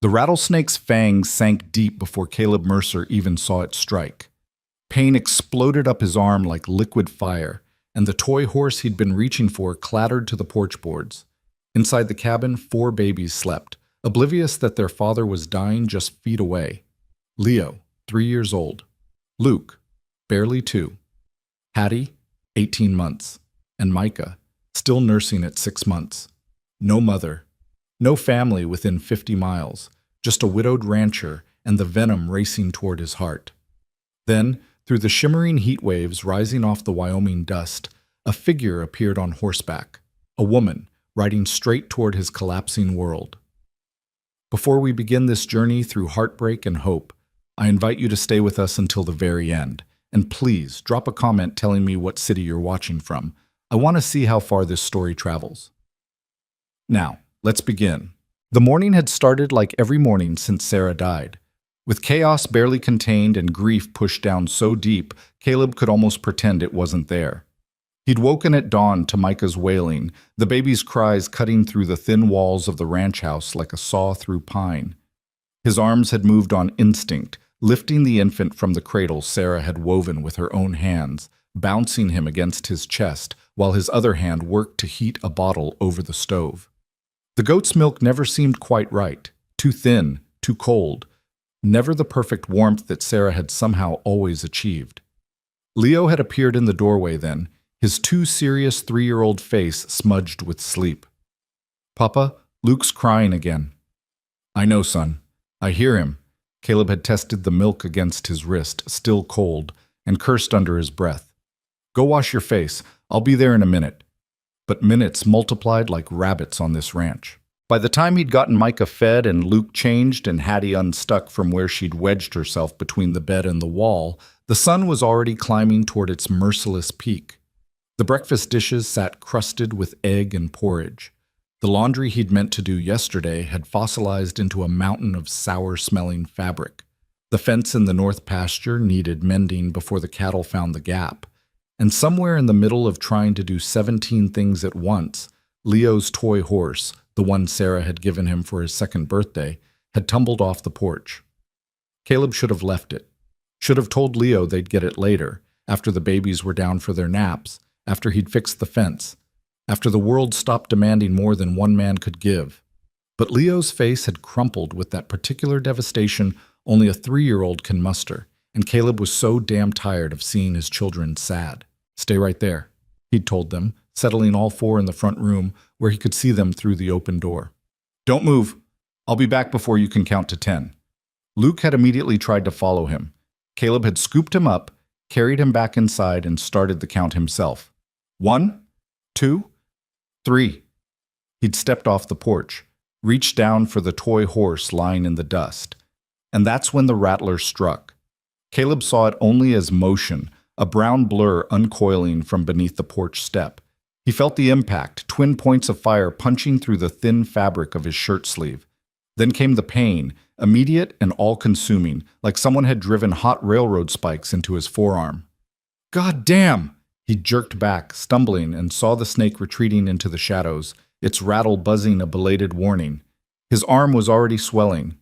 The rattlesnake's fangs sank deep before Caleb Mercer even saw it strike. Pain exploded up his arm like liquid fire, and the toy horse he'd been reaching for clattered to the porch boards. Inside the cabin, 4 babies slept, oblivious that their father was dying just feet away. Leo, 3 years old. Luke, barely 2. Hattie, 18 months. And Micah, still nursing at 6 months. No mother. No family within 50 miles. Just a widowed rancher and the venom racing toward his heart. Then, through the shimmering heat waves rising off the Wyoming dust, a figure appeared on horseback. A woman, riding straight toward his collapsing world. Before we begin this journey through heartbreak and hope, I invite you to stay with us until the very end. And please, drop a comment telling me what city you're watching from. I want to see how far this story travels. Now, let's begin. The morning had started like every morning since Sarah died. With chaos barely contained and grief pushed down so deep, Caleb could almost pretend it wasn't there. He'd woken at dawn to Micah's wailing, the baby's cries cutting through the thin walls of the ranch house like a saw through pine. His arms had moved on instinct, lifting the infant from the cradle Sarah had woven with her own hands, bouncing him against his chest, while his other hand worked to heat a bottle over the stove. The goat's milk never seemed quite right, too thin, too cold, never the perfect warmth that Sarah had somehow always achieved. Leo had appeared in the doorway then, his too serious 3-year-old face smudged with sleep. "Papa, Luke's crying again." "I know, son. I hear him." Caleb had tested the milk against his wrist, still cold, and cursed under his breath. "Go wash your face. I'll be there in a minute." But minutes multiplied like rabbits on this ranch. By the time he'd gotten Micah fed and Luke changed and Hattie unstuck from where she'd wedged herself between the bed and the wall, the sun was already climbing toward its merciless peak. The breakfast dishes sat crusted with egg and porridge. The laundry he'd meant to do yesterday had fossilized into a mountain of sour-smelling fabric. The fence in the north pasture needed mending before the cattle found the gap. And somewhere in the middle of trying to do 17 things at once, Leo's toy horse, the one Sarah had given him for his 2nd birthday, had tumbled off the porch. Caleb should have left it. Should have told Leo they'd get it later, after the babies were down for their naps, after he'd fixed the fence, after the world stopped demanding more than one man could give. But Leo's face had crumpled with that particular devastation only a 3-year-old can muster, and Caleb was so damn tired of seeing his children sad. "Stay right there," he'd told them, settling all 4 in the front room where he could see them through the open door. "Don't move. I'll be back before you can count to 10. Luke had immediately tried to follow him. Caleb had scooped him up, carried him back inside, and started the count himself. 1, 2, 3. He'd stepped off the porch, reached down for the toy horse lying in the dust. And that's when the rattler struck. Caleb saw it only as motion, a brown blur uncoiling from beneath the porch step. He felt the impact, twin points of fire punching through the thin fabric of his shirt sleeve. Then came the pain, immediate and all-consuming, like someone had driven hot railroad spikes into his forearm. "God damn!" He jerked back, stumbling, and saw the snake retreating into the shadows, its rattle buzzing a belated warning. His arm was already swelling.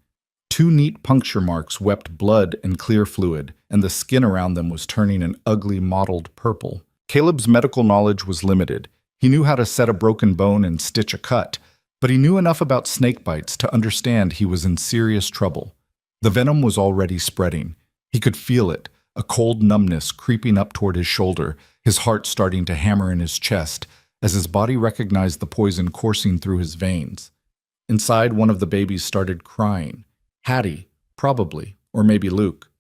2 neat puncture marks wept blood and clear fluid, and the skin around them was turning an ugly mottled purple. Caleb's medical knowledge was limited. He knew how to set a broken bone and stitch a cut, but he knew enough about snake bites to understand he was in serious trouble. The venom was already spreading. He could feel it, a cold numbness creeping up toward his shoulder, his heart starting to hammer in his chest, as his body recognized the poison coursing through his veins. Inside, one of the babies started crying. Hattie, probably, or maybe Luke.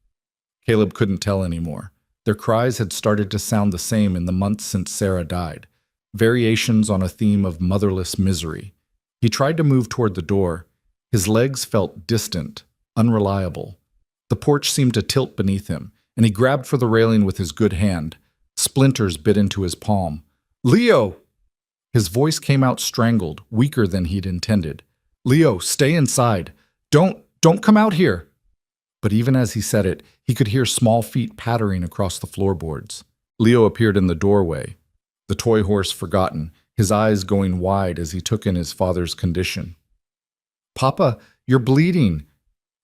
Caleb couldn't tell anymore. Their cries had started to sound the same in the months since Sarah died, variations on a theme of motherless misery. He tried to move toward the door. His legs felt distant, unreliable. The porch seemed to tilt beneath him, and he grabbed for the railing with his good hand. Splinters bit into his palm. "Leo!" His voice came out strangled, weaker than he'd intended. "Leo, stay inside. Don't come out here." But even as he said it, he could hear small feet pattering across the floorboards. Leo appeared in the doorway, the toy horse forgotten, his eyes going wide as he took in his father's condition. "Papa, You're bleeding.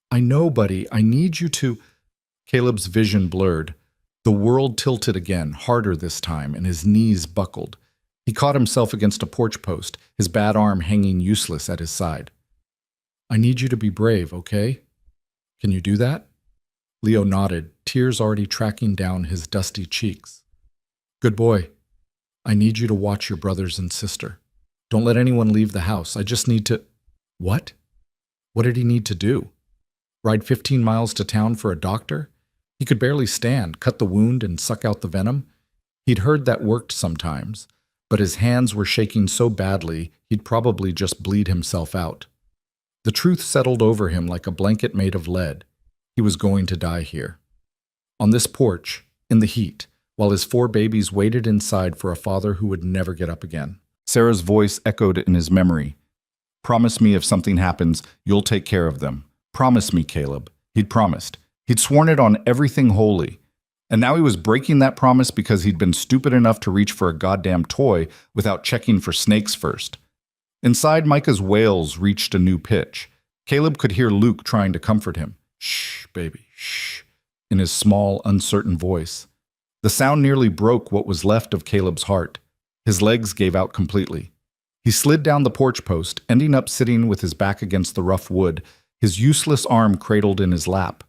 I know, buddy. I need you to. Caleb's vision blurred. The world tilted again, harder this time, and his knees buckled. He caught himself against a porch post, his bad arm hanging useless at his side. I need you to be brave, okay? Can you do that? Leo nodded, tears already tracking down his dusty cheeks. Good boy. I need you to watch your brothers and sister. Don't let anyone leave the house. I just need to. What? What did he need to do? Ride 15 miles to town for a doctor? He could barely stand, cut the wound, and suck out the venom. He'd heard that worked sometimes, but his hands were shaking so badly he'd probably just bleed himself out. The truth settled over him like a blanket made of lead. He was going to die here. On this porch, in the heat, while his 4 babies waited inside for a father who would never get up again. Sarah's voice echoed in his memory. Promise me if something happens, you'll take care of them. Promise me, Caleb. He'd promised. He'd sworn it on everything holy. And now he was breaking that promise because he'd been stupid enough to reach for a goddamn toy without checking for snakes first. Inside, Micah's wails reached a new pitch. Caleb could hear Luke trying to comfort him. Shh, baby, shh, in his small, uncertain voice. The sound nearly broke what was left of Caleb's heart. His legs gave out completely. He slid down the porch post, ending up sitting with his back against the rough wood, his useless arm cradled in his lap.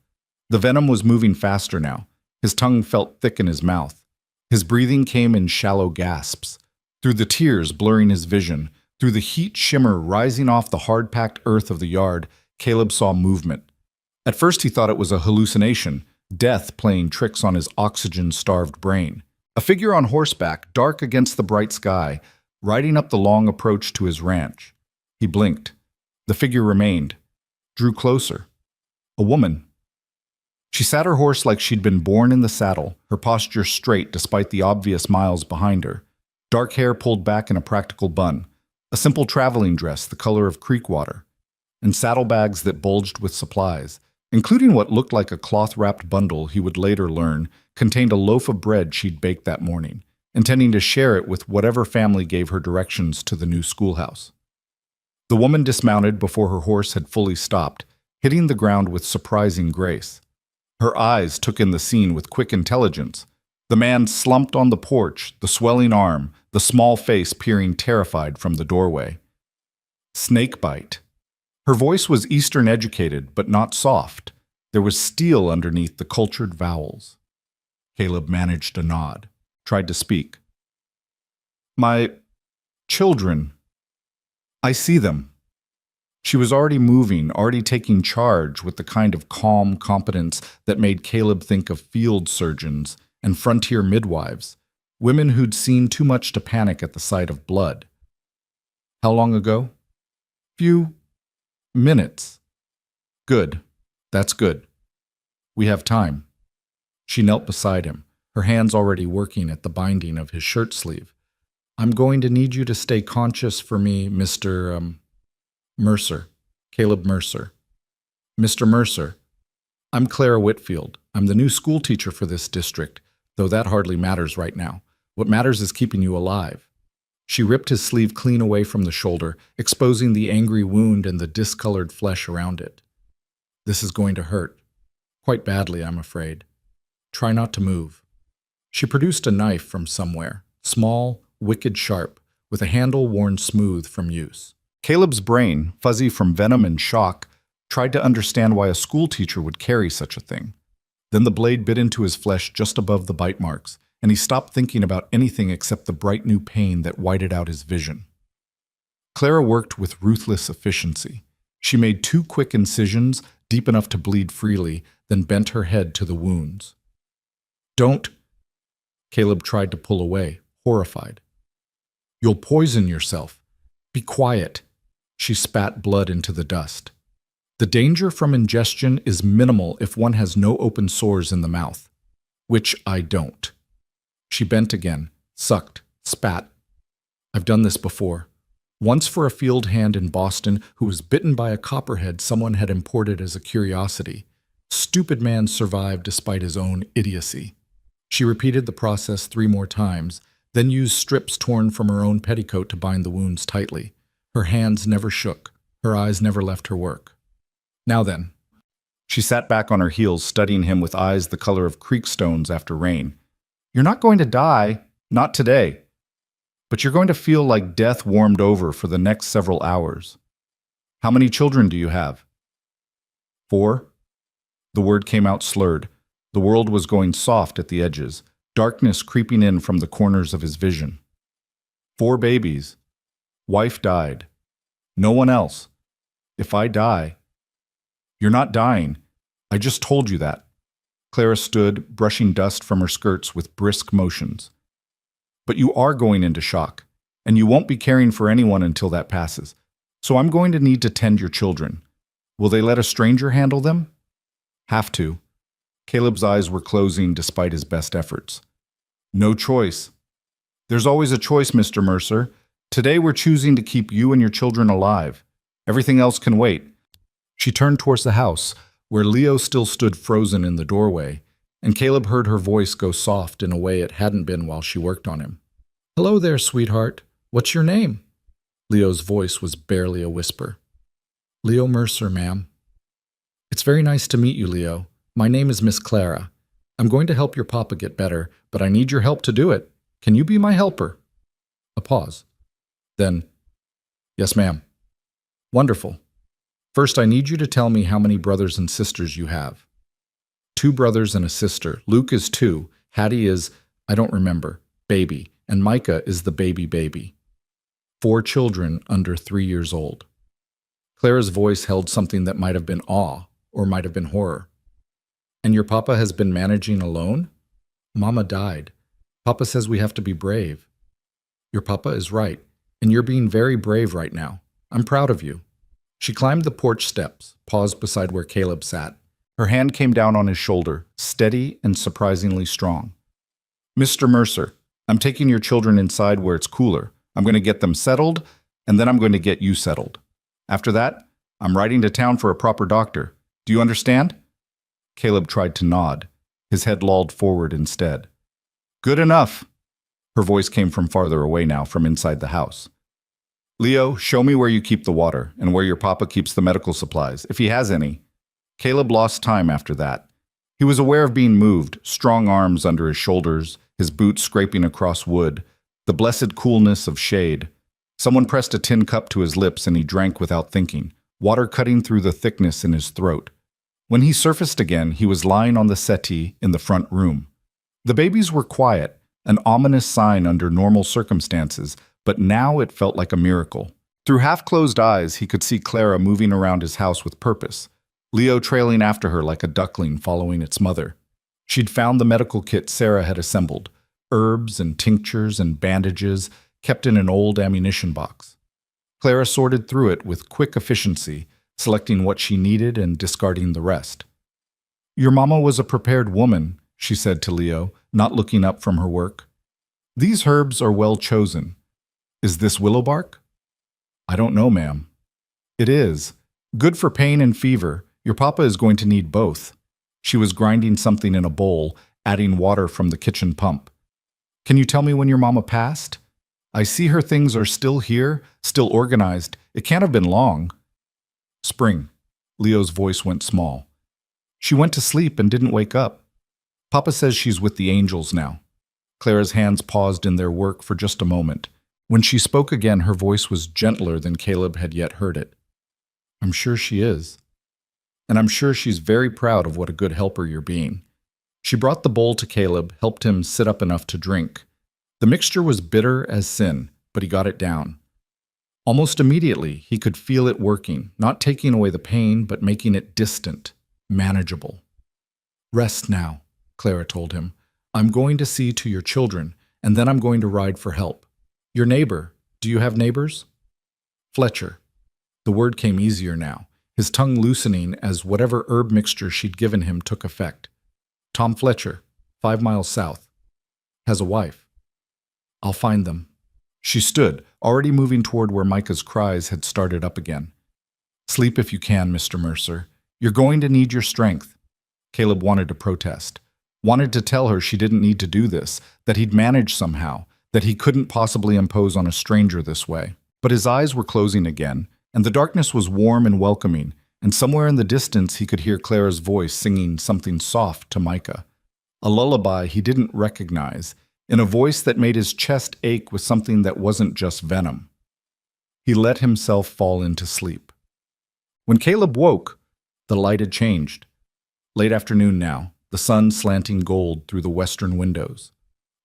The venom was moving faster now. His tongue felt thick in his mouth. His breathing came in shallow gasps. Through the tears blurring his vision, through the heat shimmer rising off the hard-packed earth of the yard, Caleb saw movement. At first he thought it was a hallucination, death playing tricks on his oxygen-starved brain. A figure on horseback, dark against the bright sky, riding up the long approach to his ranch. He blinked. The figure remained, drew closer. A woman. She sat her horse like she'd been born in the saddle, her posture straight despite the obvious miles behind her. Dark hair pulled back in a practical bun, a simple traveling dress the color of creek water, and saddlebags that bulged with supplies, including what looked like a cloth-wrapped bundle he would later learn contained a loaf of bread she'd baked that morning, intending to share it with whatever family gave her directions to the new schoolhouse. The woman dismounted before her horse had fully stopped, hitting the ground with surprising grace. Her eyes took in the scene with quick intelligence. The man slumped on the porch, the swelling arm, the small face peering terrified from the doorway. Snakebite. Her voice was Eastern educated, but not soft. There was steel underneath the cultured vowels. Caleb managed a nod, tried to speak. My children. I see them. She was already moving, already taking charge with the kind of calm competence that made Caleb think of field surgeons and frontier midwives, women who'd seen too much to panic at the sight of blood. How long ago? Few minutes. Good. That's good. We have time. She knelt beside him, her hands already working at the binding of his shirt sleeve. I'm going to need you to stay conscious for me, Mr. Mercer. Caleb Mercer. Mr. Mercer. I'm Clara Whitfield. I'm the new school teacher for this district, though that hardly matters right now. What matters is keeping you alive. She ripped his sleeve clean away from the shoulder, exposing the angry wound and the discolored flesh around it. This is going to hurt. Quite badly, I'm afraid. Try not to move. She produced a knife from somewhere, small, wicked sharp, with a handle worn smooth from use. Caleb's brain, fuzzy from venom and shock, tried to understand why a schoolteacher would carry such a thing. Then the blade bit into his flesh just above the bite marks, and he stopped thinking about anything except the bright new pain that whited out his vision. Clara worked with ruthless efficiency. She made 2 quick incisions, deep enough to bleed freely, then bent her head to the wounds. Don't. Caleb tried to pull away, horrified. You'll poison yourself. Be quiet. She spat blood into the dust. The danger from ingestion is minimal if one has no open sores in the mouth, which I don't. She bent again, sucked, spat. I've done this before. Once for a field hand in Boston who was bitten by a copperhead someone had imported as a curiosity. Stupid man survived despite his own idiocy. She repeated the process 3 more times, then used strips torn from her own petticoat to bind the wounds tightly. Her hands never shook. Her eyes never left her work. Now then. She sat back on her heels, studying him with eyes the color of creek stones after rain. You're not going to die, not today. But you're going to feel like death warmed over for the next several hours. How many children do you have? 4. The word came out slurred. The world was going soft at the edges, darkness creeping in from the corners of his vision. 4 babies. Wife died. No one else. If I die... You're not dying. I just told you that. Clara stood, brushing dust from her skirts with brisk motions. But you are going into shock, and you won't be caring for anyone until that passes. So I'm going to need to tend your children. Will they let a stranger handle them? Have to. Caleb's eyes were closing despite his best efforts. No choice. There's always a choice, Mr. Mercer. Today we're choosing to keep you and your children alive. Everything else can wait. She turned towards the house, where Leo still stood frozen in the doorway, and Caleb heard her voice go soft in a way it hadn't been while she worked on him. Hello there, sweetheart. What's your name? Leo's voice was barely a whisper. Leo Mercer, ma'am. It's very nice to meet you, Leo. My name is Miss Clara. I'm going to help your papa get better, but I need your help to do it. Can you be my helper? A pause. Then, yes, ma'am. Wonderful. First, I need you to tell me how many brothers and sisters you have. 2 brothers and a sister. Luke is 2. Hattie is, I don't remember, baby. And Micah is the baby. 4 children under 3 years old. Clara's voice held something that might have been awe or might have been horror. And your papa has been managing alone? Mama died. Papa says we have to be brave. Your papa is right, and you're being very brave right now. I'm proud of you. She climbed the porch steps, paused beside where Caleb sat. Her hand came down on his shoulder, steady and surprisingly strong. Mr. Mercer, I'm taking your children inside where it's cooler. I'm going to get them settled, and then I'm going to get you settled. After that, I'm riding to town for a proper doctor. Do you understand? Caleb tried to nod. His head lolled forward instead. Good enough. Her voice came from farther away now, from inside the house. Leo, show me where you keep the water and where your papa keeps the medical supplies, if he has any. Caleb lost time after that. He was aware of being moved, strong arms under his shoulders, his boots scraping across wood, the blessed coolness of shade. Someone pressed a tin cup to his lips and he drank without thinking, water cutting through the thickness in his throat. When he surfaced again, he was lying on the settee in the front room. The babies were quiet, an ominous sign under normal circumstances, but now it felt like a miracle. Through half-closed eyes, he could see Clara moving around his house with purpose, Leo trailing after her like a duckling following its mother. She'd found the medical kit Sarah had assembled, herbs and tinctures and bandages kept in an old ammunition box. Clara sorted through it with quick efficiency, selecting what she needed and discarding the rest. Your mama was a prepared woman, she said to Leo, not looking up from her work. These herbs are well chosen. Is this willow bark? I don't know, ma'am. It is. Good for pain and fever. Your papa is going to need both. She was grinding something in a bowl, adding water from the kitchen pump. Can you tell me when your mama passed? I see her things are still here, still organized. It can't have been long. Spring. Leo's voice went small. She went to sleep and didn't wake up. Papa says she's with the angels now. Clara's hands paused in their work for just a moment. When she spoke again, her voice was gentler than Caleb had yet heard it. I'm sure she is. And I'm sure she's very proud of what a good helper you're being. She brought the bowl to Caleb, helped him sit up enough to drink. The mixture was bitter as sin, but he got it down. Almost immediately, he could feel it working, not taking away the pain, but making it distant, manageable. Rest now, Clara told him. I'm going to see to your children, and then I'm going to ride for help. Your neighbor, do you have neighbors? Fletcher. The word came easier now, his tongue loosening as whatever herb mixture she'd given him took effect. Tom Fletcher, 5 miles south. Has a wife. I'll find them. She stood, already moving toward where Micah's cries had started up again. Sleep if you can, Mr. Mercer. You're going to need your strength. Caleb wanted to protest, wanted to tell her she didn't need to do this, that he'd manage somehow, that he couldn't possibly impose on a stranger this way. But his eyes were closing again, and the darkness was warm and welcoming, and somewhere in the distance he could hear Clara's voice singing something soft to Micah. A lullaby he didn't recognize, in a voice that made his chest ache with something that wasn't just venom. He let himself fall into sleep. When Caleb woke, the light had changed. Late afternoon now, the sun slanting gold through the western windows.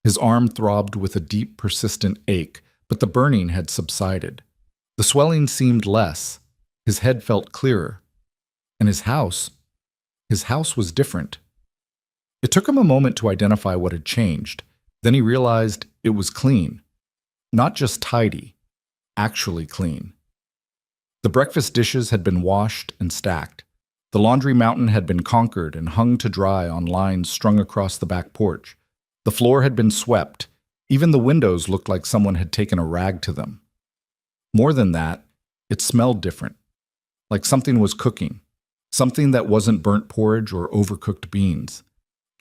His arm throbbed with a deep, persistent ache, but the burning had subsided. The swelling seemed less. His head felt clearer. And his house was different. It took him a moment to identify what had changed. Then he realized it was clean. Not just tidy, actually clean. The breakfast dishes had been washed and stacked. The laundry mountain had been conquered and hung to dry on lines strung across the back porch. The floor had been swept. Even the windows looked like someone had taken a rag to them. More than that, it smelled different. Like something was cooking. Something that wasn't burnt porridge or overcooked beans.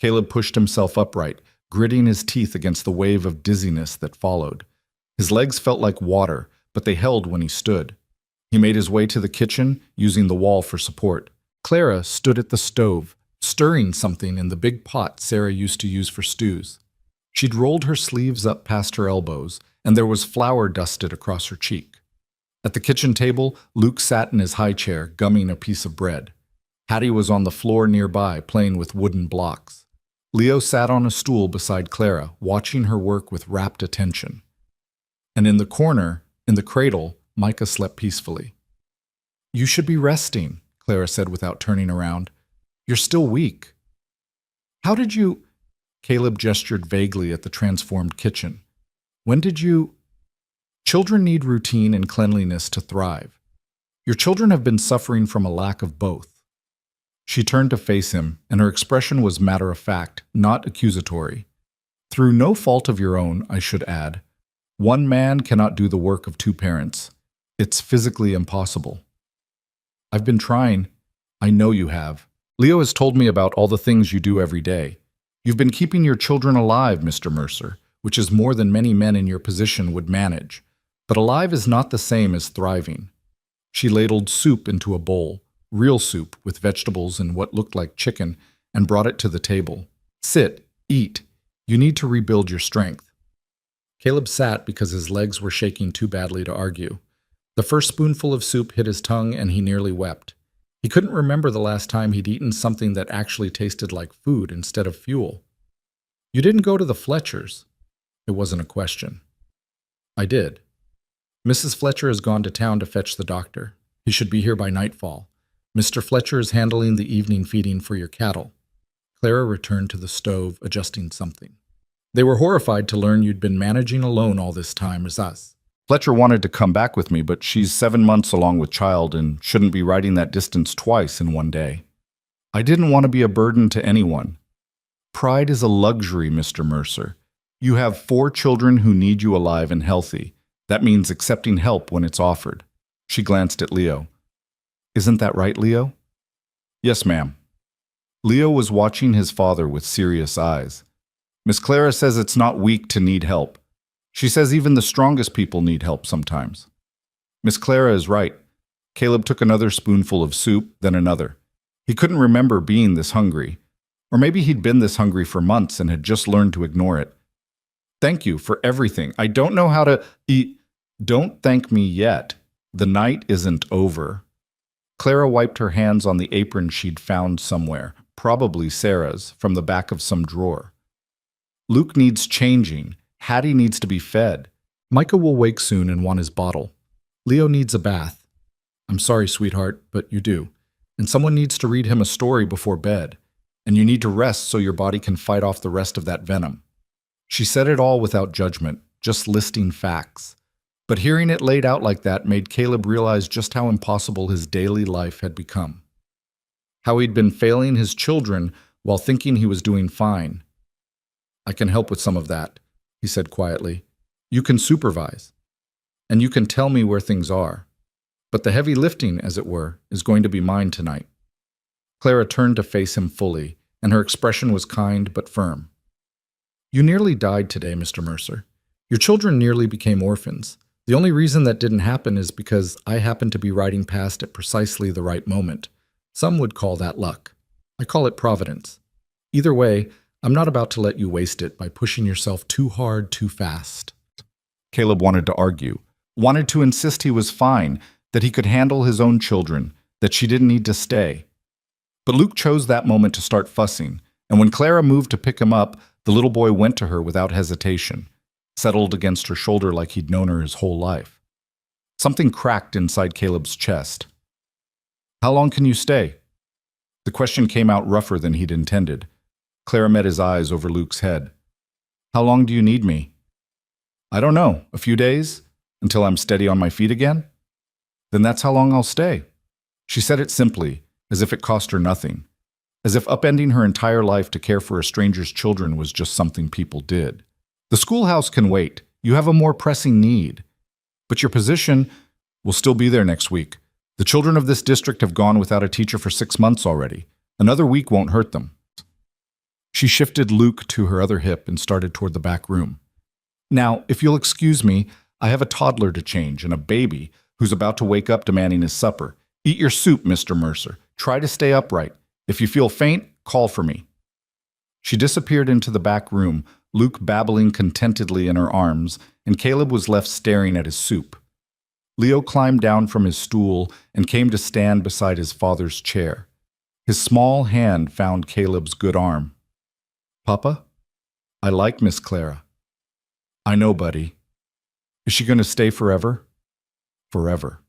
Caleb pushed himself upright, gritting his teeth against the wave of dizziness that followed. His legs felt like water, but they held when he stood. He made his way to the kitchen, using the wall for support. Clara stood at the stove, stirring something in the big pot Sarah used to use for stews. She'd rolled her sleeves up past her elbows, and there was flour dusted across her cheek. At the kitchen table, Luke sat in his high chair, gumming a piece of bread. Hattie was on the floor nearby, playing with wooden blocks. Leo sat on a stool beside Clara, watching her work with rapt attention. And in the corner, in the cradle, Micah slept peacefully. "You should be resting," Clara said without turning around. "You're still weak." "How did you—" Caleb gestured vaguely at the transformed kitchen. "When did you—" "Children need routine and cleanliness to thrive. Your children have been suffering from a lack of both." She turned to face him, and her expression was matter-of-fact, not accusatory. "Through no fault of your own, I should add. One man cannot do the work of two parents. It's physically impossible." "I've been trying." "I know you have. Leo has told me about all the things you do every day. You've been keeping your children alive, Mr. Mercer, which is more than many men in your position would manage. But alive is not the same as thriving." She ladled soup into a bowl, real soup with vegetables and what looked like chicken, and brought it to the table. "Sit, eat. You need to rebuild your strength." Caleb sat because his legs were shaking too badly to argue. The first spoonful of soup hit his tongue and he nearly wept. He couldn't remember the last time he'd eaten something that actually tasted like food instead of fuel. "You didn't go to the Fletchers." It wasn't a question. "I did. Mrs. Fletcher has gone to town to fetch the doctor. He should be here by nightfall. Mr. Fletcher is handling the evening feeding for your cattle." Clara returned to the stove, adjusting something. "They were horrified to learn you'd been managing alone all this time as us. Fletcher wanted to come back with me, but she's 7 months along with child and shouldn't be riding that distance twice in one day. I didn't want to be a burden to anyone. Pride is a luxury, Mr. Mercer. You have 4 children who need you alive and healthy. That means accepting help when it's offered." She glanced at Leo. "Isn't that right, Leo?" "Yes, ma'am." Leo was watching his father with serious eyes. "Miss Clara says it's not weak to need help. She says even the strongest people need help sometimes." Miss Clara is right. Caleb took another spoonful of soup, then another. He couldn't remember being this hungry. Or maybe he'd been this hungry for months and had just learned to ignore it. "Thank you for everything. I don't know how to eat." "Don't thank me yet. The night isn't over." Clara wiped her hands on the apron she'd found somewhere, probably Sarah's, from the back of some drawer. "Luke needs changing. Hattie needs to be fed. Micah will wake soon and want his bottle. Leo needs a bath. I'm sorry, sweetheart, but you do. And someone needs to read him a story before bed. And you need to rest so your body can fight off the rest of that venom." She said it all without judgment, just listing facts. But hearing it laid out like that made Caleb realize just how impossible his daily life had become. How he'd been failing his children while thinking he was doing fine. "I can help with some of that," he said quietly. "You can supervise. And you can tell me where things are. But the heavy lifting, as it were, is going to be mine tonight." Clara turned to face him fully, and her expression was kind but firm. "You nearly died today, Mr. Mercer. Your children nearly became orphans. The only reason that didn't happen is because I happened to be riding past at precisely the right moment. Some would call that luck. I call it providence. Either way, I'm not about to let you waste it by pushing yourself too hard too fast. Caleb wanted to argue, wanted to insist he was fine, that he could handle his own children, that she didn't need to stay. But Luke chose that moment to start fussing, and when Clara moved to pick him up, the little boy went to her without hesitation, settled against her shoulder like he'd known her his whole life. Something cracked inside Caleb's chest. "How long can you stay?" The question came out rougher than he'd intended. Clara met his eyes over Luke's head. "How long do you need me?" "I don't know. A few days? Until I'm steady on my feet again?" "Then that's how long I'll stay." She said it simply, as if it cost her nothing, as if upending her entire life to care for a stranger's children was just something people did. "The schoolhouse can wait. You have a more pressing need. But your position will still be there next week. The children of this district have gone without a teacher for 6 months already. Another week won't hurt them." She shifted Luke to her other hip and started toward the back room. "Now, if you'll excuse me, I have a toddler to change and a baby who's about to wake up demanding his supper. Eat your soup, Mr. Mercer. Try to stay upright. If you feel faint, call for me." She disappeared into the back room, Luke babbling contentedly in her arms, and Caleb was left staring at his soup. Leo climbed down from his stool and came to stand beside his father's chair. His small hand found Caleb's good arm. "Papa, I like Miss Clara." "I know, buddy. Is she going to stay forever?" "Forever."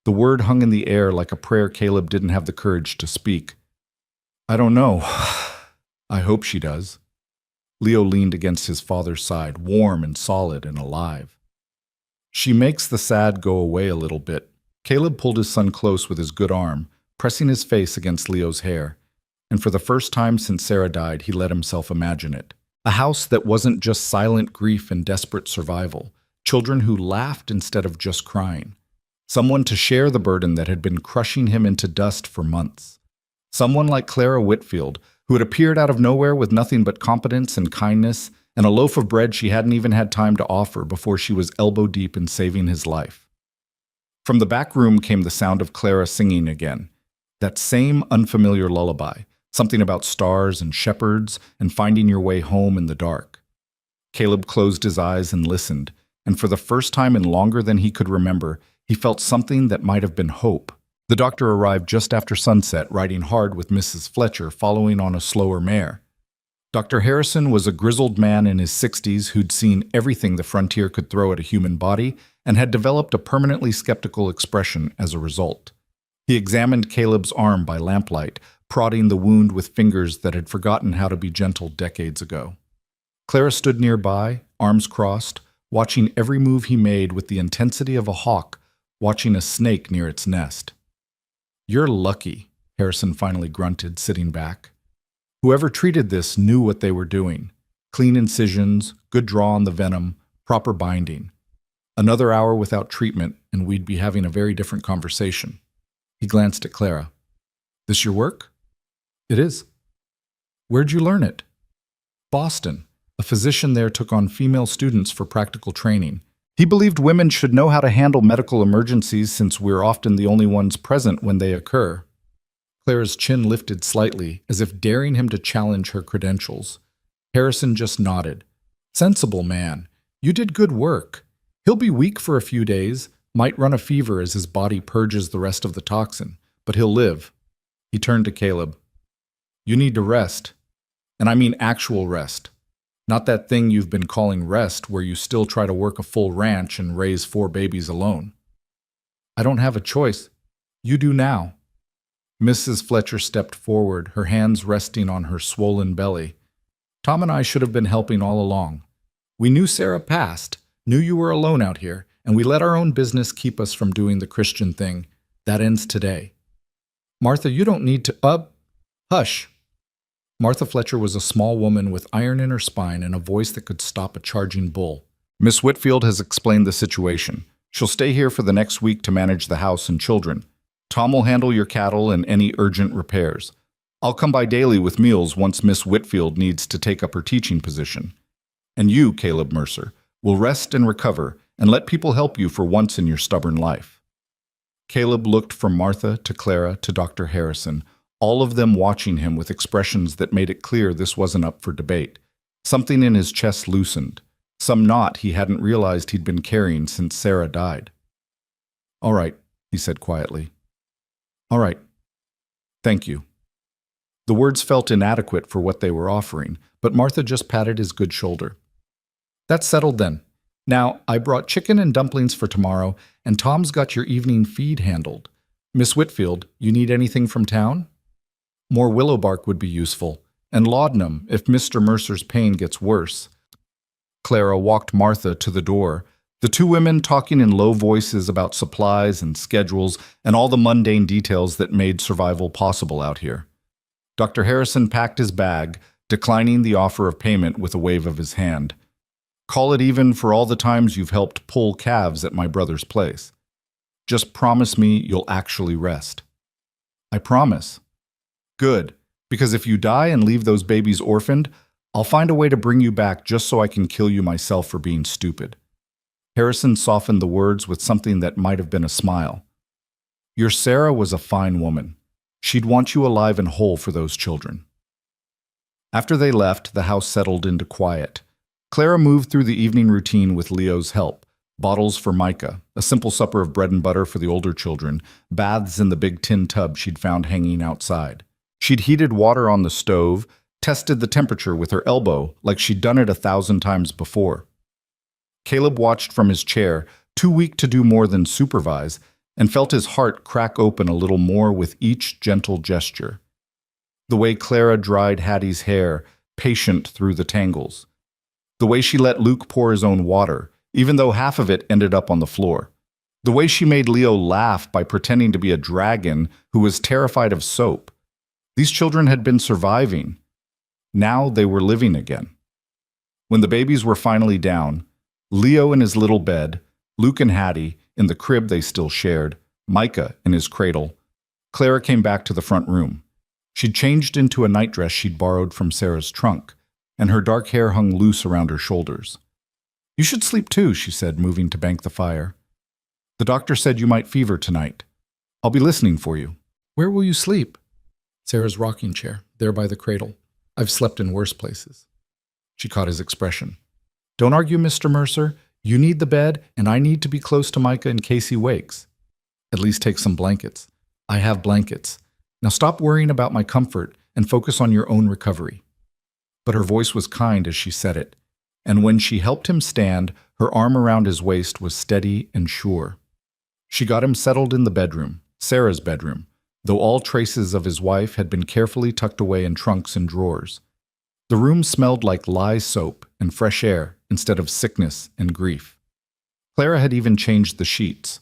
The word hung in the air like a prayer Caleb didn't have the courage to speak. "I don't know. I hope she does." Leo leaned against his father's side, warm and solid and alive. "She makes the sad go away a little bit." Caleb pulled his son close with his good arm, pressing his face against Leo's hair. And for the first time since Sarah died, he let himself imagine it. A house that wasn't just silent grief and desperate survival, children who laughed instead of just crying. Someone to share the burden that had been crushing him into dust for months. Someone like Clara Whitfield, who had appeared out of nowhere with nothing but competence and kindness, and a loaf of bread she hadn't even had time to offer before she was elbow deep in saving his life. From the back room came the sound of Clara singing again, that same unfamiliar lullaby, something about stars and shepherds and finding your way home in the dark. Caleb closed his eyes and listened, and for the first time in longer than he could remember, he felt something that might have been hope. The doctor arrived just after sunset, riding hard with Mrs. Fletcher, following on a slower mare. Dr. Harrison was a grizzled man in his 60s who'd seen everything the frontier could throw at a human body and had developed a permanently skeptical expression as a result. He examined Caleb's arm by lamplight, prodding the wound with fingers that had forgotten how to be gentle decades ago. Clara stood nearby, arms crossed, watching every move he made with the intensity of a hawk watching a snake near its nest. "You're lucky," Harrison finally grunted, sitting back. Whoever treated this knew what they were doing. Clean incisions, good draw on the venom, proper binding. Another hour without treatment, and we'd be having a very different conversation. He glanced at Clara. "This your work?" "It is." "Where'd you learn it?" "Boston. A physician there took on female students for practical training. He believed women should know how to handle medical emergencies since we're often the only ones present when they occur." Clara's chin lifted slightly, as if daring him to challenge her credentials. Harrison just nodded. "Sensible man. You did good work. He'll be weak for a few days, might run a fever as his body purges the rest of the toxin, but he'll live." He turned to Caleb. "You need to rest. And I mean actual rest. Not that thing you've been calling rest where you still try to work a full ranch and raise 4 babies alone." "I don't have a choice." "You do now." Mrs. Fletcher stepped forward, her hands resting on her swollen belly. "Tom and I should have been helping all along. We knew Sarah passed, knew you were alone out here, and we let our own business keep us from doing the Christian thing. That ends today." "Martha, you don't need to—" "Hush." Martha Fletcher was a small woman with iron in her spine and a voice that could stop a charging bull. "Miss Whitfield has explained the situation. She'll stay here for the next week to manage the house and children. Tom will handle your cattle and any urgent repairs. I'll come by daily with meals once Miss Whitfield needs to take up her teaching position. And you, Caleb Mercer, will rest and recover and let people help you for once in your stubborn life. Caleb looked from Martha to Clara to Dr. Harrison, all of them watching him with expressions that made it clear this wasn't up for debate. Something in his chest loosened, some knot he hadn't realized he'd been carrying since Sarah died. "All right," he said quietly. "All right. Thank you." The words felt inadequate for what they were offering, but Martha just patted his good shoulder. "That's settled then. Now, I brought chicken and dumplings for tomorrow, and Tom's got your evening feed handled. Miss Whitfield, you need anything from town? More willow bark would be useful, and laudanum if Mr. Mercer's pain gets worse." Clara walked Martha to the door, the two women talking in low voices about supplies and schedules and all the mundane details that made survival possible out here. Dr. Harrison packed his bag, declining the offer of payment with a wave of his hand. "Call it even for all the times you've helped pull calves at my brother's place. Just promise me you'll actually rest." "I promise." "Good, because if you die and leave those babies orphaned, I'll find a way to bring you back just so I can kill you myself for being stupid." Harrison softened the words with something that might have been a smile. "Your Sarah was a fine woman. She'd want you alive and whole for those children." After they left, the house settled into quiet. Clara moved through the evening routine with Leo's help. Bottles for Micah, a simple supper of bread and butter for the older children, baths in the big tin tub she'd found hanging outside. She'd heated water on the stove, tested the temperature with her elbow like she'd done it 1,000 times before. Caleb watched from his chair, too weak to do more than supervise, and felt his heart crack open a little more with each gentle gesture. The way Clara dried Hattie's hair, patient through the tangles. The way she let Luke pour his own water, even though half of it ended up on the floor. The way she made Leo laugh by pretending to be a dragon who was terrified of soap. These children had been surviving. Now they were living again. When the babies were finally down, Leo in his little bed, Luke and Hattie in the crib they still shared, Micah in his cradle, Clara came back to the front room. She'd changed into a nightdress she'd borrowed from Sarah's trunk, and her dark hair hung loose around her shoulders. "You should sleep too," she said, moving to bank the fire. "The doctor said you might fever tonight. I'll be listening for you." "Where will you sleep?" "Sarah's rocking chair, there by the cradle. I've slept in worse places." She caught his expression. "Don't argue, Mr. Mercer. You need the bed, and I need to be close to Micah in case he wakes. At least take some blankets. I have blankets. Now stop worrying about my comfort and focus on your own recovery." But her voice was kind as she said it, and when she helped him stand, her arm around his waist was steady and sure. She got him settled in the bedroom, Sarah's bedroom, though all traces of his wife had been carefully tucked away in trunks and drawers. The room smelled like lye soap and fresh air instead of sickness and grief. Clara had even changed the sheets.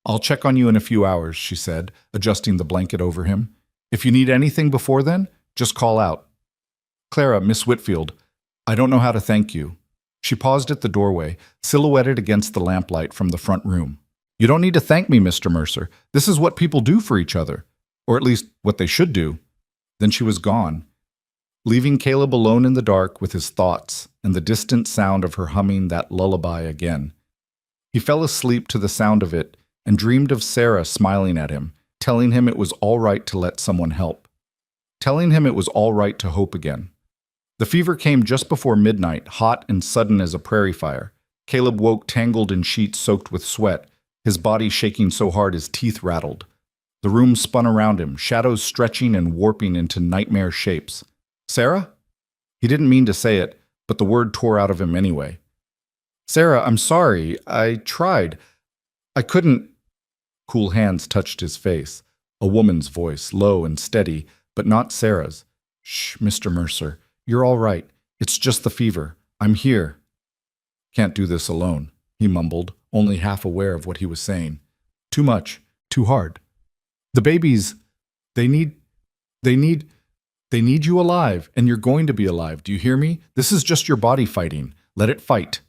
"I'll check on you in a few hours," she said, adjusting the blanket over him. "If you need anything before then, just call out." "Clara, Miss Whitfield, I don't know how to thank you." She paused at the doorway, silhouetted against the lamplight from the front room. "You don't need to thank me, Mr. Mercer. This is what people do for each other, or at least what they should do." Then she was gone, leaving Caleb alone in the dark with his thoughts and the distant sound of her humming that lullaby again. He fell asleep to the sound of it and dreamed of Sarah smiling at him, telling him it was all right to let someone help, telling him it was all right to hope again. The fever came just before midnight, hot and sudden as a prairie fire. Caleb woke tangled in sheets soaked with sweat, his body shaking so hard his teeth rattled. The room spun around him, shadows stretching and warping into nightmare shapes. "Sarah?" He didn't mean to say it, but the word tore out of him anyway. "Sarah, I'm sorry. I tried. I couldn't." Cool hands touched his face. A woman's voice, low and steady, but not Sarah's. "Shh, Mr. Mercer. You're all right. It's just the fever. I'm here." "Can't do this alone," he mumbled, only half aware of what he was saying. "Too much. Too hard. The babies, they need you alive, and you're going to be alive. Do you hear me? This is just your body fighting. Let it fight."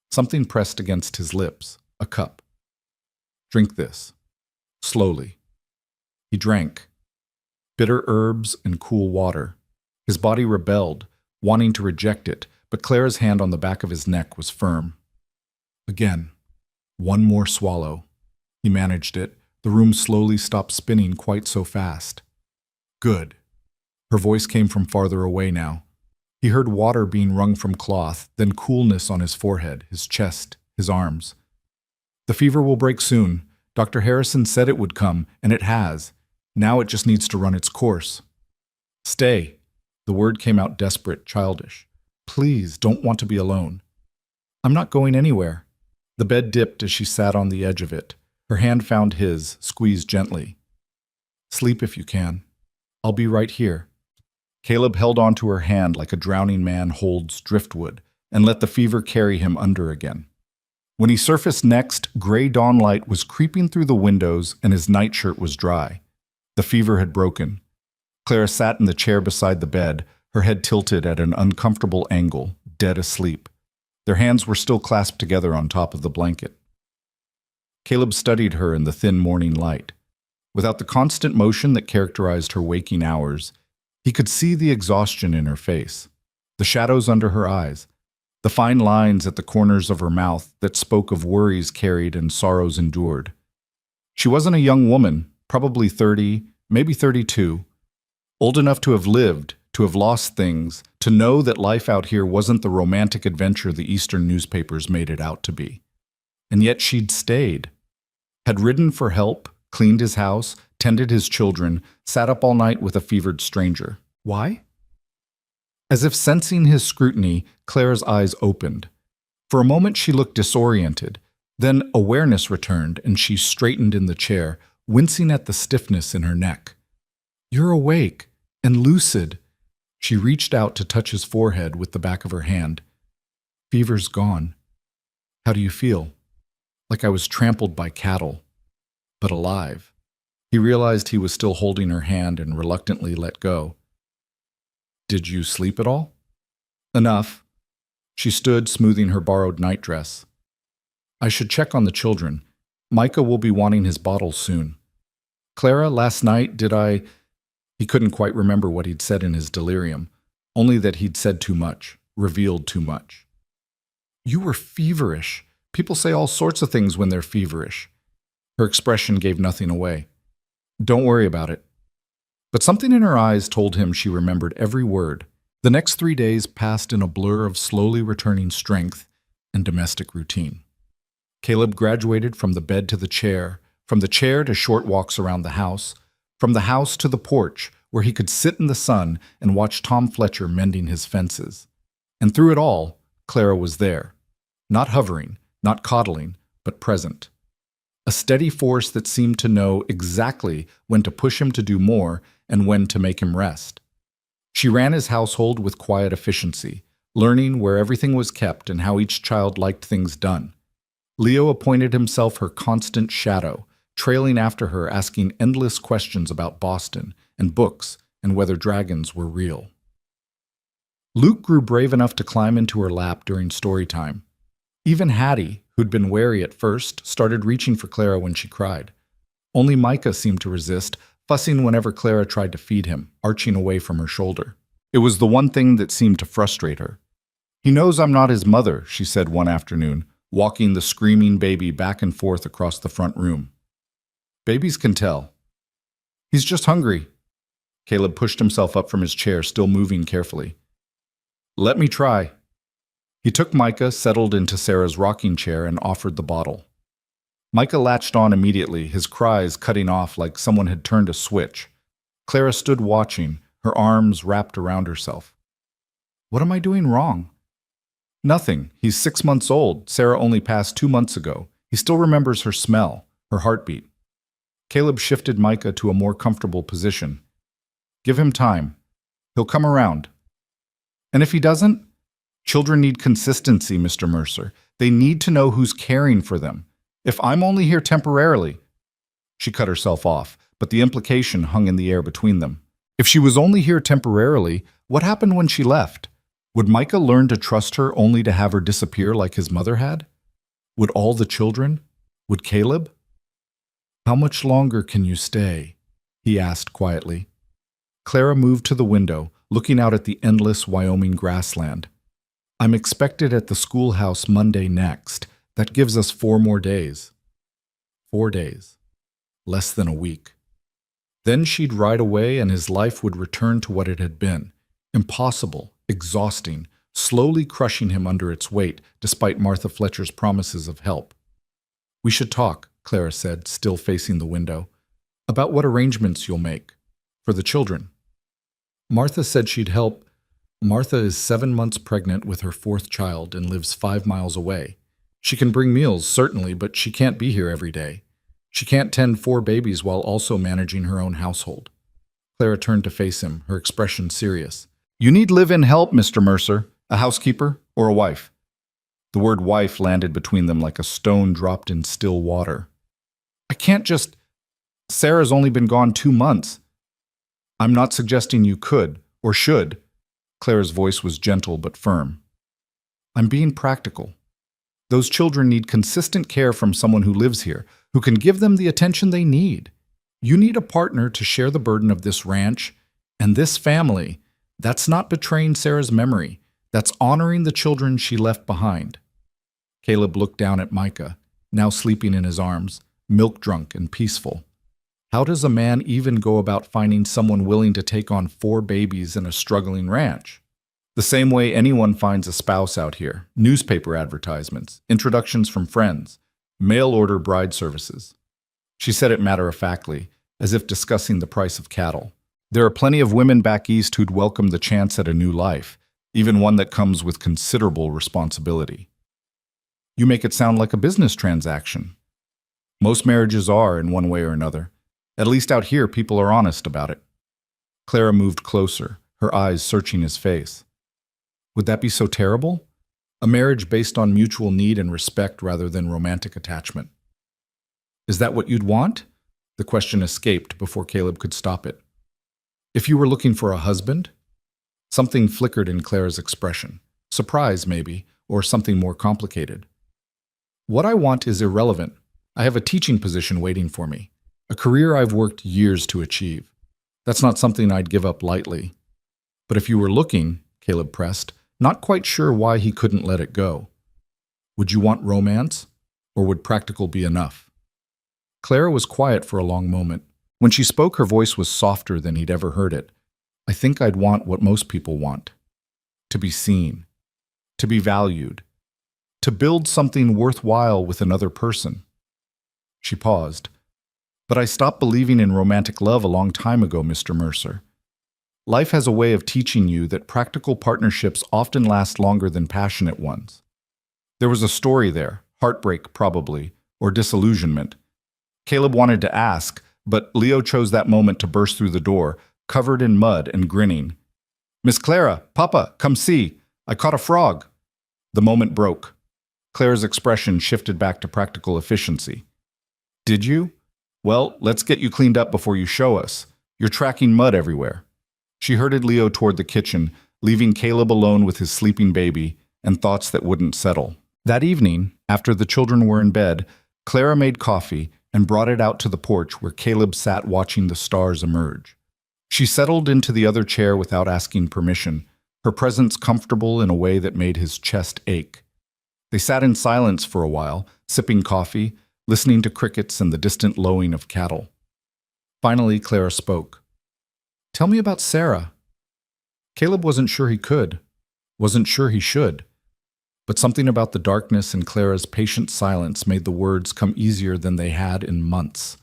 Something pressed against his lips. A cup. "Drink this." Slowly. He drank. Bitter herbs and cool water. His body rebelled, wanting to reject it, but Clara's hand on the back of his neck was firm. Again, one more swallow. He managed it. The room slowly stopped spinning quite so fast. Good. Her voice came from farther away now. He heard water being wrung from cloth, then coolness on his forehead, his chest, his arms. The fever will break soon. Dr. Harrison said it would come, and it has. Now it just needs to run its course. Stay. The word came out desperate, childish. Please, don't want to be alone. I'm not going anywhere. The bed dipped as she sat on the edge of it. Her hand found his, squeezed gently. Sleep if you can. I'll be right here. Caleb held onto her hand like a drowning man holds driftwood and let the fever carry him under again. When he surfaced next, gray dawn light was creeping through the windows and his nightshirt was dry. The fever had broken. Clara sat in the chair beside the bed, her head tilted at an uncomfortable angle, dead asleep. Their hands were still clasped together on top of the blanket. Caleb studied her in the thin morning light. Without the constant motion that characterized her waking hours, he could see the exhaustion in her face, the shadows under her eyes, the fine lines at the corners of her mouth that spoke of worries carried and sorrows endured. She wasn't a young woman, probably 30, maybe 32, old enough to have lived, to have lost things, to know that life out here wasn't the romantic adventure the Eastern newspapers made it out to be. And yet she'd stayed, had ridden for help, cleaned his house, tended his children, sat up all night with a fevered stranger. Why? As if sensing his scrutiny, Clara's eyes opened. For a moment she looked disoriented. Then awareness returned and she straightened in the chair, wincing at the stiffness in her neck. You're awake and lucid. She reached out to touch his forehead with the back of her hand. Fever's gone. How do you feel? Like I was trampled by cattle, but alive. He realized he was still holding her hand and reluctantly let go. Did you sleep at all? Enough. She stood, smoothing her borrowed nightdress. I should check on the children. Micah will be wanting his bottle soon. Clara, last night, did I... He couldn't quite remember what he'd said in his delirium, only that he'd said too much, revealed too much. You were feverish. People say all sorts of things when they're feverish. Her expression gave nothing away. Don't worry about it. But something in her eyes told him she remembered every word. The next 3 days passed in a blur of slowly returning strength and domestic routine. Caleb graduated from the bed to the chair, from the chair to short walks around the house, from the house to the porch where he could sit in the sun and watch Tom Fletcher mending his fences. And through it all, Clara was there, not hovering, not coddling, but present. A steady force that seemed to know exactly when to push him to do more and when to make him rest. She ran his household with quiet efficiency, learning where everything was kept and how each child liked things done. Leo appointed himself her constant shadow, trailing after her, asking endless questions about Boston and books and whether dragons were real. Luke grew brave enough to climb into her lap during story time. Even Hattie, who'd been wary at first, started reaching for Clara when she cried. Only Micah seemed to resist, fussing whenever Clara tried to feed him, arching away from her shoulder. It was the one thing that seemed to frustrate her. He knows I'm not his mother, she said one afternoon, walking the screaming baby back and forth across the front room. Babies can tell. He's just hungry. Caleb pushed himself up from his chair, still moving carefully. Let me try. He took Micah, settled into Sarah's rocking chair, and offered the bottle. Micah latched on immediately, his cries cutting off like someone had turned a switch. Clara stood watching, her arms wrapped around herself. What am I doing wrong? Nothing. He's 6 months old. Sarah only passed 2 months ago. He still remembers her smell, her heartbeat. Caleb shifted Micah to a more comfortable position. Give him time. He'll come around. And if he doesn't? Children need consistency, Mr. Mercer. They need to know who's caring for them. If I'm only here temporarily... She cut herself off, but the implication hung in the air between them. If she was only here temporarily, what happened when she left? Would Micah learn to trust her only to have her disappear like his mother had? Would all the children? Would Caleb? How much longer can you stay? He asked quietly. Clara moved to the window, looking out at the endless Wyoming grassland. I'm expected at the schoolhouse Monday next. That gives us 4 more days. 4 days. Less than a week. Then she'd ride away and his life would return to what it had been. Impossible, exhausting, slowly crushing him under its weight, despite Martha Fletcher's promises of help. "We should talk," Clara said, still facing the window, "about what arrangements you'll make. For the children." Martha said she'd help. Martha is 7 months pregnant with her 4th child and lives 5 miles away. She can bring meals, certainly, but she can't be here every day. She can't tend 4 babies while also managing her own household. Clara turned to face him, her expression serious. "You need live-in help, Mr. Mercer. A housekeeper or a wife?" The word wife landed between them like a stone dropped in still water. "I can't just... Sarah's only been gone 2 months. I'm not suggesting you could, or should." Clara's voice was gentle but firm. "I'm being practical. Those children need consistent care from someone who lives here, who can give them the attention they need. You need a partner to share the burden of this ranch and this family. That's not betraying Sarah's memory. That's honoring the children she left behind." Caleb looked down at Micah, now sleeping in his arms, milk-drunk and peaceful. How does a man even go about finding someone willing to take on 4 babies in a struggling ranch? The same way anyone finds a spouse out here: newspaper advertisements, introductions from friends, mail-order bride services. She said it matter-of-factly, as if discussing the price of cattle. There are plenty of women back east who'd welcome the chance at a new life, even one that comes with considerable responsibility. You make it sound like a business transaction. Most marriages are, in one way or another. At least out here, people are honest about it. Clara moved closer, her eyes searching his face. Would that be so terrible? A marriage based on mutual need and respect rather than romantic attachment. Is that what you'd want? The question escaped before Caleb could stop it. If you were looking for a husband? Something flickered in Clara's expression. Surprise, maybe, or something more complicated. What I want is irrelevant. I have a teaching position waiting for me. A career I've worked years to achieve. That's not something I'd give up lightly. But if you were looking, Caleb pressed, not quite sure why he couldn't let it go. Would you want romance, or would practical be enough? Clara was quiet for a long moment. When she spoke, her voice was softer than he'd ever heard it. I think I'd want what most people want. To be seen. To be valued. To build something worthwhile with another person. She paused. But I stopped believing in romantic love a long time ago, Mr. Mercer. Life has a way of teaching you that practical partnerships often last longer than passionate ones. There was a story there, heartbreak probably, or disillusionment. Caleb wanted to ask, but Leo chose that moment to burst through the door, covered in mud and grinning. "Miss Clara, Papa, come see. I caught a frog." The moment broke. Clara's expression shifted back to practical efficiency. "Did you? Well, let's get you cleaned up before you show us. You're tracking mud everywhere." She herded Leo toward the kitchen, leaving Caleb alone with his sleeping baby and thoughts that wouldn't settle. That evening, after the children were in bed, Clara made coffee and brought it out to the porch where Caleb sat watching the stars emerge. She settled into the other chair without asking permission, her presence comfortable in a way that made his chest ache. They sat in silence for a while, sipping coffee, listening to crickets and the distant lowing of cattle. Finally, Clara spoke. "Tell me about Sarah." Caleb wasn't sure he could, wasn't sure he should. But something about the darkness and Clara's patient silence made the words come easier than they had in months.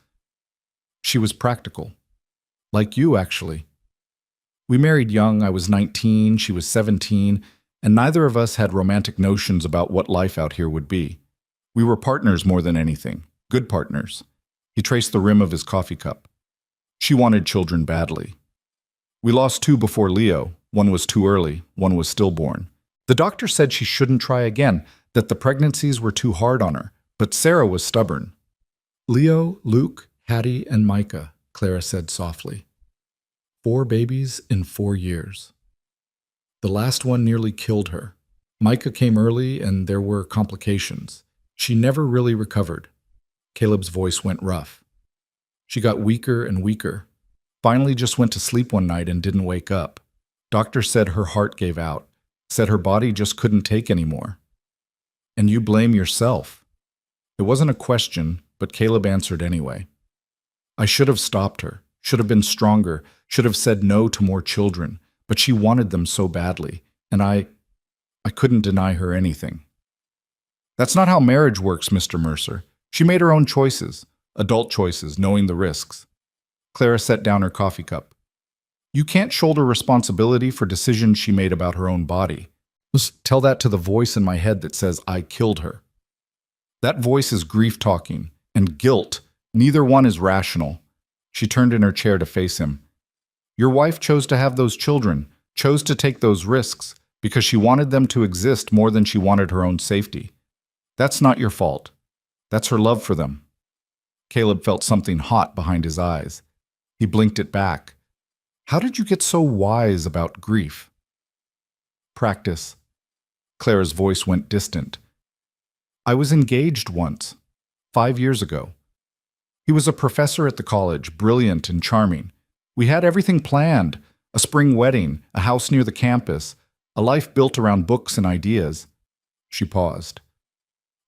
She was practical. Like you, actually. We married young. I was 19, she was 17, and neither of us had romantic notions about what life out here would be. We were partners more than anything. Good partners. He traced the rim of his coffee cup. She wanted children badly. We lost 2 before Leo. One was too early, one was stillborn. The doctor said she shouldn't try again, that the pregnancies were too hard on her, but Sarah was stubborn. "Leo, Luke, Hattie, and Micah," Clara said softly. 4 babies in 4 years. The last one nearly killed her. Micah came early and there were complications. She never really recovered. Caleb's voice went rough. She got weaker and weaker. Finally just went to sleep one night and didn't wake up. Doctor said her heart gave out, said her body just couldn't take anymore. And you blame yourself. It wasn't a question, but Caleb answered anyway. I should have stopped her, should have been stronger, should have said no to more children, but she wanted them so badly, and I couldn't deny her anything. That's not how marriage works, Mr. Mercer. She made her own choices, adult choices, knowing the risks. Clara set down her coffee cup. You can't shoulder responsibility for decisions she made about her own body. Just tell that to the voice in my head that says I killed her. That voice is grief talking, and guilt. Neither one is rational. She turned in her chair to face him. Your wife chose to have those children, chose to take those risks, because she wanted them to exist more than she wanted her own safety. That's not your fault. That's her love for them. Caleb felt something hot behind his eyes. He blinked it back. How did you get so wise about grief? Practice. Clara's voice went distant. I was engaged once, 5 years ago. He was a professor at the college, brilliant and charming. We had everything planned, a spring wedding, a house near the campus, a life built around books and ideas. She paused.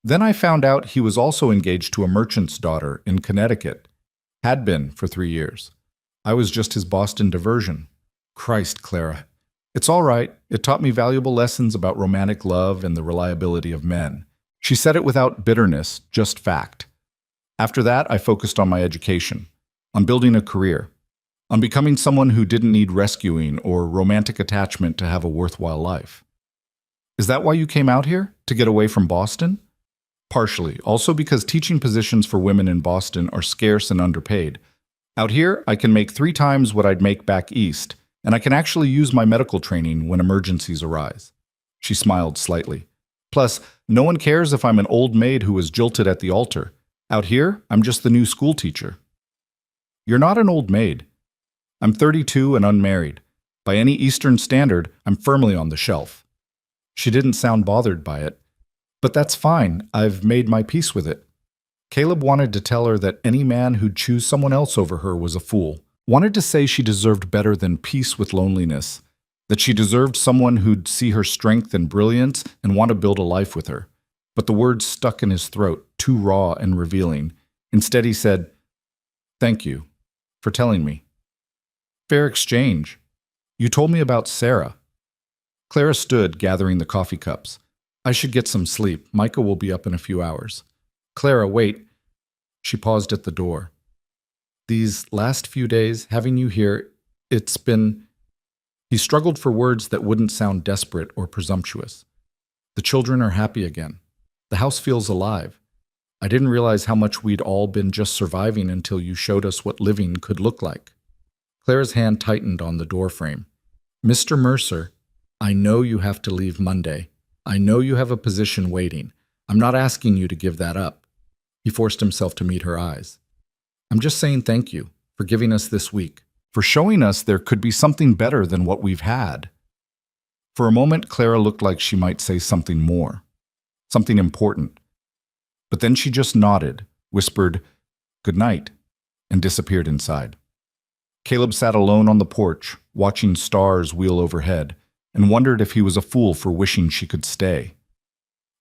Then I found out he was also engaged to a merchant's daughter in Connecticut. Had been for 3 years. I was just his Boston diversion. Christ, Clara. It's all right. It taught me valuable lessons about romantic love and the reliability of men. She said it without bitterness, just fact. After that, I focused on my education, on building a career, on becoming someone who didn't need rescuing or romantic attachment to have a worthwhile life. Is that why you came out here? To get away from Boston? Partially, also because teaching positions for women in Boston are scarce and underpaid. Out here, I can make 3 times what I'd make back east, and I can actually use my medical training when emergencies arise. She smiled slightly. Plus, no one cares if I'm an old maid who was jilted at the altar. Out here, I'm just the new school teacher. You're not an old maid. I'm 32 and unmarried. By any Eastern standard, I'm firmly on the shelf. She didn't sound bothered by it. But that's fine. I've made my peace with it. Caleb wanted to tell her that any man who'd choose someone else over her was a fool. Wanted to say she deserved better than peace with loneliness. That she deserved someone who'd see her strength and brilliance and want to build a life with her. But the words stuck in his throat, too raw and revealing. Instead he said, Thank you for telling me. Fair exchange. You told me about Sarah. Clara stood, gathering the coffee cups. I should get some sleep. Micah will be up in a few hours. Clara, wait. She paused at the door. These last few days, having you here, it's been... He struggled for words that wouldn't sound desperate or presumptuous. The children are happy again. The house feels alive. I didn't realize how much we'd all been just surviving until you showed us what living could look like. Clara's hand tightened on the doorframe. Mr. Mercer, I know you have to leave Monday. I know you have a position waiting. I'm not asking you to give that up. He forced himself to meet her eyes. I'm just saying thank you for giving us this week, for showing us there could be something better than what we've had. For a moment, Clara looked like she might say something more, something important. But then she just nodded, whispered, "Good night," and disappeared inside. Caleb sat alone on the porch, watching stars wheel overhead, and wondered if he was a fool for wishing she could stay.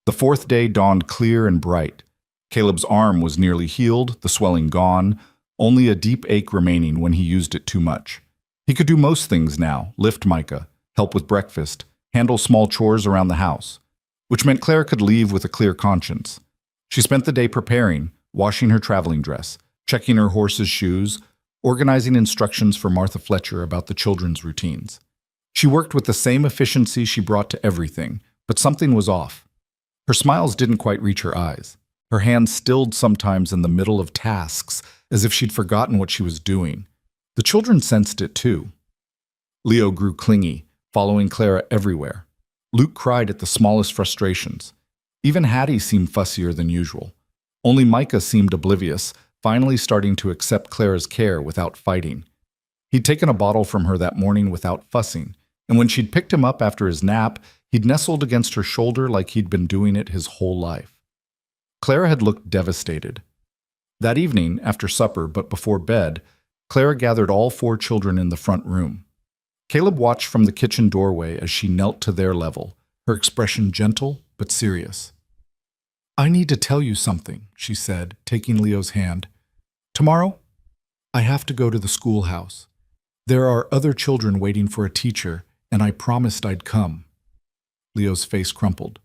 The 4th day dawned clear and bright. Caleb's arm was nearly healed, the swelling gone, only a deep ache remaining when he used it too much. He could do most things now, lift Micah, help with breakfast, handle small chores around the house, which meant Clara could leave with a clear conscience. She spent the day preparing, washing her traveling dress, checking her horse's shoes, organizing instructions for Martha Fletcher about the children's routines. She worked with the same efficiency she brought to everything, but something was off. Her smiles didn't quite reach her eyes. Her hands stilled sometimes in the middle of tasks, as if she'd forgotten what she was doing. The children sensed it too. Leo grew clingy, following Clara everywhere. Luke cried at the smallest frustrations. Even Hattie seemed fussier than usual. Only Micah seemed oblivious, finally starting to accept Clara's care without fighting. He'd taken a bottle from her that morning without fussing, and when she'd picked him up after his nap, he'd nestled against her shoulder like he'd been doing it his whole life. Clara had looked devastated. That evening, after supper but before bed, Clara gathered all 4 children in the front room. Caleb watched from the kitchen doorway as she knelt to their level, her expression gentle but serious. I need to tell you something, she said, taking Leo's hand. Tomorrow, I have to go to the schoolhouse. There are other children waiting for a teacher, and I promised I'd come. Leo's face crumpled.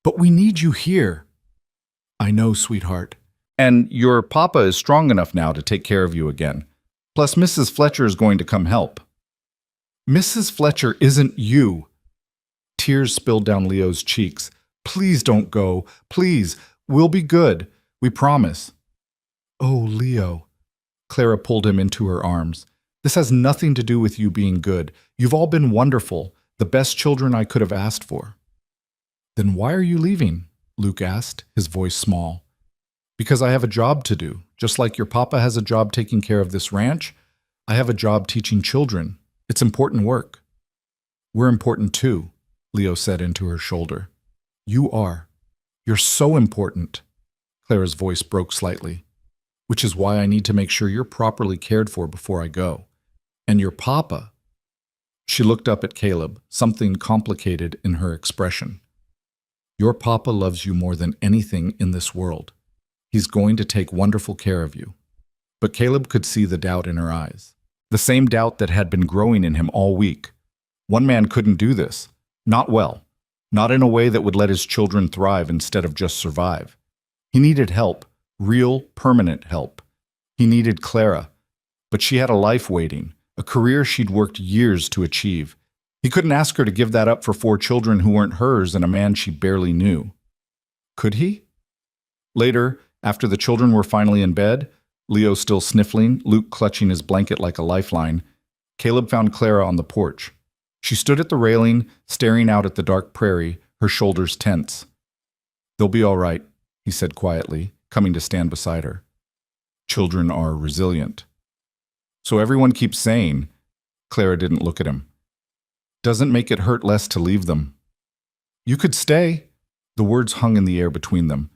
But we need you here. I know, sweetheart. And your papa is strong enough now to take care of you again. Plus, Mrs. Fletcher is going to come help. Mrs. Fletcher isn't you. Tears spilled down Leo's cheeks. Please don't go. Please. We'll be good. We promise. Oh, Leo. Clara pulled him into her arms. This has nothing to do with you being good. You've all been wonderful, the best children I could have asked for. Then why are you leaving? Luke asked, his voice small. Because I have a job to do. Just like your papa has a job taking care of this ranch, I have a job teaching children. It's important work. We're important too, Leo said into her shoulder. You are. You're so important. Clara's voice broke slightly. Which is why I need to make sure you're properly cared for before I go. And your papa. She looked up at Caleb, something complicated in her expression. Your papa loves you more than anything in this world. He's going to take wonderful care of you. But Caleb could see the doubt in her eyes. The same doubt that had been growing in him all week. One man couldn't do this. Not well. Not in a way that would let his children thrive instead of just survive. He needed help. Real, permanent help. He needed Clara. But she had a life waiting. A career she'd worked years to achieve. He couldn't ask her to give that up for 4 children who weren't hers and a man she barely knew. Could he? Later, after the children were finally in bed, Leo still sniffling, Luke clutching his blanket like a lifeline, Caleb found Clara on the porch. She stood at the railing, staring out at the dark prairie, her shoulders tense. They'll be all right, he said quietly, coming to stand beside her. Children are resilient. So everyone keeps saying, Clara didn't look at him. Doesn't make it hurt less to leave them. You could stay. The words hung in the air between them.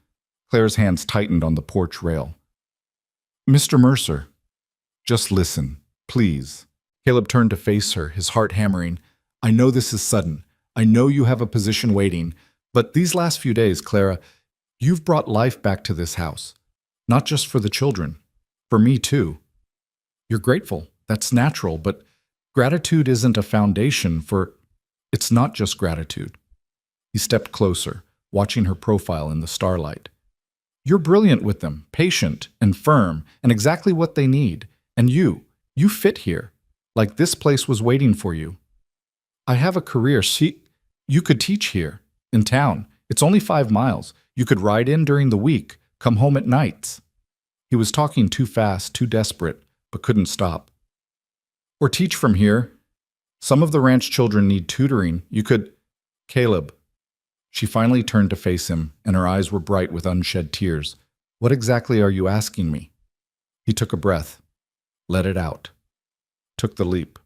Clara's hands tightened on the porch rail. Mr. Mercer, just listen, please. Caleb turned to face her, his heart hammering. I know this is sudden. I know you have a position waiting. But these last few days, Clara, you've brought life back to this house. Not just for the children. For me, too. You're grateful. That's natural. But gratitude isn't a foundation for... It's not just gratitude. He stepped closer, watching her profile in the starlight. You're brilliant with them, patient and firm, and exactly what they need. And you fit here, like this place was waiting for you. I have a career. You could teach here, in town. It's only 5 miles. You could ride in during the week, come home at nights. He was talking too fast, too desperate, but couldn't stop. Or teach from here. Some of the ranch children need tutoring. You could... Caleb. She finally turned to face him, and her eyes were bright with unshed tears. What exactly are you asking me? He took a breath. Let it out. Took the leap.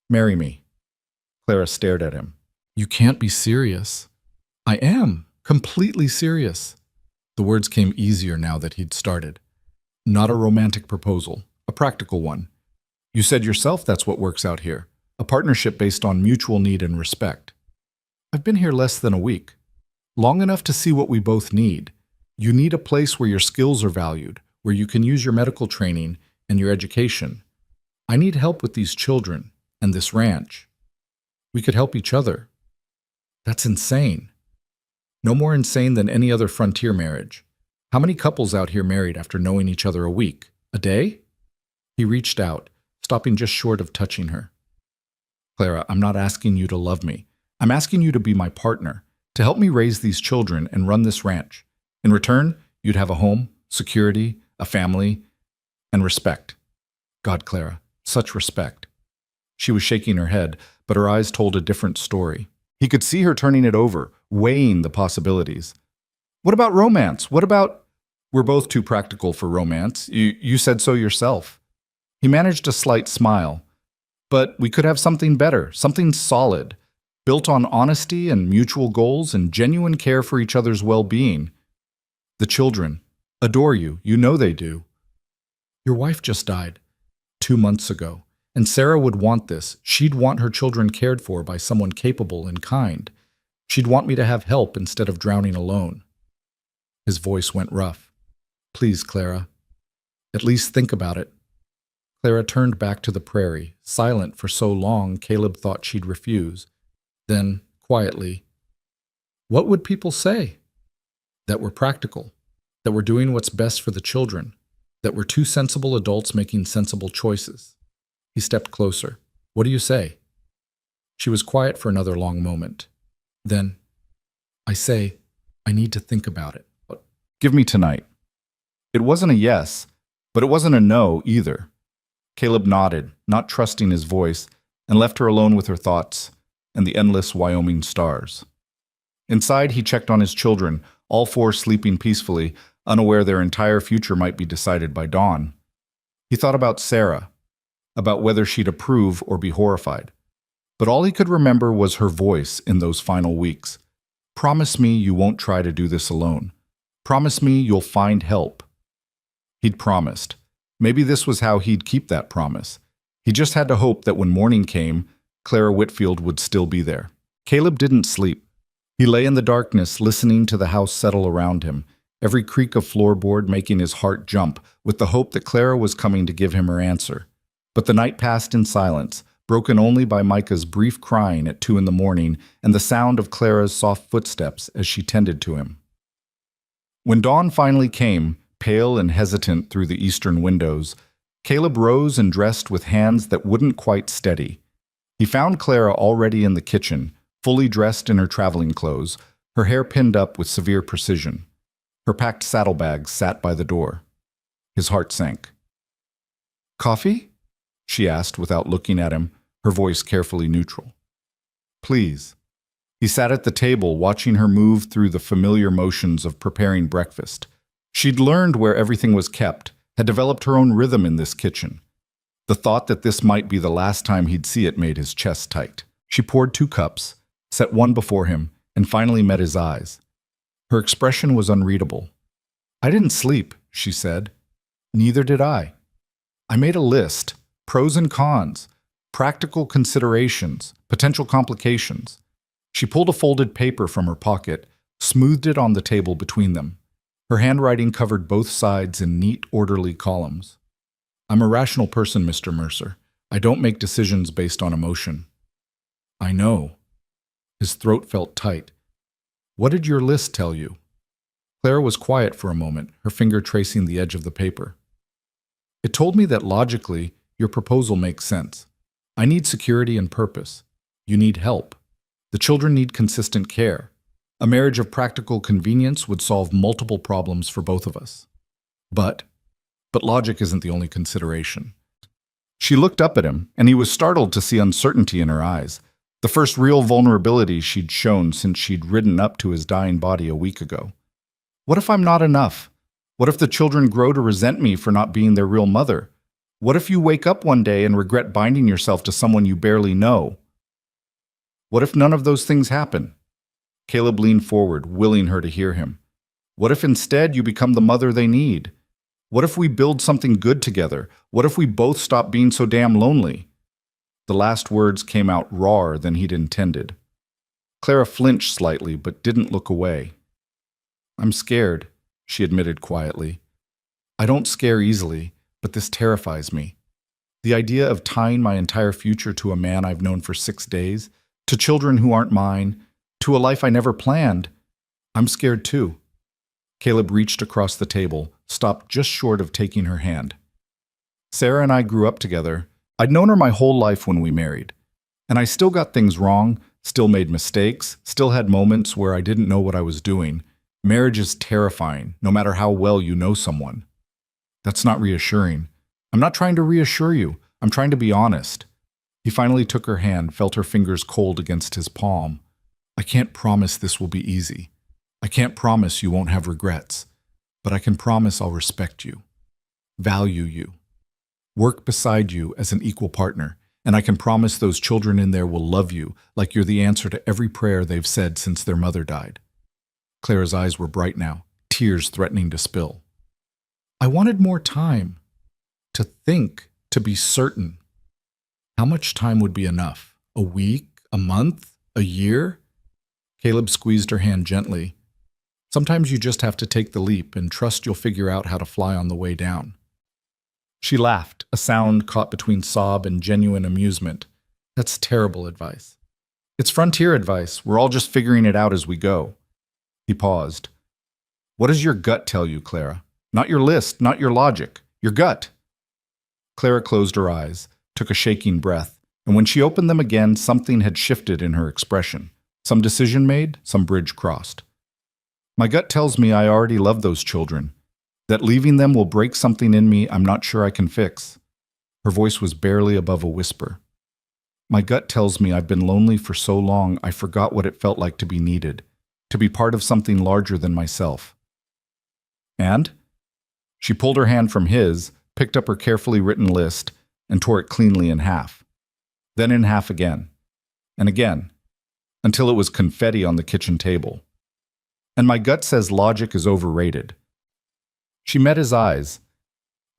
Marry me. Clara stared at him. You can't be serious. I am. Completely serious. The words came easier now that he'd started. Not a romantic proposal. A practical one. You said yourself that's what works out here. A partnership based on mutual need and respect. I've been here less than a week. Long enough to see what we both need. You need a place where your skills are valued, where you can use your medical training and your education. I need help with these children and this ranch. We could help each other. That's insane. No more insane than any other frontier marriage. How many couples out here married after knowing each other a week? A day? He reached out, stopping just short of touching her. Clara, I'm not asking you to love me. I'm asking you to be my partner, to help me raise these children and run this ranch. In return, you'd have a home, security, a family, and respect. God, Clara, such respect. She was shaking her head, but her eyes told a different story. He could see her turning it over, weighing the possibilities. What about romance? What about... We're both too practical for romance. You said so yourself. He managed a slight smile. But we could have something better, something solid, built on honesty and mutual goals and genuine care for each other's well-being. The children adore you. You know they do. Your wife just died 2 months ago, and Sarah would want this. She'd want her children cared for by someone capable and kind. She'd want me to have help instead of drowning alone. His voice went rough. Please, Clara. At least think about it. Clara turned back to the prairie, silent for so long Caleb thought she'd refuse. Then, quietly, what would people say? That we're practical, that we're doing what's best for the children, that we're two sensible adults making sensible choices. He stepped closer. What do you say? She was quiet for another long moment. Then, I say, I need to think about it. Give me tonight. It wasn't a yes, but it wasn't a no either. Caleb nodded, not trusting his voice, and left her alone with her thoughts and the endless Wyoming stars. Inside, he checked on his children, all four sleeping peacefully, unaware their entire future might be decided by dawn. He thought about Sarah, about whether she'd approve or be horrified. But all he could remember was her voice in those final weeks. Promise me you won't try to do this alone. Promise me you'll find help. He'd promised. Maybe this was how he'd keep that promise. He just had to hope that when morning came, Clara Whitfield would still be there. Caleb didn't sleep. He lay in the darkness, listening to the house settle around him, every creak of floorboard making his heart jump, with the hope that Clara was coming to give him her answer. But the night passed in silence, broken only by Micah's brief crying at 2 a.m. and the sound of Clara's soft footsteps as she tended to him. When dawn finally came, pale and hesitant through the eastern windows, Caleb rose and dressed with hands that wouldn't quite steady. He found Clara already in the kitchen, fully dressed in her traveling clothes, her hair pinned up with severe precision. Her packed saddlebags sat by the door. His heart sank. Coffee? She asked without looking at him, her voice carefully neutral. Please. He sat at the table, watching her move through the familiar motions of preparing breakfast. She'd learned where everything was kept, had developed her own rhythm in this kitchen. The thought that this might be the last time he'd see it made his chest tight. She poured 2 cups, set one before him, and finally met his eyes. Her expression was unreadable. I didn't sleep, she said. Neither did I. I made a list, pros and cons, practical considerations, potential complications. She pulled a folded paper from her pocket, smoothed it on the table between them. Her handwriting covered both sides in neat, orderly columns. I'm a rational person, Mr. Mercer. I don't make decisions based on emotion. I know. His throat felt tight. What did your list tell you? Clara was quiet for a moment, her finger tracing the edge of the paper. It told me that logically, your proposal makes sense. I need security and purpose. You need help. The children need consistent care. A marriage of practical convenience would solve multiple problems for both of us. But logic isn't the only consideration. She looked up at him, and he was startled to see uncertainty in her eyes, the first real vulnerability she'd shown since she'd ridden up to his dying body a week ago. What if I'm not enough? What if the children grow to resent me for not being their real mother? What if you wake up one day and regret binding yourself to someone you barely know? What if none of those things happen? Caleb leaned forward, willing her to hear him. What if instead you become the mother they need? What if we build something good together? What if we both stop being so damn lonely? The last words came out rawer than he'd intended. Clara flinched slightly, but didn't look away. I'm scared, she admitted quietly. I don't scare easily, but this terrifies me. The idea of tying my entire future to a man I've known for 6 days, to children who aren't mine, to a life I never planned. I'm scared too. Caleb reached across the table, stopped just short of taking her hand. Sarah and I grew up together. I'd known her my whole life when we married. And I still got things wrong, still made mistakes, still had moments where I didn't know what I was doing. Marriage is terrifying, no matter how well you know someone. That's not reassuring. I'm not trying to reassure you. I'm trying to be honest. He finally took her hand, felt her fingers cold against his palm. I can't promise this will be easy. I can't promise you won't have regrets. But I can promise I'll respect you, value you, work beside you as an equal partner, and I can promise those children in there will love you like you're the answer to every prayer they've said since their mother died. Clara's eyes were bright now, tears threatening to spill. I wanted more time, to think, to be certain. How much time would be enough? A week? A month? A year? Caleb squeezed her hand gently. Sometimes you just have to take the leap and trust you'll figure out how to fly on the way down. She laughed, a sound caught between sob and genuine amusement. That's terrible advice. It's frontier advice. We're all just figuring it out as we go. He paused. What does your gut tell you, Clara? Not your list, not your logic. Your gut. Clara closed her eyes, took a shaking breath, and when she opened them again, something had shifted in her expression. Some decision made, some bridge crossed. My gut tells me I already love those children, that leaving them will break something in me I'm not sure I can fix. Her voice was barely above a whisper. My gut tells me I've been lonely for so long I forgot what it felt like to be needed, to be part of something larger than myself. And? She pulled her hand from his, picked up her carefully written list, and tore it cleanly in half. Then in half again, and again, until it was confetti on the kitchen table. And my gut says logic is overrated. She met his eyes,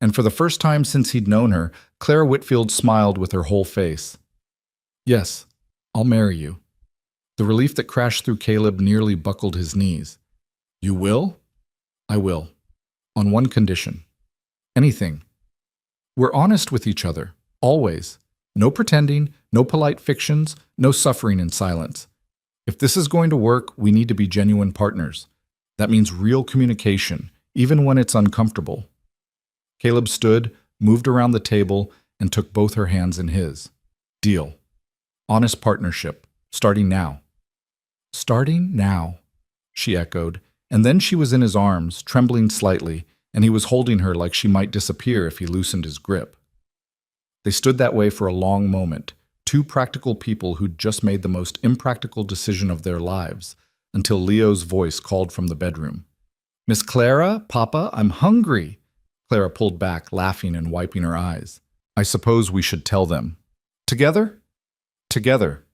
and for the first time since he'd known her, Clara Whitfield smiled with her whole face. Yes, I'll marry you. The relief that crashed through Caleb nearly buckled his knees. You will? I will. On one condition. Anything. We're honest with each other, always. No pretending, no polite fictions, no suffering in silence. If this is going to work, we need to be genuine partners. That means real communication, even when it's uncomfortable. Caleb stood, moved around the table, and took both her hands in his. Deal. Honest partnership. Starting now. Starting now, she echoed, and then she was in his arms, trembling slightly, and he was holding her like she might disappear if he loosened his grip. They stood that way for a long moment, two practical people who'd just made the most impractical decision of their lives, until Leo's voice called from the bedroom. Miss Clara, Papa, I'm hungry. Clara pulled back, laughing and wiping her eyes. I suppose we should tell them. Together? Together.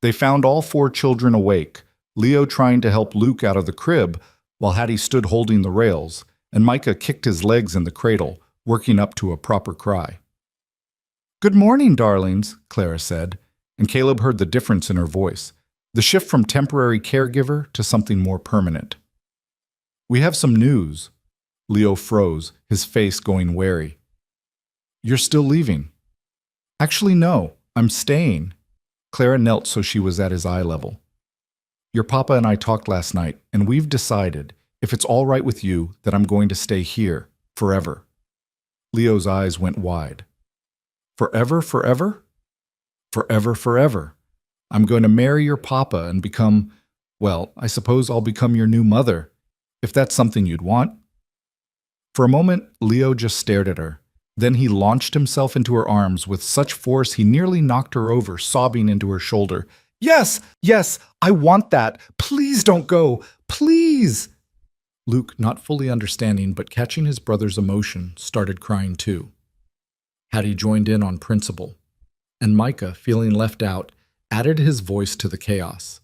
They found all four children awake, Leo trying to help Luke out of the crib, while Hattie stood holding the rails, and Micah kicked his legs in the cradle, working up to a proper cry. Good morning, darlings, Clara said, and Caleb heard the difference in her voice, the shift from temporary caregiver to something more permanent. We have some news. Leo froze, his face going wary. You're still leaving? Actually, no, I'm staying. Clara knelt so she was at his eye level. Your papa and I talked last night, and we've decided, if it's all right with you, that I'm going to stay here, forever. Leo's eyes went wide. Forever, forever? Forever, forever. I'm going to marry your papa and become, well, I suppose I'll become your new mother, if that's something you'd want. For a moment, Leo just stared at her. Then he launched himself into her arms with such force he nearly knocked her over, sobbing into her shoulder. Yes, yes, I want that. Please don't go. Please. Luke, not fully understanding but catching his brother's emotion, started crying too. Hattie joined in on principle, and Micah, feeling left out, added his voice to the chaos.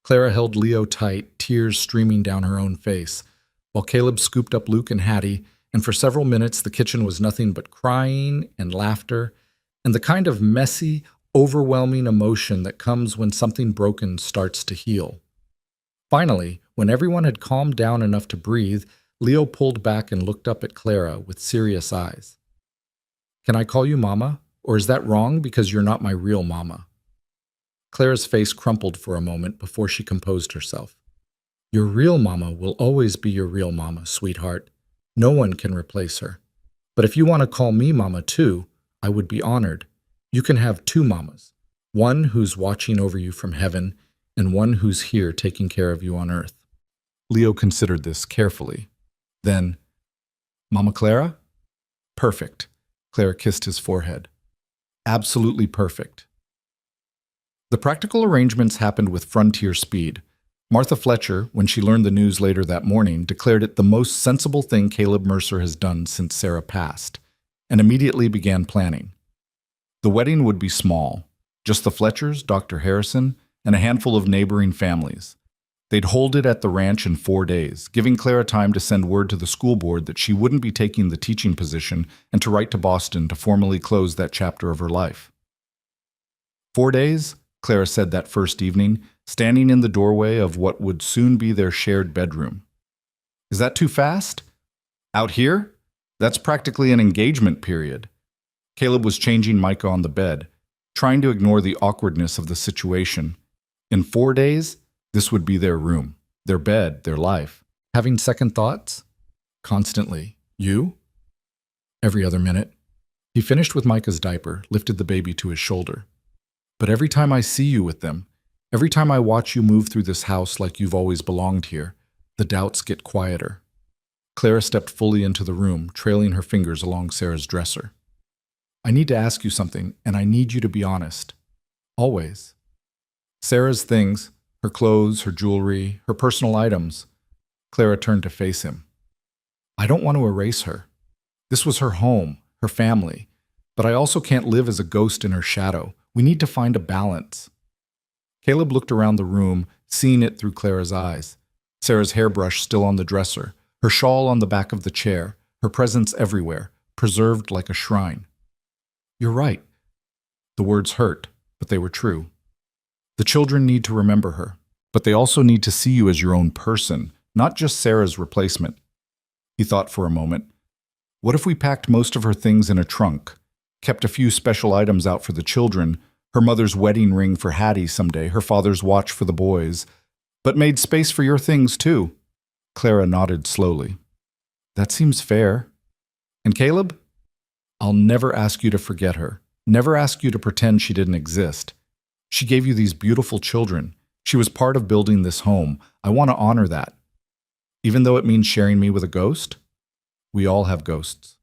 Clara held Leo tight, tears streaming down her own face, while Caleb scooped up Luke and Hattie, and for several minutes the kitchen was nothing but crying and laughter, and the kind of messy, overwhelming emotion that comes when something broken starts to heal. Finally, when everyone had calmed down enough to breathe, Leo pulled back and looked up at Clara with serious eyes. Can I call you Mama, or is that wrong because you're not my real Mama? Clara's face crumpled for a moment before she composed herself. Your real Mama will always be your real Mama, sweetheart. No one can replace her. But if you want to call me Mama too, I would be honored. You can have two Mamas, one who's watching over you from heaven and one who's here taking care of you on earth. Leo considered this carefully. Then, Mama Clara? Perfect. Clara kissed his forehead. Absolutely perfect. The practical arrangements happened with frontier speed. Martha Fletcher, when she learned the news later that morning, declared it the most sensible thing Caleb Mercer has done since Sarah passed, and immediately began planning. The wedding would be small, just the Fletchers, Dr. Harrison, and a handful of neighboring families. They'd hold it at the ranch in 4 days, giving Clara time to send word to the school board that she wouldn't be taking the teaching position and to write to Boston to formally close that chapter of her life. 4 days? Clara said that first evening, standing in the doorway of what would soon be their shared bedroom. Is that too fast? Out here? That's practically an engagement period. Caleb was changing Micah on the bed, trying to ignore the awkwardness of the situation. In 4 days, this would be their room, their bed, their life. Having second thoughts? Constantly. You? Every other minute. He finished with Micah's diaper, lifted the baby to his shoulder. But every time I see you with them, every time I watch you move through this house like you've always belonged here, the doubts get quieter. Clara stepped fully into the room, trailing her fingers along Sarah's dresser. I need to ask you something, and I need you to be honest. Always. Sarah's things, her clothes, her jewelry, her personal items. Clara turned to face him. I don't want to erase her. This was her home, her family, but I also can't live as a ghost in her shadow. We need to find a balance. Caleb looked around the room, seeing it through Clara's eyes. Sarah's hairbrush still on the dresser, her shawl on the back of the chair, her presence everywhere, preserved like a shrine. You're right. The words hurt, but they were true. The children need to remember her, but they also need to see you as your own person, not just Sarah's replacement. He thought for a moment. What if we packed most of her things in a trunk, kept a few special items out for the children, her mother's wedding ring for Hattie someday, her father's watch for the boys, but made space for your things too? Clara nodded slowly. That seems fair. And Caleb? I'll never ask you to forget her, never ask you to pretend she didn't exist. She gave you these beautiful children. She was part of building this home. I want to honor that. Even though it means sharing me with a ghost? We all have ghosts.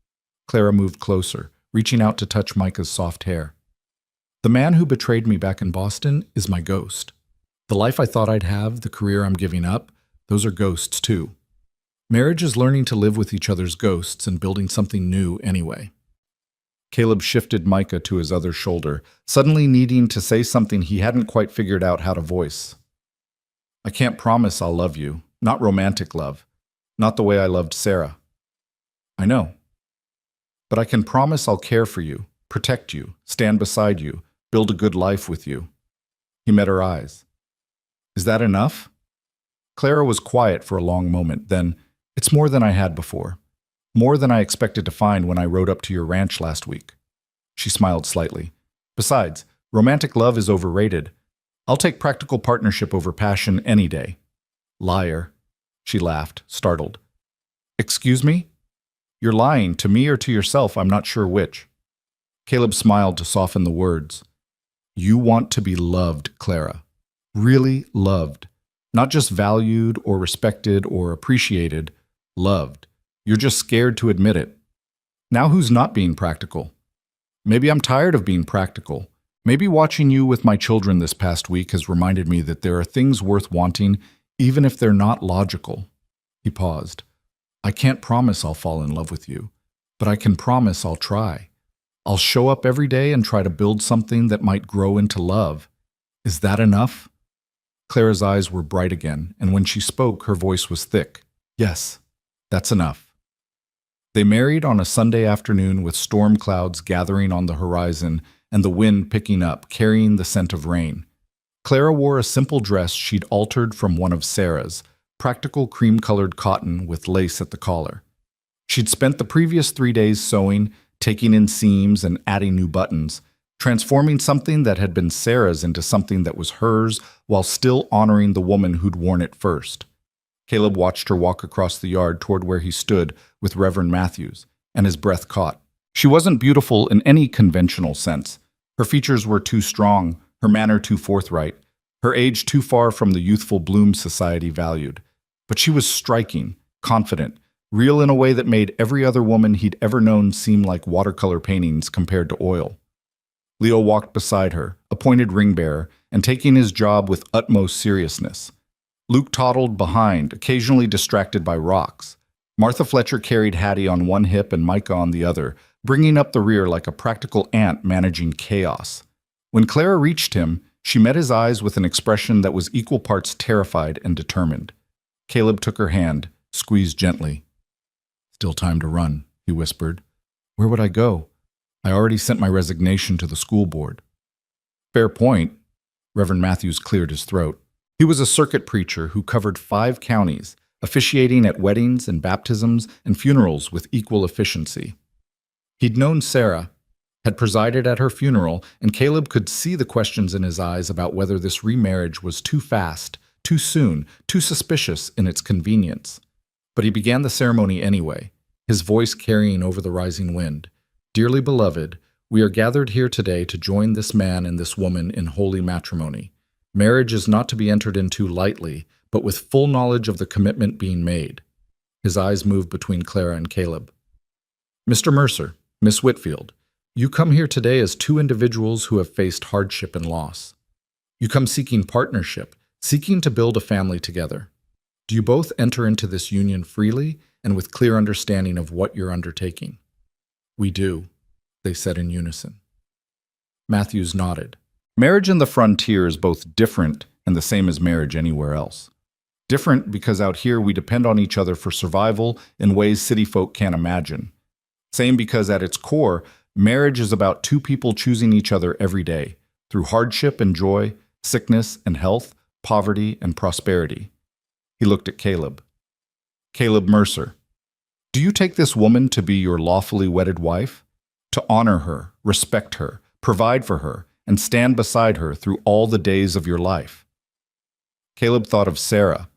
Clara moved closer, reaching out to touch Micah's soft hair. The man who betrayed me back in Boston is my ghost. The life I thought I'd have, the career I'm giving up, those are ghosts too. Marriage is learning to live with each other's ghosts and building something new anyway. Caleb shifted Micah to his other shoulder, suddenly needing to say something he hadn't quite figured out how to voice. I can't promise I'll love you, not romantic love, not the way I loved Sarah. I know. But I can promise I'll care for you, protect you, stand beside you, build a good life with you. He met her eyes. Is that enough? Clara was quiet for a long moment, then, it's more than I had before. More than I expected to find when I rode up to your ranch last week. She smiled slightly. Besides, romantic love is overrated. I'll take practical partnership over passion any day. Liar. She laughed, startled. Excuse me? You're lying, to me or to yourself, I'm not sure which. Caleb smiled to soften the words. You want to be loved, Clara. Really loved. Not just valued or respected or appreciated, loved. You're just scared to admit it. Now who's not being practical? Maybe I'm tired of being practical. Maybe watching you with my children this past week has reminded me that there are things worth wanting, even if they're not logical. He paused. I can't promise I'll fall in love with you, but I can promise I'll try. I'll show up every day and try to build something that might grow into love. Is that enough? Clara's eyes were bright again, and when she spoke, her voice was thick. Yes, that's enough. They married on a Sunday afternoon with storm clouds gathering on the horizon and the wind picking up, carrying the scent of rain. Clara wore a simple dress she'd altered from one of Sarah's, practical cream-colored cotton with lace at the collar. She'd spent the previous 3 days sewing, taking in seams and adding new buttons, transforming something that had been Sarah's into something that was hers while still honoring the woman who'd worn it first. Caleb watched her walk across the yard toward where he stood with Reverend Matthews, and his breath caught. She wasn't beautiful in any conventional sense. Her features were too strong, her manner too forthright, her age too far from the youthful bloom society valued. But she was striking, confident, real in a way that made every other woman he'd ever known seem like watercolor paintings compared to oil. Leo walked beside her, appointed ring bearer, and taking his job with utmost seriousness. Luke toddled behind, occasionally distracted by rocks. Martha Fletcher carried Hattie on one hip and Micah on the other, bringing up the rear like a practical ant managing chaos. When Clara reached him, she met his eyes with an expression that was equal parts terrified and determined. Caleb took her hand, squeezed gently. Still time to run, he whispered. Where would I go? I already sent my resignation to the school board. Fair point. Reverend Matthews cleared his throat. He was a circuit preacher who covered 5 counties, officiating at weddings and baptisms and funerals with equal efficiency. He'd known Sarah, had presided at her funeral, and Caleb could see the questions in his eyes about whether this remarriage was too fast, too soon, too suspicious in its convenience. But he began the ceremony anyway, his voice carrying over the rising wind. Dearly beloved, we are gathered here today to join this man and this woman in holy matrimony. Marriage is not to be entered into lightly, but with full knowledge of the commitment being made. His eyes moved between Clara and Caleb. Mr. Mercer, Miss Whitfield, you come here today as 2 individuals who have faced hardship and loss. You come seeking partnership, seeking to build a family together. Do you both enter into this union freely and with clear understanding of what you're undertaking? We do, they said in unison. Matthews nodded. Marriage in the frontier is both different and the same as marriage anywhere else. Different because out here we depend on each other for survival in ways city folk can't imagine. Same because at its core, marriage is about 2 people choosing each other every day, through hardship and joy, sickness and health, poverty and prosperity. He looked at Caleb. Caleb Mercer, do you take this woman to be your lawfully wedded wife? To honor her, respect her, provide for her, and stand beside her through all the days of your life? Caleb thought of Sarah,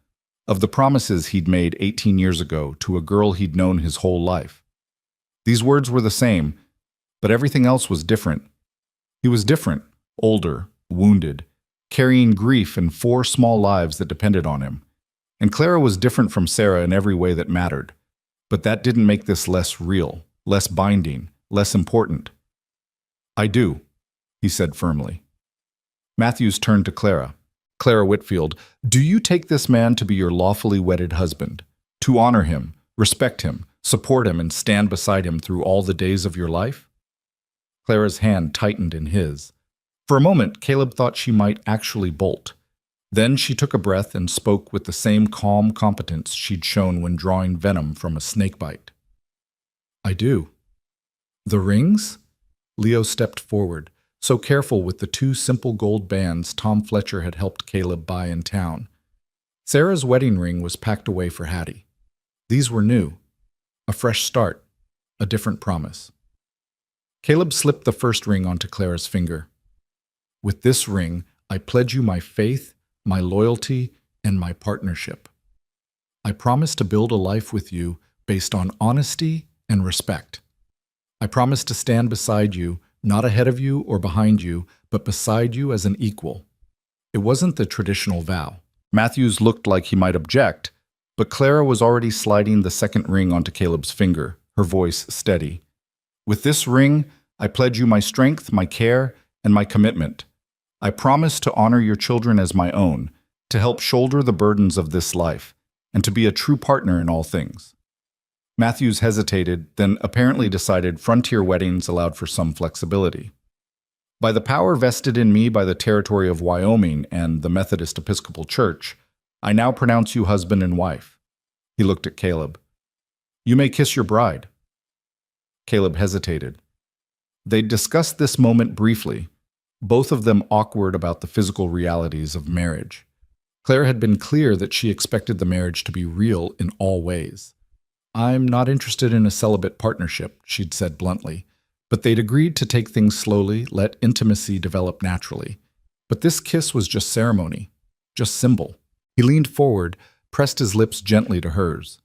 of the promises he'd made 18 years ago to a girl he'd known his whole life. These words were the same, but everything else was different. He was different, older, wounded, carrying grief and 4 small lives that depended on him. And Clara was different from Sarah in every way that mattered. But that didn't make this less real, less binding, less important. I do, he said firmly. Matthews turned to Clara. Clara Whitfield, do you take this man to be your lawfully wedded husband, to honor him, respect him, support him, and stand beside him through all the days of your life? Clara's hand tightened in his. For a moment, Caleb thought she might actually bolt. Then she took a breath and spoke with the same calm competence she'd shown when drawing venom from a snakebite. I do. The rings? Leo stepped forward, so careful with the 2 simple gold bands Tom Fletcher had helped Caleb buy in town. Sarah's wedding ring was packed away for Hattie. These were new. A fresh start. A different promise. Caleb slipped the first ring onto Clara's finger. With this ring, I pledge you my faith, my loyalty, and my partnership. I promise to build a life with you based on honesty and respect. I promise to stand beside you, not ahead of you or behind you, but beside you as an equal. It wasn't the traditional vow. Matthews looked like he might object, but Clara was already sliding the second ring onto Caleb's finger, her voice steady. With this ring, I pledge you my strength, my care, and my commitment. I promise to honor your children as my own, to help shoulder the burdens of this life, and to be a true partner in all things. Matthews hesitated, then apparently decided frontier weddings allowed for some flexibility. By the power vested in me by the territory of Wyoming and the Methodist Episcopal Church, I now pronounce you husband and wife. He looked at Caleb. You may kiss your bride. Caleb hesitated. They discussed this moment briefly, both of them awkward about the physical realities of marriage. Claire had been clear that she expected the marriage to be real in all ways. I'm not interested in a celibate partnership, she'd said bluntly, but they'd agreed to take things slowly, let intimacy develop naturally. But this kiss was just ceremony, just symbol. He leaned forward, pressed his lips gently to hers.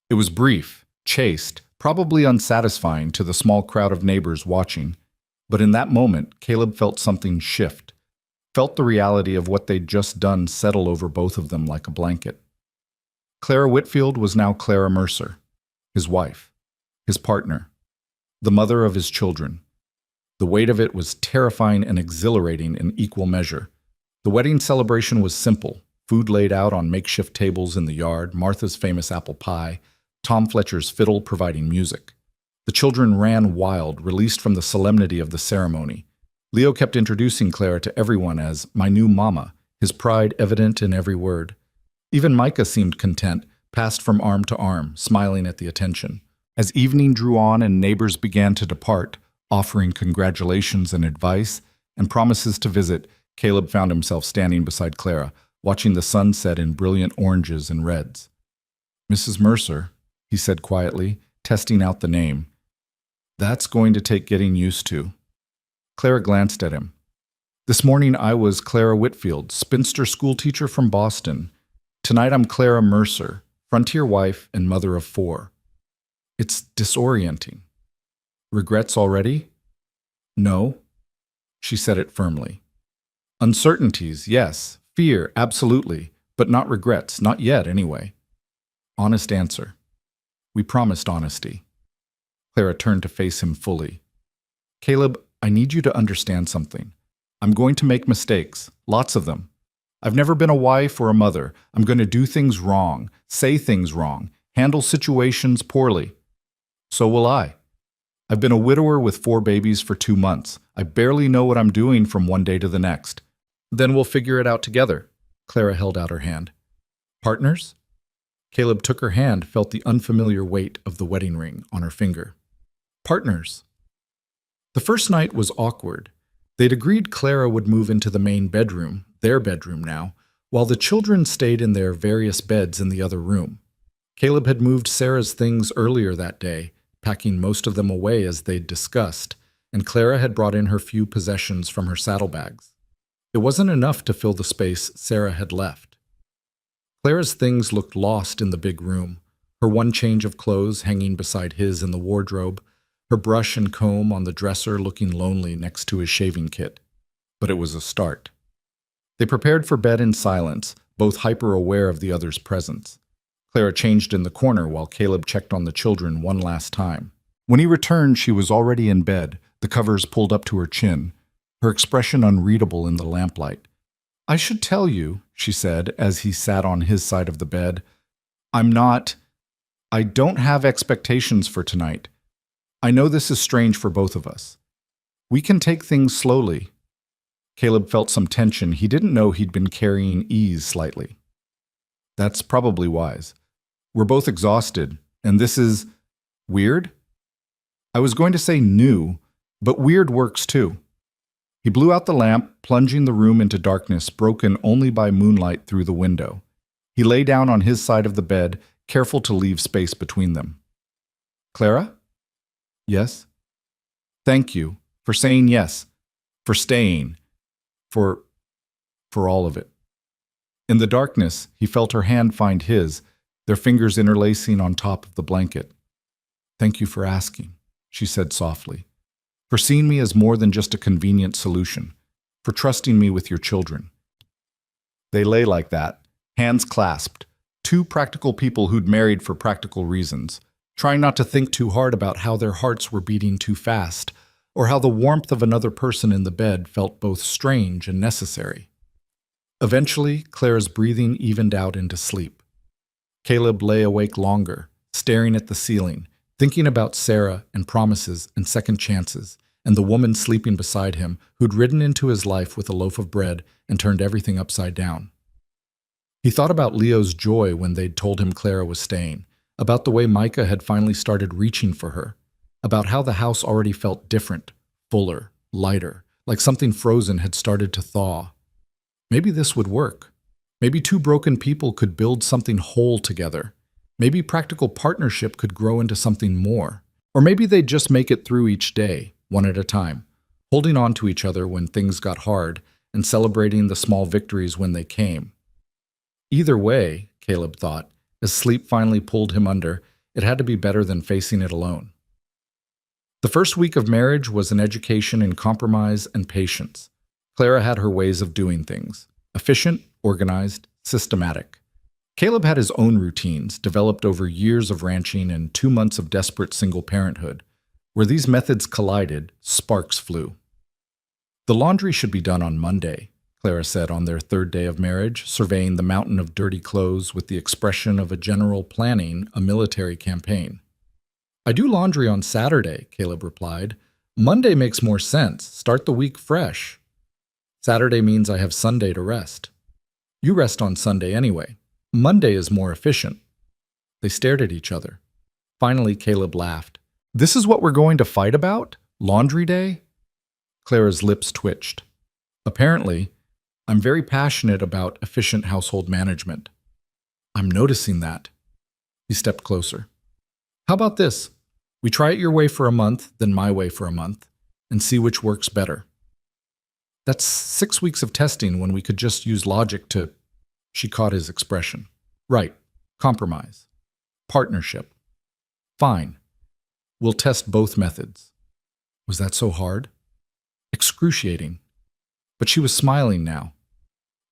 It was brief, chaste, probably unsatisfying to the small crowd of neighbors watching. But in that moment, Caleb felt something shift, felt the reality of what they'd just done settle over both of them like a blanket. Clara Whitfield was now Clara Mercer, his wife, his partner, the mother of his children. The weight of it was terrifying and exhilarating in equal measure. The wedding celebration was simple, food laid out on makeshift tables in the yard, Martha's famous apple pie, Tom Fletcher's fiddle providing music. The children ran wild, released from the solemnity of the ceremony. Leo kept introducing Clara to everyone as my new mama, his pride evident in every word. Even Micah seemed content, passed from arm to arm, smiling at the attention. As evening drew on and neighbors began to depart, offering congratulations and advice and promises to visit, Caleb found himself standing beside Clara, watching the sun set in brilliant oranges and reds. "Mrs. Mercer," he said quietly, testing out the name. "That's going to take getting used to." Clara glanced at him. "This morning I was Clara Whitfield, spinster schoolteacher from Boston. Tonight I'm Clara Mercer, frontier wife and mother of 4. It's disorienting." "Regrets already?" "No." She said it firmly. "Uncertainties, yes. Fear, absolutely. But not regrets, not yet anyway." Honest answer. "We promised honesty." Clara turned to face him fully. "Caleb, I need you to understand something. I'm going to make mistakes, lots of them. I've never been a wife or a mother. I'm going to do things wrong, say things wrong, handle situations poorly. So will I. I've been a widower with 4 babies for 2 months. I barely know what I'm doing from one day to the next. Then we'll figure it out together." Clara held out her hand. "Partners?" Caleb took her hand, felt the unfamiliar weight of the wedding ring on her finger. "Partners." The first night was awkward. They'd agreed Clara would move into the main bedroom, their bedroom now, while the children stayed in their various beds in the other room. Caleb had moved Sarah's things earlier that day, packing most of them away as they'd discussed, and Clara had brought in her few possessions from her saddlebags. It wasn't enough to fill the space Sarah had left. Clara's things looked lost in the big room, her one change of clothes hanging beside his in the wardrobe, her brush and comb on the dresser looking lonely next to his shaving kit. But it was a start. They prepared for bed in silence, both hyper-aware of the other's presence. Clara changed in the corner while Caleb checked on the children one last time. When he returned, she was already in bed, the covers pulled up to her chin, her expression unreadable in the lamplight. "I should tell you," she said as he sat on his side of the bed, I don't have expectations for tonight. I know this is strange for both of us. We can take things slowly." Caleb felt some tension. He didn't know he'd been carrying ease slightly. "That's probably wise. We're both exhausted, and this is weird? I was going to say new, but weird works too." He blew out the lamp, plunging the room into darkness, broken only by moonlight through the window. He lay down on his side of the bed, careful to leave space between them. "Clara?" "Yes?" "Thank you for saying yes, for staying, for all of it." In the darkness, he felt her hand find his, their fingers interlacing on top of the blanket. "Thank you for asking," she said softly, "for seeing me as more than just a convenient solution, for trusting me with your children." They lay like that, hands clasped, 2 practical people who'd married for practical reasons, trying not to think too hard about how their hearts were beating too fast, or how the warmth of another person in the bed felt both strange and necessary. Eventually, Clara's breathing evened out into sleep. Caleb lay awake longer, staring at the ceiling, thinking about Sarah and promises and second chances, and the woman sleeping beside him who'd ridden into his life with a loaf of bread and turned everything upside down. He thought about Leo's joy when they'd told him Clara was staying, about the way Micah had finally started reaching for her, about how the house already felt different, fuller, lighter, like something frozen had started to thaw. Maybe this would work. Maybe 2 broken people could build something whole together. Maybe practical partnership could grow into something more. Or maybe they'd just make it through each day, one at a time, holding on to each other when things got hard and celebrating the small victories when they came. Either way, Caleb thought, as sleep finally pulled him under, it had to be better than facing it alone. The first week of marriage was an education in compromise and patience. Clara had her ways of doing things, efficient, organized, systematic. Caleb had his own routines, developed over years of ranching and 2 months of desperate single parenthood. Where these methods collided, sparks flew. "The laundry should be done on Monday," Clara said on their 3rd day of marriage, surveying the mountain of dirty clothes with the expression of a general planning a military campaign. "I do laundry on Saturday," Caleb replied. "Monday makes more sense. Start the week fresh." "Saturday means I have Sunday to rest." "You rest on Sunday anyway. Monday is more efficient." They stared at each other. Finally, Caleb laughed. "This is what we're going to fight about? Laundry day?" Clara's lips twitched. Apparently, I'm very passionate about efficient household management. I'm noticing that. He stepped closer. How about this? We try it your way for a month, then my way for a month, and see which works better. That's 6 weeks of testing when we could just use logic to... She caught his expression. Right. Compromise. Partnership. Fine. We'll test both methods. Was that so hard? Excruciating. But she was smiling now.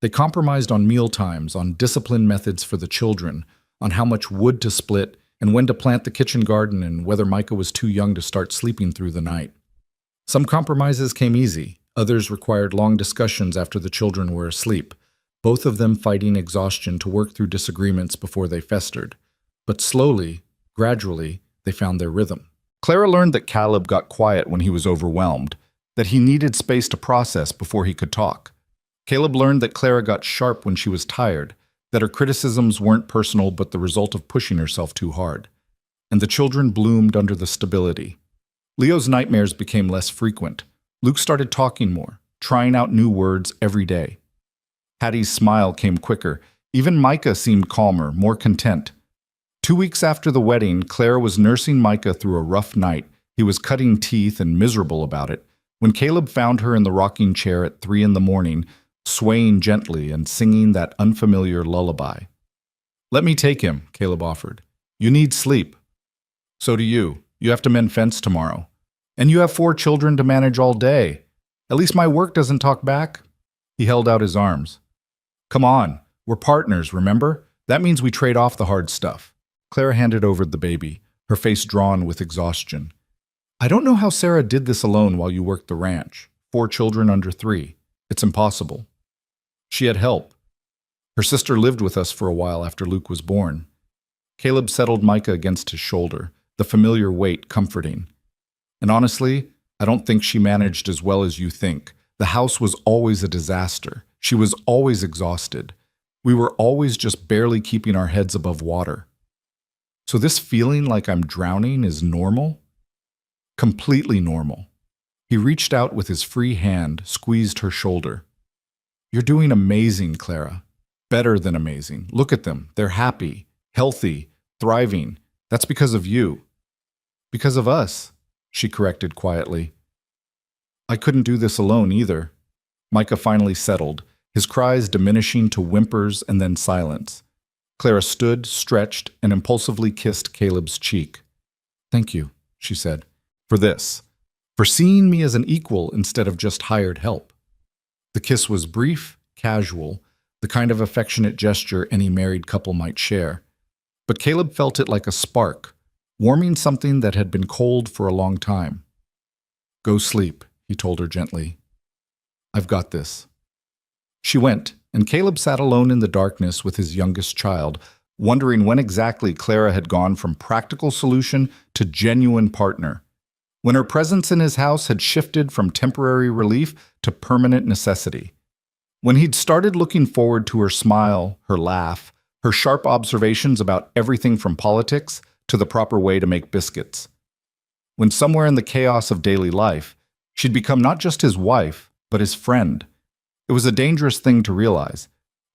They compromised on meal times, on discipline methods for the children, on how much wood to split, and when to plant the kitchen garden, and whether Micah was too young to start sleeping through the night. Some compromises came easy. Others required long discussions after the children were asleep, both of them fighting exhaustion to work through disagreements before they festered. But slowly, gradually, they found their rhythm. Clara learned that Caleb got quiet when he was overwhelmed, that he needed space to process before he could talk. Caleb learned that Clara got sharp when she was tired, that her criticisms weren't personal but the result of pushing herself too hard. And the children bloomed under the stability. Leo's nightmares became less frequent. Luke started talking more, trying out new words every day. Hattie's smile came quicker. Even Micah seemed calmer, more content. 2 weeks after the wedding, Clara was nursing Micah through a rough night. He was cutting teeth and miserable about it, when Caleb found her in the rocking chair at 3 a.m, swaying gently and singing that unfamiliar lullaby. Let me take him, Caleb offered. You need sleep. So do you. You have to mend fence tomorrow. And you have 4 children to manage all day. At least my work doesn't talk back. He held out his arms. Come on, we're partners, remember? That means we trade off the hard stuff. Clara handed over the baby, her face drawn with exhaustion. I don't know how Sarah did this alone while you worked the ranch. 4 children under 3. It's impossible. She had help. Her sister lived with us for a while after Luke was born. Caleb settled Micah against his shoulder, the familiar weight comforting. And honestly, I don't think she managed as well as you think. The house was always a disaster. She was always exhausted. We were always just barely keeping our heads above water. So this feeling like I'm drowning is normal? Completely normal. He reached out with his free hand, squeezed her shoulder. You're doing amazing, Clara. Better than amazing. Look at them. They're happy, healthy, thriving. That's because of you. Because of us, she corrected quietly. I couldn't do this alone either. Micah finally settled, his cries diminishing to whimpers and then silence. Clara stood, stretched, and impulsively kissed Caleb's cheek. Thank you, she said, for this, for seeing me as an equal instead of just hired help. The kiss was brief, casual, the kind of affectionate gesture any married couple might share. But Caleb felt it like a spark, warming something that had been cold for a long time. Go sleep, he told her gently. I've got this. She went, and Caleb sat alone in the darkness with his youngest child, wondering when exactly Clara had gone from practical solution to genuine partner, when her presence in his house had shifted from temporary relief to permanent necessity, when he'd started looking forward to her smile, her laugh, her sharp observations about everything from politics to the proper way to make biscuits, when somewhere in the chaos of daily life, she'd become not just his wife, but his friend. It was a dangerous thing to realize.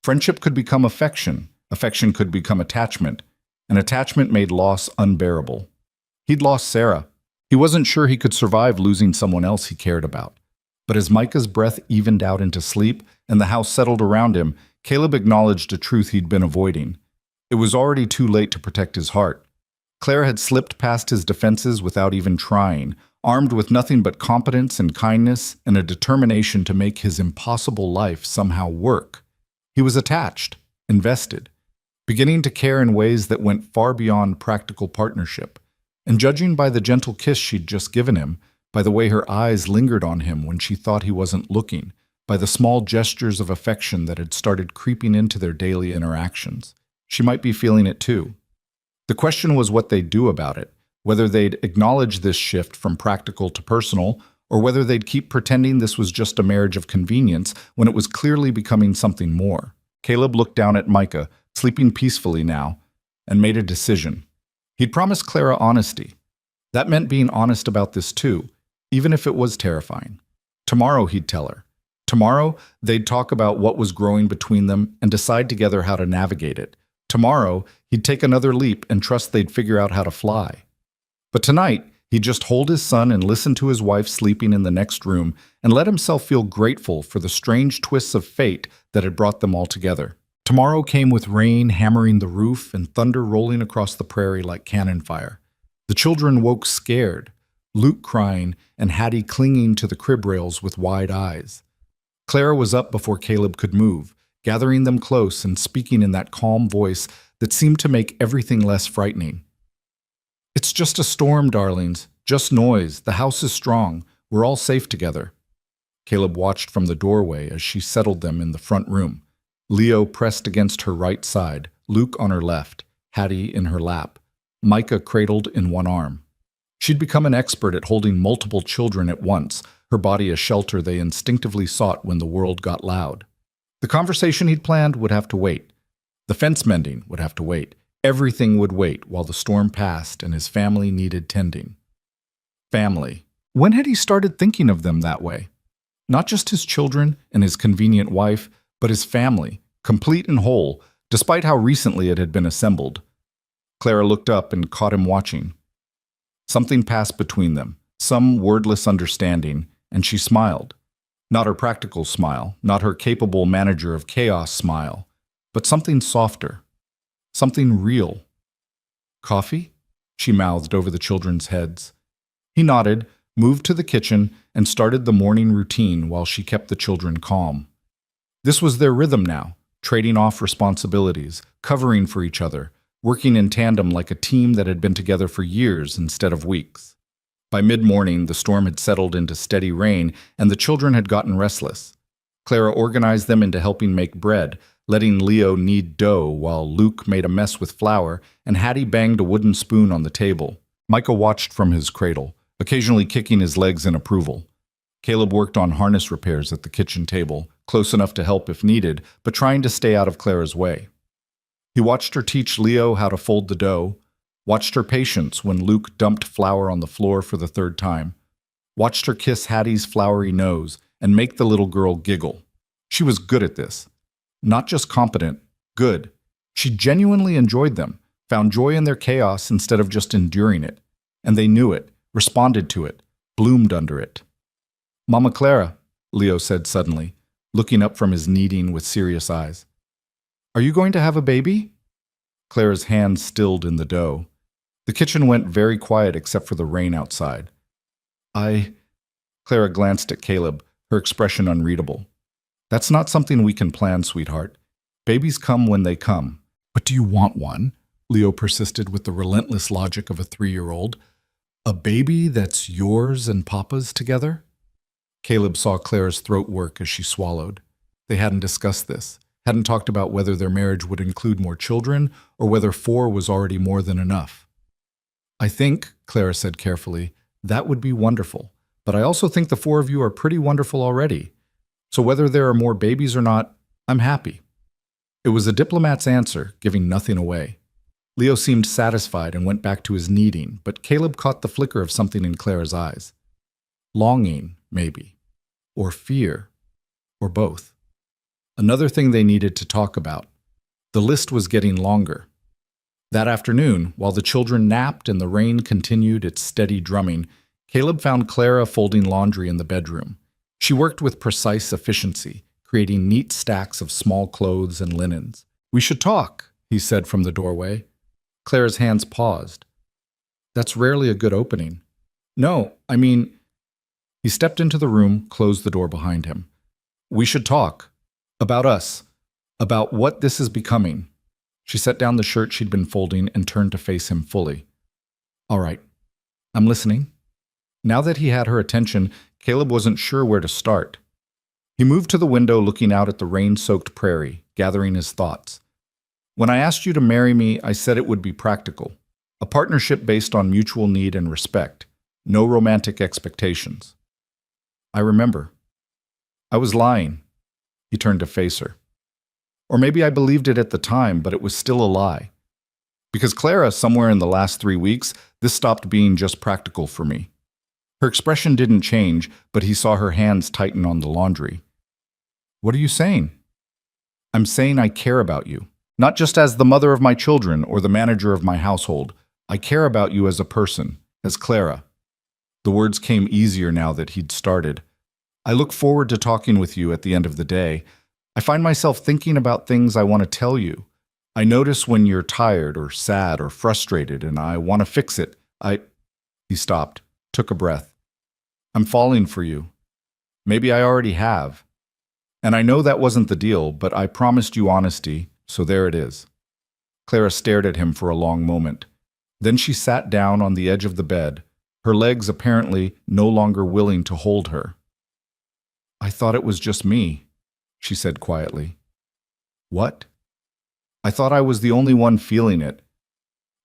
Friendship could become affection, affection could become attachment, and attachment made loss unbearable. He'd lost Sarah. He wasn't sure he could survive losing someone else he cared about. But as Micah's breath evened out into sleep and the house settled around him, Caleb acknowledged a truth he'd been avoiding. It was already too late to protect his heart. Claire had slipped past his defenses without even trying, armed with nothing but competence and kindness and a determination to make his impossible life somehow work. He was attached, invested, beginning to care in ways that went far beyond practical partnership. And judging by the gentle kiss she'd just given him, by the way her eyes lingered on him when she thought he wasn't looking, by the small gestures of affection that had started creeping into their daily interactions, she might be feeling it too. The question was what they'd do about it, whether they'd acknowledge this shift from practical to personal, or whether they'd keep pretending this was just a marriage of convenience when it was clearly becoming something more. Caleb looked down at Micah, sleeping peacefully now, and made a decision. He'd promised Clara honesty. That meant being honest about this too, even if it was terrifying. Tomorrow he'd tell her. Tomorrow, they'd talk about what was growing between them and decide together how to navigate it. Tomorrow, he'd take another leap and trust they'd figure out how to fly. But tonight, he'd just hold his son and listen to his wife sleeping in the next room and let himself feel grateful for the strange twists of fate that had brought them all together. Tomorrow came with rain hammering the roof and thunder rolling across the prairie like cannon fire. The children woke scared, Luke crying and Hattie clinging to the crib rails with wide eyes. Clara was up before Caleb could move, gathering them close and speaking in that calm voice that seemed to make everything less frightening. "It's just a storm, darlings. Just noise. The house is strong. We're all safe together." Caleb watched from the doorway as she settled them in the front room. Leo pressed against her right side, Luke on her left, Hattie in her lap, Micah cradled in one arm. She'd become an expert at holding multiple children at once, her body a shelter they instinctively sought when the world got loud. The conversation he'd planned would have to wait. The fence mending would have to wait. Everything would wait while the storm passed and his family needed tending. Family. When had he started thinking of them that way? Not just his children and his convenient wife, but his family, complete and whole, despite how recently it had been assembled. Clara looked up and caught him watching. Something passed between them, some wordless understanding, and she smiled. Not her practical smile, not her capable manager of chaos smile, but something softer, something real. "Coffee?" she mouthed over the children's heads. He nodded, moved to the kitchen, and started the morning routine while she kept the children calm. This was their rhythm now, trading off responsibilities, covering for each other, working in tandem like a team that had been together for years instead of weeks. By mid-morning, the storm had settled into steady rain, and the children had gotten restless. Clara organized them into helping make bread, letting Leo knead dough while Luke made a mess with flour, and Hattie banged a wooden spoon on the table. Micah watched from his cradle, occasionally kicking his legs in approval. Caleb worked on harness repairs at the kitchen table, close enough to help if needed, but trying to stay out of Clara's way. He watched her teach Leo how to fold the dough, watched her patience when Luke dumped flour on the floor for the third time, watched her kiss Hattie's floury nose and make the little girl giggle. She was good at this. Not just competent, good. She genuinely enjoyed them, found joy in their chaos instead of just enduring it. And they knew it, responded to it, bloomed under it. "Mama Clara," Leo said suddenly, looking up from his kneading with serious eyes. "Are you going to have a baby?" Clara's hands stilled in the dough. The kitchen went very quiet except for the rain outside. Clara glanced at Caleb, her expression unreadable. "That's not something we can plan, sweetheart. Babies come when they come." "But do you want one?" Leo persisted with the relentless logic of a 3-year-old. "A baby that's yours and Papa's together?" Caleb saw Clara's throat work as she swallowed. They hadn't discussed this, hadn't talked about whether their marriage would include more children or whether 4 was already more than enough. "I think," Clara said carefully, "that would be wonderful. But I also think the 4 of you are pretty wonderful already. So whether there are more babies or not, I'm happy." It was a diplomat's answer, giving nothing away. Leo seemed satisfied and went back to his kneading, but Caleb caught the flicker of something in Clara's eyes. Longing, maybe. Or fear. Or both. Another thing they needed to talk about. The list was getting longer. That afternoon, while the children napped and the rain continued its steady drumming, Caleb found Clara folding laundry in the bedroom. She worked with precise efficiency, creating neat stacks of small clothes and linens. "We should talk," he said from the doorway. Clara's hands paused. "That's rarely a good opening." "No, I mean—" He stepped into the room, closed the door behind him. "We should talk. About us. About what this is becoming." She set down the shirt she'd been folding and turned to face him fully. "All right. I'm listening." Now that he had her attention, Caleb wasn't sure where to start. He moved to the window looking out at the rain-soaked prairie, gathering his thoughts. "When I asked you to marry me, I said it would be practical. A partnership based on mutual need and respect. No romantic expectations." "I remember." "I was lying." He turned to face her. "Or maybe I believed it at the time, but it was still a lie. Because Clara, somewhere in the last 3 weeks, this stopped being just practical for me." Her expression didn't change, but he saw her hands tighten on the laundry. What are you saying? I'm saying I care about you. Not just as the mother of my children or the manager of my household. I care about you as a person, as Clara. The words came easier now that he'd started. I look forward to talking with you at the end of the day. I find myself thinking about things I want to tell you. I notice when you're tired or sad or frustrated and I want to fix it. He stopped, took a breath. I'm falling for you. Maybe I already have. And I know that wasn't the deal, but I promised you honesty, so there it is. Clara stared at him for a long moment. Then she sat down on the edge of the bed, her legs apparently no longer willing to hold her. I thought it was just me, she said quietly. What? I thought I was the only one feeling it.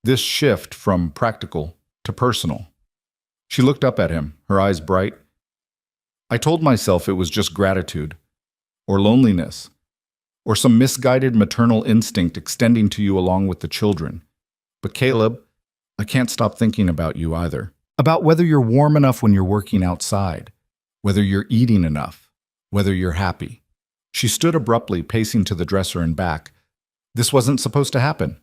This shift from practical to personal. She looked up at him, her eyes bright. I told myself it was just gratitude, or loneliness, or some misguided maternal instinct extending to you along with the children. But Caleb, I can't stop thinking about you either. About whether you're warm enough when you're working outside, whether you're eating enough, whether you're happy. She stood abruptly, pacing to the dresser and back. This wasn't supposed to happen.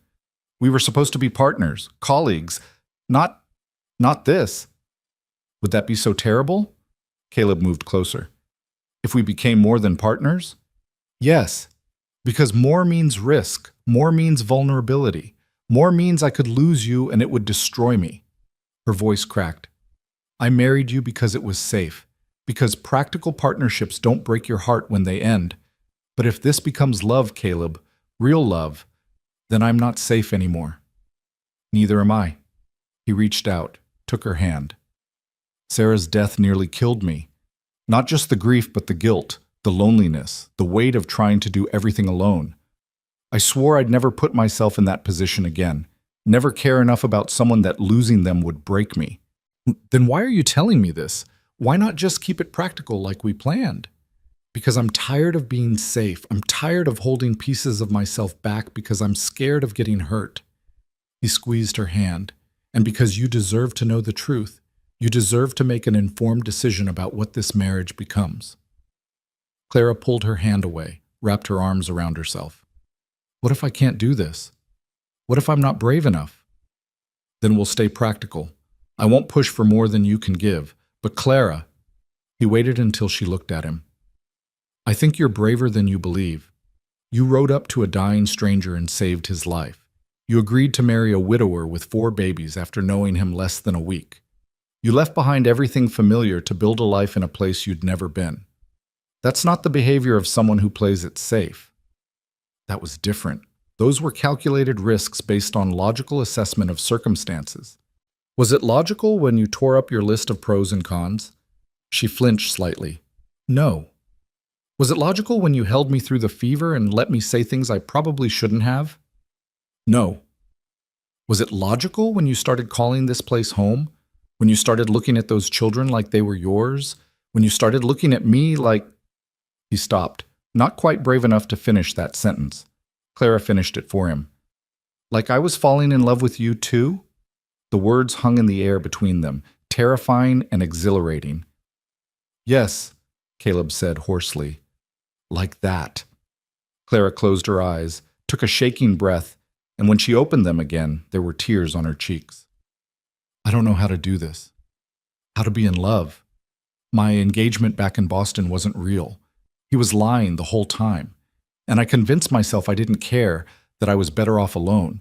We were supposed to be partners, colleagues, not this. Would that be so terrible? Caleb moved closer. If we became more than partners? Yes, because more means risk, more means vulnerability, more means I could lose you and it would destroy me. Her voice cracked. I married you because it was safe, because practical partnerships don't break your heart when they end. But if this becomes love, Caleb, real love, then I'm not safe anymore. Neither am I. He reached out, took her hand. Sarah's death nearly killed me. Not just the grief, but the guilt, the loneliness, the weight of trying to do everything alone. I swore I'd never put myself in that position again, never care enough about someone that losing them would break me. Then why are you telling me this? Why not just keep it practical like we planned? Because I'm tired of being safe. I'm tired of holding pieces of myself back because I'm scared of getting hurt. He squeezed her hand. And because you deserve to know the truth, you deserve to make an informed decision about what this marriage becomes. Clara pulled her hand away, wrapped her arms around herself. What if I can't do this? What if I'm not brave enough? Then we'll stay practical. I won't push for more than you can give. But Clara, he waited until she looked at him. I think you're braver than you believe. You rode up to a dying stranger and saved his life. You agreed to marry a widower with 4 babies after knowing him less than a week. You left behind everything familiar to build a life in a place you'd never been. That's not the behavior of someone who plays it safe. That was different. Those were calculated risks based on logical assessment of circumstances. Was it logical when you tore up your list of pros and cons? She flinched slightly. No. Was it logical when you held me through the fever and let me say things I probably shouldn't have? No. Was it logical when you started calling this place home? When you started looking at those children like they were yours? When you started looking at me like... He stopped, not quite brave enough to finish that sentence. Clara finished it for him. Like I was falling in love with you too? The words hung in the air between them, terrifying and exhilarating. Yes, Caleb said hoarsely. Like that. Clara closed her eyes, took a shaking breath, and when she opened them again, there were tears on her cheeks. I don't know how to do this. How to be in love. My engagement back in Boston wasn't real. He was lying the whole time. And I convinced myself I didn't care, that I was better off alone.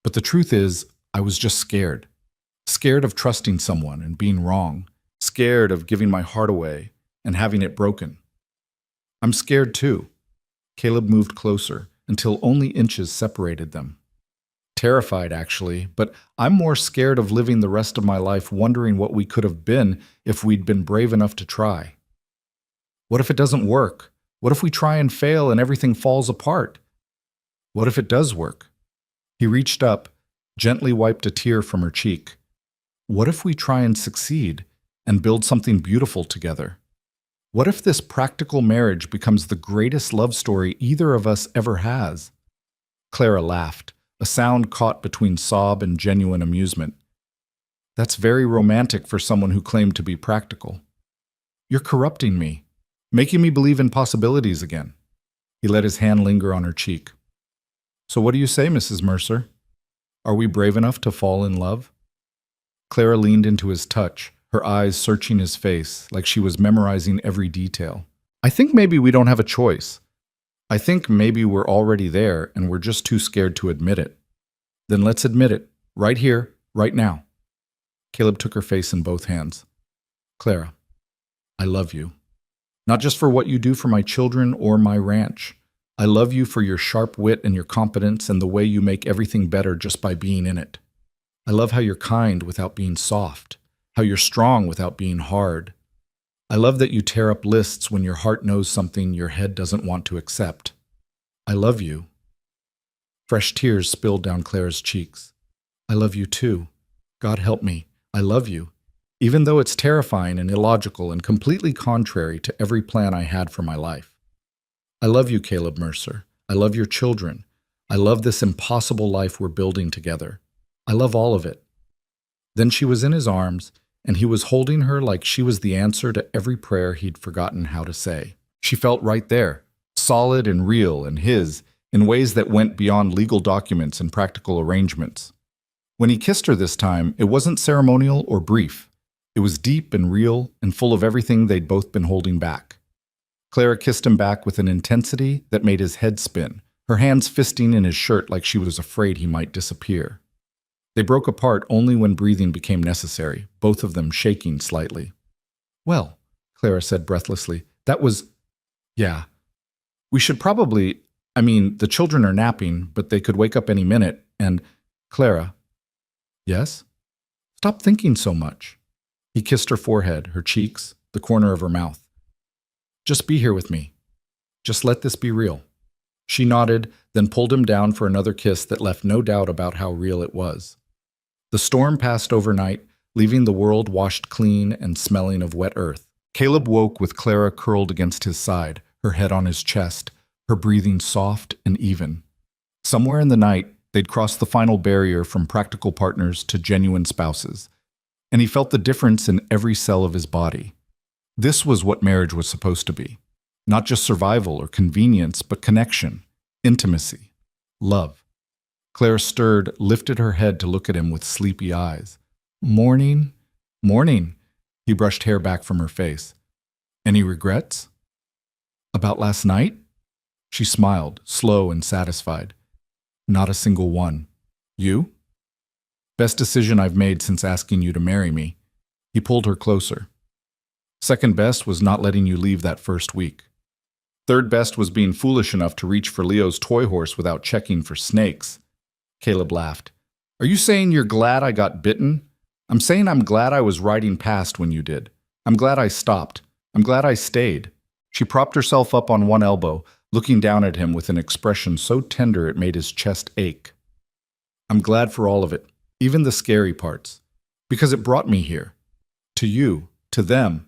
But the truth is, I was just scared. Scared of trusting someone and being wrong. Scared of giving my heart away and having it broken. I'm scared too. Caleb moved closer until only inches separated them. Terrified, actually, but I'm more scared of living the rest of my life wondering what we could have been if we'd been brave enough to try. What if it doesn't work? What if we try and fail and everything falls apart? What if it does work? He reached up, gently wiped a tear from her cheek. What if we try and succeed and build something beautiful together? What if this practical marriage becomes the greatest love story either of us ever has? Clara laughed, a sound caught between sob and genuine amusement. That's very romantic for someone who claimed to be practical. You're corrupting me, making me believe in possibilities again. He let his hand linger on her cheek. So what do you say, Mrs. Mercer? Are we brave enough to fall in love? Clara leaned into his touch, her eyes searching his face like she was memorizing every detail. I think maybe we don't have a choice. I think maybe we're already there and we're just too scared to admit it. Then let's admit it, right here, right now. Caleb took her face in both hands. Clara, I love you. Not just for what you do for my children or my ranch. I love you for your sharp wit and your competence and the way you make everything better just by being in it. I love how you're kind without being soft, how you're strong without being hard. I love that you tear up lists when your heart knows something your head doesn't want to accept. I love you. Fresh tears spilled down Clara's cheeks. I love you too. God help me. I love you. Even though it's terrifying and illogical and completely contrary to every plan I had for my life. I love you, Caleb Mercer. I love your children. I love this impossible life we're building together. I love all of it. Then she was in his arms, and he was holding her like she was the answer to every prayer he'd forgotten how to say. She felt right there, solid and real and his, in ways that went beyond legal documents and practical arrangements. When he kissed her this time, it wasn't ceremonial or brief. It was deep and real and full of everything they'd both been holding back. Clara kissed him back with an intensity that made his head spin, her hands fisting in his shirt like she was afraid he might disappear. They broke apart only when breathing became necessary, both of them shaking slightly. Well, Clara said breathlessly, that was… yeah. We should probably… the children are napping, but they could wake up any minute, and… Clara… Yes? Stop thinking so much. He kissed her forehead, her cheeks, the corner of her mouth. Just be here with me. Just let this be real. She nodded, then pulled him down for another kiss that left no doubt about how real it was. The storm passed overnight, leaving the world washed clean and smelling of wet earth. Caleb woke with Clara curled against his side, her head on his chest, her breathing soft and even. Somewhere in the night, they'd crossed the final barrier from practical partners to genuine spouses, and he felt the difference in every cell of his body. This was what marriage was supposed to be. Not just survival or convenience, but connection, intimacy, love. Claire stirred, lifted her head to look at him with sleepy eyes. Morning? Morning. He brushed hair back from her face. Any regrets? About last night? She smiled, slow and satisfied. Not a single one. You? Best decision I've made since asking you to marry me. He pulled her closer. Second best was not letting you leave that first week. Third best was being foolish enough to reach for Leo's toy horse without checking for snakes. Caleb laughed. Are you saying you're glad I got bitten? I'm saying I'm glad I was riding past when you did. I'm glad I stopped. I'm glad I stayed. She propped herself up on one elbow, looking down at him with an expression so tender it made his chest ache. I'm glad for all of it, even the scary parts, because it brought me here. To you, to them,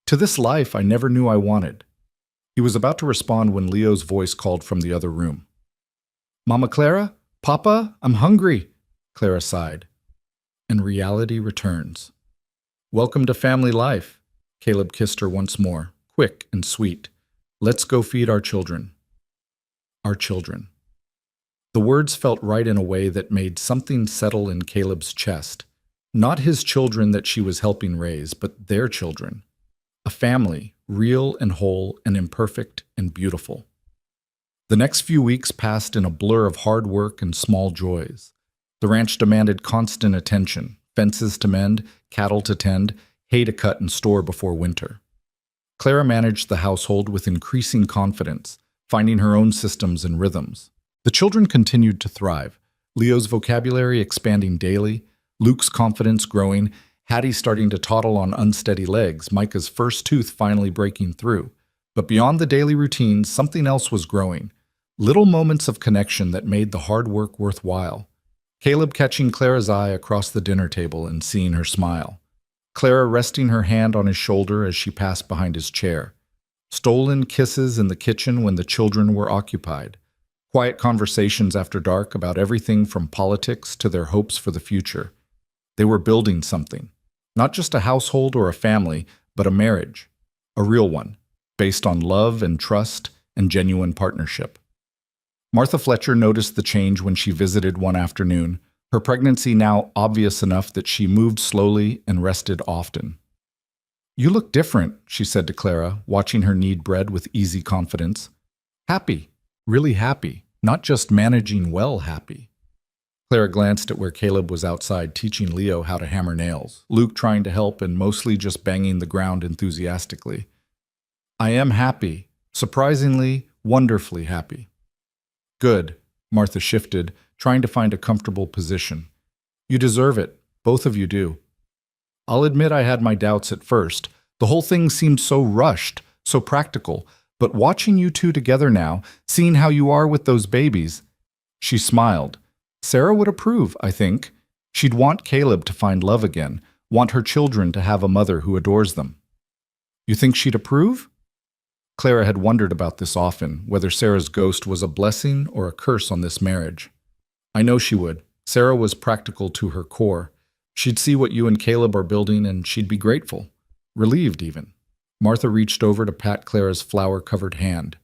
to this life I never knew I wanted. He was about to respond when Leo's voice called from the other room. Mama Clara? Papa? I'm hungry, Clara sighed. And reality returns. Welcome to family life. Caleb kissed her once more, quick and sweet. Let's go feed our children. Our children. The words felt right in a way that made something settle in Caleb's chest. Not his children that she was helping raise, but their children. A family, real and whole and imperfect and beautiful. The next few weeks passed in a blur of hard work and small joys. The ranch demanded constant attention, fences to mend, cattle to tend, hay to cut and store before winter. Clara managed the household with increasing confidence, finding her own systems and rhythms. The children continued to thrive, Leo's vocabulary expanding daily, Luke's confidence growing, Hattie starting to toddle on unsteady legs, Micah's first tooth finally breaking through. But beyond the daily routines, something else was growing. Little moments of connection that made the hard work worthwhile. Caleb catching Clara's eye across the dinner table and seeing her smile. Clara resting her hand on his shoulder as she passed behind his chair. Stolen kisses in the kitchen when the children were occupied. Quiet conversations after dark about everything from politics to their hopes for the future. They were building something. Not just a household or a family, but a marriage. A real one. based on love and trust and genuine partnership. Martha Fletcher noticed the change when she visited one afternoon, her pregnancy now obvious enough that she moved slowly and rested often. "You look different," she said to Clara, watching her knead bread with easy confidence. "Happy, really happy, not just managing well happy." Clara glanced at where Caleb was outside teaching Leo how to hammer nails, Luke trying to help and mostly just banging the ground enthusiastically. "I am happy, surprisingly, wonderfully happy." "Good," Martha shifted, trying to find a comfortable position. "You deserve it, both of you do. I'll admit I had my doubts at first. The whole thing seemed so rushed, so practical, but watching you two together now, seeing how you are with those babies..." She smiled. "Sarah would approve, I think. She'd want Caleb to find love again, want her children to have a mother who adores them." "You think she'd approve?" Clara had wondered about this often, whether Sarah's ghost was a blessing or a curse on this marriage. "I know she would. Sarah was practical to her core. She'd see what you and Caleb are building and she'd be grateful. Relieved, even." Martha reached over to pat Clara's flower-covered hand.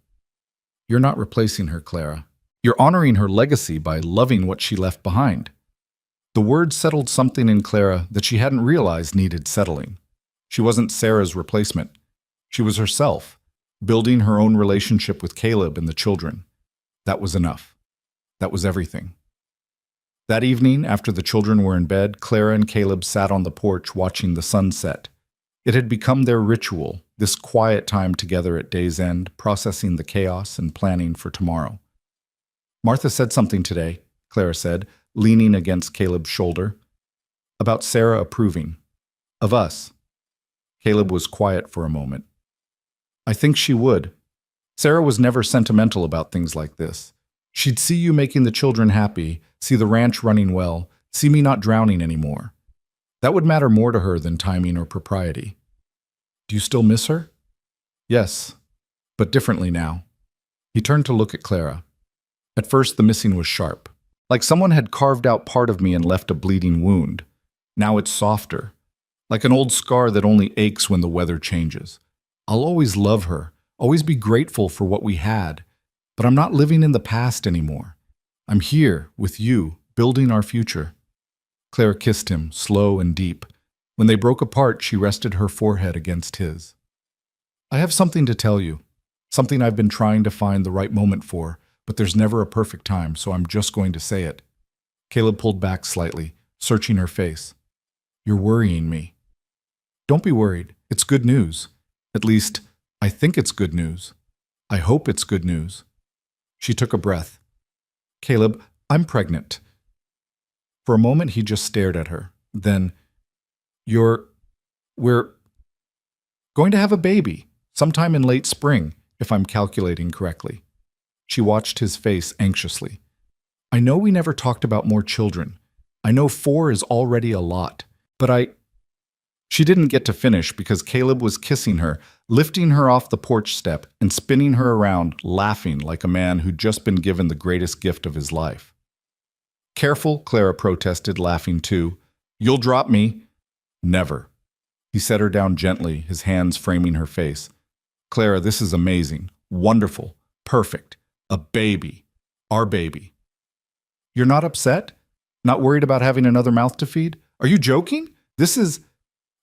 "You're not replacing her, Clara. You're honoring her legacy by loving what she left behind." The word settled something in Clara that she hadn't realized needed settling. She wasn't Sarah's replacement. She was herself, building her own relationship with Caleb and the children. That was enough. That was everything. That evening, after the children were in bed, Clara and Caleb sat on the porch watching the sun set. It had become their ritual, this quiet time together at day's end, processing the chaos and planning for tomorrow. "Martha said something today," Clara said, leaning against Caleb's shoulder, "about Sarah approving. Of us." Caleb was quiet for a moment. "I think she would. Sarah was never sentimental about things like this. She'd see you making the children happy, see the ranch running well, see me not drowning anymore. That would matter more to her than timing or propriety." "Do you still miss her?" "Yes, but differently now." He turned to look at Clara. "At first the missing was sharp, like someone had carved out part of me and left a bleeding wound. Now it's softer, like an old scar that only aches when the weather changes. I'll always love her, always be grateful for what we had, but I'm not living in the past anymore. I'm here, with you, building our future." Clara kissed him, slow and deep. When they broke apart, she rested her forehead against his. "I have something to tell you, something I've been trying to find the right moment for, but there's never a perfect time, so I'm just going to say it." Caleb pulled back slightly, searching her face. "You're worrying me." "Don't be worried. It's good news. At least, I think it's good news. I hope it's good news." She took a breath. "Caleb, I'm pregnant." For a moment, he just stared at her. Then, we're going to have a baby, sometime in late spring, if I'm calculating correctly." She watched his face anxiously. "I know we never talked about more children. I know 4 is already a lot, but She didn't get to finish because Caleb was kissing her, lifting her off the porch step and spinning her around, laughing like a man who'd just been given the greatest gift of his life. "Careful," Clara protested, laughing too. "You'll drop me." "Never." He set her down gently, his hands framing her face. "Clara, this is amazing, wonderful, perfect. A baby. Our baby." "You're not upset? Not worried about having another mouth to feed? Are you joking? This is..."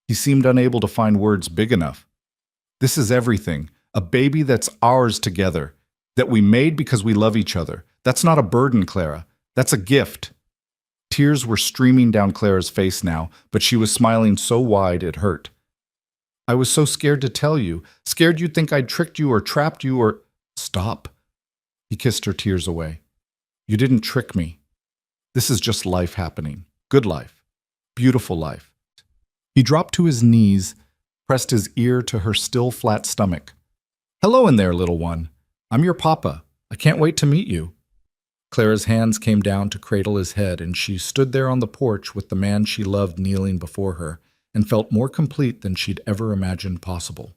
He seemed unable to find words big enough. "This is everything. A baby that's ours together. That we made because we love each other. That's not a burden, Clara. That's a gift." Tears were streaming down Clara's face now, but she was smiling so wide it hurt. "I was so scared to tell you. Scared you'd think I'd tricked you or trapped you or..." "Stop." He kissed her tears away. "You didn't trick me. This is just life happening. Good life. Beautiful life." He dropped to his knees, pressed his ear to her still flat stomach. "Hello in there, little one. I'm your papa. I can't wait to meet you." Clara's hands came down to cradle his head, and she stood there on the porch with the man she loved kneeling before her, and felt more complete than she'd ever imagined possible.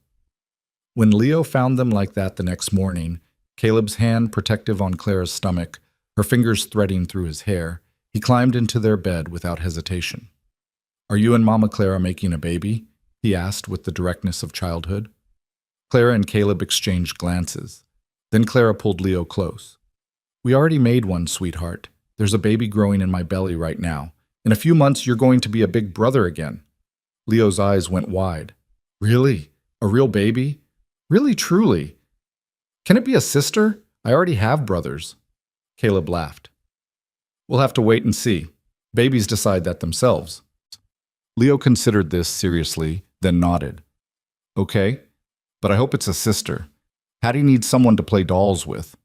When Leo found them like that the next morning, Caleb's hand protective on Clara's stomach, her fingers threading through his hair, he climbed into their bed without hesitation. "Are you and Mama Clara making a baby?" he asked with the directness of childhood. Clara and Caleb exchanged glances. Then Clara pulled Leo close. We already made one, sweetheart. There's a baby growing in my belly right now. In a few months, you're going to be a big brother again. Leo's eyes went wide. Really? A real baby? Really, truly? Can it be a sister? I already have brothers. Caleb laughed. We'll have to wait and see. Babies decide that themselves. Leo considered this seriously, then nodded. Okay, but I hope it's a sister. Hattie needs someone to play dolls with.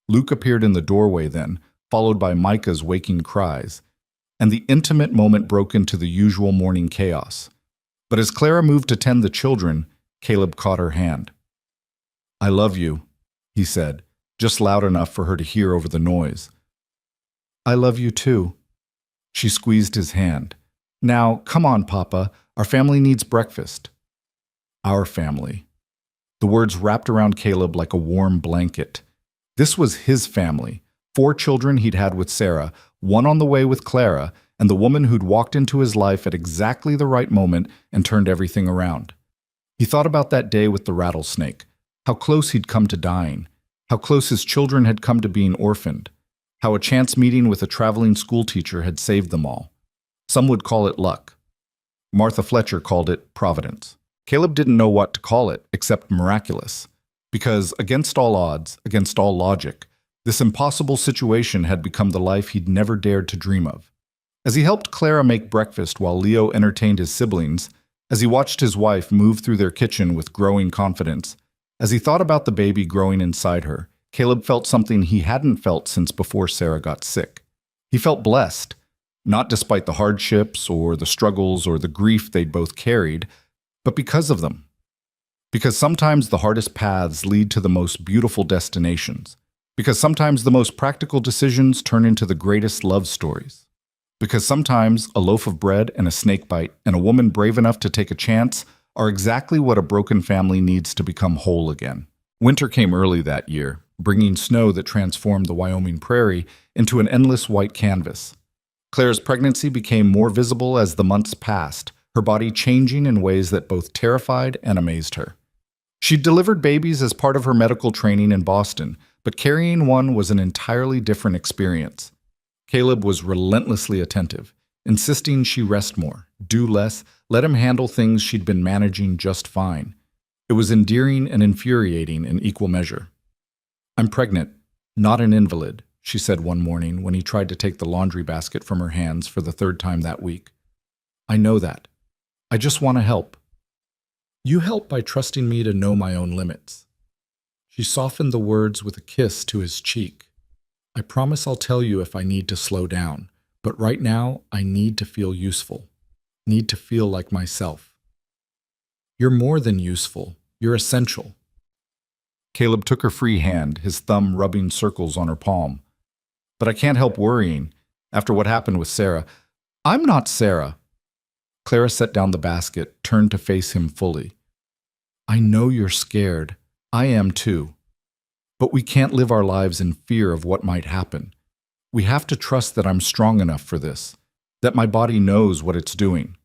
Luke appeared in the doorway then, followed by Micah's waking cries, and the intimate moment broke into the usual morning chaos. But as Clara moved to tend the children, Caleb caught her hand. I love you, he said, just loud enough for her to hear over the noise. I love you too. She squeezed his hand. Now, come on, Papa. Our family needs breakfast. Our family. The words wrapped around Caleb like a warm blanket. This was his family. 4 children he'd had with Sarah, 1 on the way with Clara, and the woman who'd walked into his life at exactly the right moment and turned everything around. He thought about that day with the rattlesnake, how close he'd come to dying, how close his children had come to being orphaned, how a chance meeting with a traveling schoolteacher had saved them all. Some would call it luck. Martha Fletcher called it providence. Caleb didn't know what to call it except miraculous, because against all odds, against all logic, this impossible situation had become the life he'd never dared to dream of. As he helped Clara make breakfast while Leo entertained his siblings, as he watched his wife move through their kitchen with growing confidence, as he thought about the baby growing inside her, Caleb felt something he hadn't felt since before Sarah got sick. He felt blessed, not despite the hardships or the struggles or the grief they'd both carried, but because of them. Because sometimes the hardest paths lead to the most beautiful destinations. Because sometimes the most practical decisions turn into the greatest love stories. Because sometimes a loaf of bread and a snake bite and a woman brave enough to take a chance are exactly what a broken family needs to become whole again. Winter came early that year, bringing snow that transformed the Wyoming prairie into an endless white canvas. Clara's pregnancy became more visible as the months passed, her body changing in ways that both terrified and amazed her. She'd delivered babies as part of her medical training in Boston, but carrying one was an entirely different experience. Caleb was relentlessly attentive, insisting she rest more, do less, let him handle things she'd been managing just fine. It was endearing and infuriating in equal measure. I'm pregnant, not an invalid, she said one morning when he tried to take the laundry basket from her hands for the 3rd time that week. I know that. I just want to help. You help by trusting me to know my own limits. She softened the words with a kiss to his cheek. I promise I'll tell you if I need to slow down, but right now I need to feel useful, need to feel like myself. You're more than useful, you're essential. Caleb took her free hand, his thumb rubbing circles on her palm. But I can't help worrying, after what happened with Sarah. I'm not Sarah. Clara set down the basket, turned to face him fully. I know you're scared. I am too. But we can't live our lives in fear of what might happen. We have to trust that I'm strong enough for this, that my body knows what it's doing.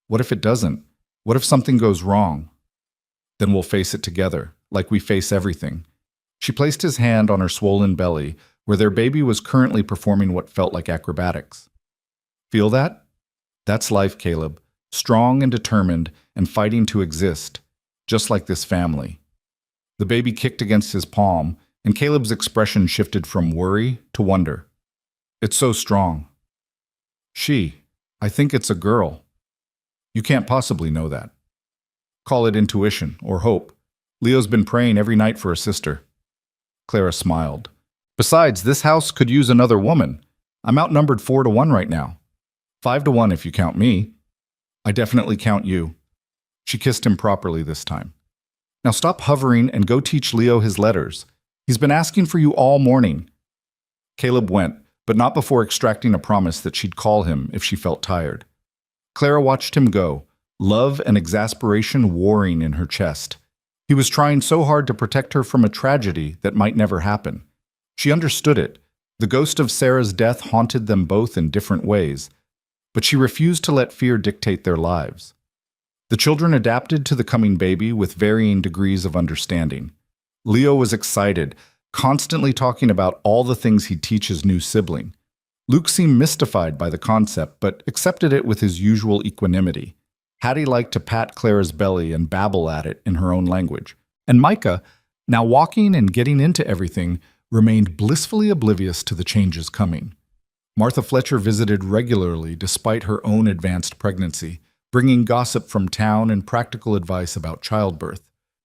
What if it doesn't? What if something goes wrong? Then we'll face it together, like we face everything. She placed his hand on her swollen belly, where their baby was currently performing what felt like acrobatics. Feel that? That's life, Caleb, strong and determined and fighting to exist, just like this family. The baby kicked against his palm, and Caleb's expression shifted from worry to wonder. It's so strong. I think it's a girl. You can't possibly know that. Call it intuition or hope. Leo's been praying every night for a sister. Clara smiled. Besides, this house could use another woman. I'm outnumbered 4-1 right now. 5-1 if you count me. I definitely count you. She kissed him properly this time. Now stop hovering and go teach Leo his letters. He's been asking for you all morning. Caleb went, but not before extracting a promise that she'd call him if she felt tired. Clara watched him go, love and exasperation warring in her chest. He was trying so hard to protect her from a tragedy that might never happen. She understood it. The ghost of Sarah's death haunted them both in different ways, but she refused to let fear dictate their lives. The children adapted to the coming baby with varying degrees of understanding. Leo was excited, constantly talking about all the things he'd teach his new sibling. Luke seemed mystified by the concept, but accepted it with his usual equanimity. Hattie liked to pat Clara's belly and babble at it in her own language. And Micah, now walking and getting into everything, remained blissfully oblivious to the changes coming. Martha Fletcher visited regularly despite her own advanced pregnancy, bringing gossip from town and practical advice about childbirth.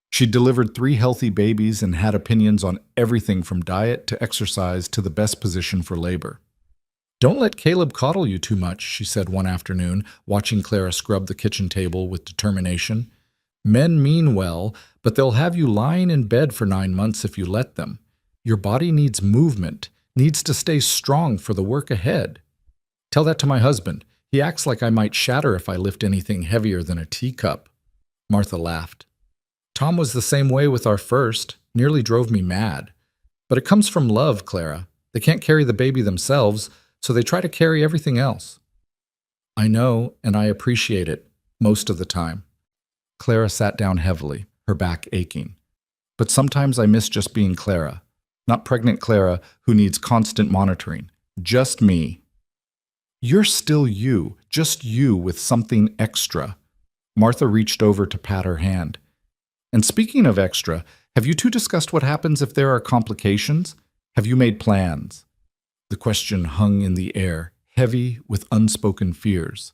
She delivered 3 healthy babies and had opinions on everything from diet to exercise to the best position for labor. "Don't let Caleb coddle you too much," she said one afternoon, watching Clara scrub the kitchen table with determination. "Men mean well, but they'll have you lying in bed for 9 months if you let them. Your body needs movement, needs to stay strong for the work ahead. Tell that to my husband. He acts like I might shatter if I lift anything heavier than a teacup." Martha laughed. "Tom was the same way with our first, nearly drove me mad. But it comes from love, Clara. They can't carry the baby themselves, so they try to carry everything else." "I know, and I appreciate it, most of the time." Clara sat down heavily, her back aching. "But sometimes I miss just being Clara. Not pregnant Clara, who needs constant monitoring. Just me." "You're still you, just you with something extra." Martha reached over to pat her hand. "And speaking of extra, have you two discussed what happens if there are complications? Have you made plans?" The question hung in the air, heavy with unspoken fears.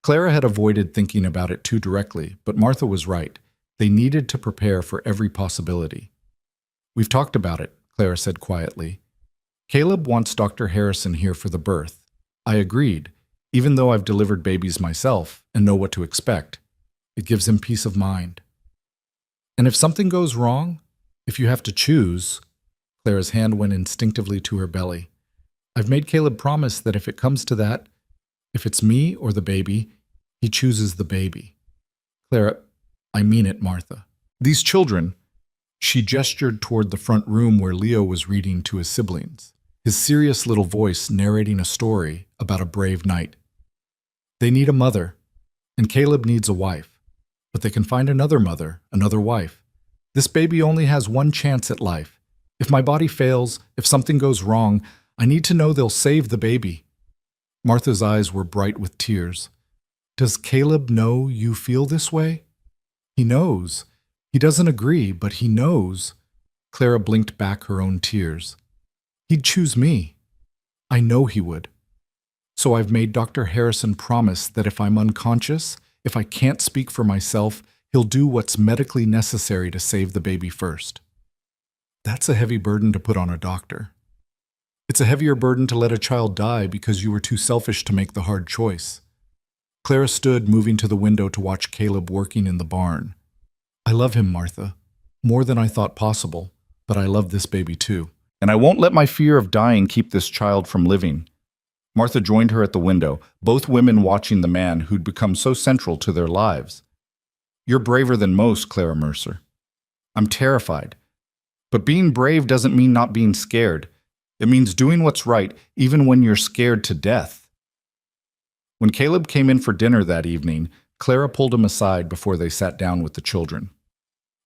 Clara had avoided thinking about it too directly, but Martha was right. They needed to prepare for every possibility. "We've talked about it," Clara said quietly. "Caleb wants Dr. Harrison here for the birth. I agreed, even though I've delivered babies myself and know what to expect. It gives him peace of mind. And if something goes wrong, if you have to choose," Clara's hand went instinctively to her belly. "I've made Caleb promise that if it comes to that, if it's me or the baby, he chooses the baby." "Clara, I mean it, Martha. These children," she gestured toward the front room where Leo was reading to his siblings, his serious little voice narrating a story about a brave knight. "They need a mother, and Caleb needs a wife. But they can find another mother, another wife. This baby only has one chance at life. If my body fails, if something goes wrong, I need to know they'll save the baby." Martha's eyes were bright with tears. "Does Caleb know you feel this way?" "He knows. He doesn't agree, but he knows." Clara blinked back her own tears. "He'd choose me. I know he would. So I've made Dr. Harrison promise that if I'm unconscious, if I can't speak for myself, he'll do what's medically necessary to save the baby first." That's a heavy burden to put on a doctor. It's a heavier burden to let a child die because you were too selfish to make the hard choice. Clara stood, moving to the window to watch Caleb working in the barn. "I love him, Martha, more than I thought possible, but I love this baby too. And I won't let my fear of dying keep this child from living." Martha joined her at the window, both women watching the man who'd become so central to their lives. "You're braver than most, Clara Mercer." "I'm terrified. But being brave doesn't mean not being scared. It means doing what's right, even when you're scared to death." When Caleb came in for dinner that evening, Clara pulled him aside before they sat down with the children.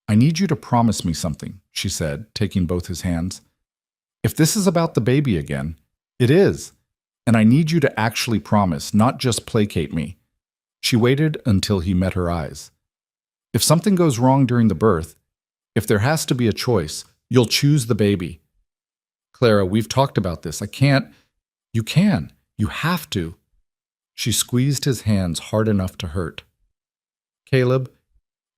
"I need you to promise me something," she said, taking both his hands. "If this is about the baby again, it is. And I need you to actually promise, not just placate me." She waited until he met her eyes. "If something goes wrong during the birth, if there has to be a choice, you'll choose the baby." "Clara, we've talked about this. I can't." "You can. You have to." She squeezed his hands hard enough to hurt. "Caleb,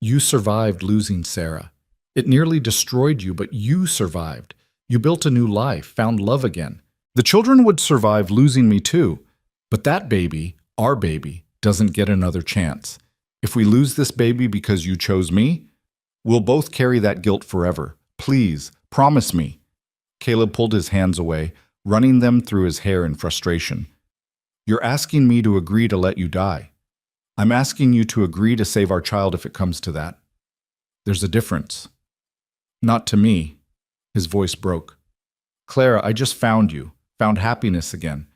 you survived losing Sarah. It nearly destroyed you, but you survived. You built a new life, found love again. The children would survive losing me too, but that baby, our baby, doesn't get another chance. If we lose this baby because you chose me, we'll both carry that guilt forever. Please, promise me." Caleb pulled his hands away, running them through his hair in frustration. "You're asking me to agree to let you die. I'm asking you to agree to save our child if it comes to that. There's a difference." "Not to me." His voice broke. "Clara, I just found you, found happiness again.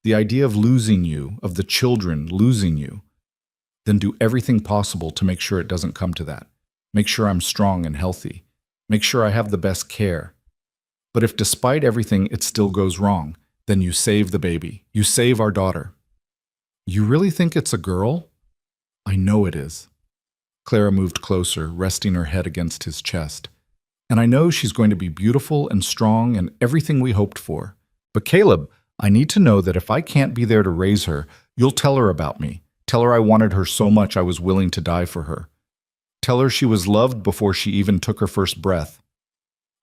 The idea of losing you, of the children losing you, then do everything possible to make sure it doesn't come to that. Make sure I'm strong and healthy. Make sure I have the best care. But if despite everything it still goes wrong, then you save the baby. You save our daughter. You really think it's a girl? I know it is. Clara moved closer, resting her head against his chest. And I know she's going to be beautiful and strong and everything we hoped for. But Caleb, I need to know that if I can't be there to raise her, you'll tell her about me. Tell her I wanted her so much I was willing to die for her. Tell her she was loved before she even took her first breath.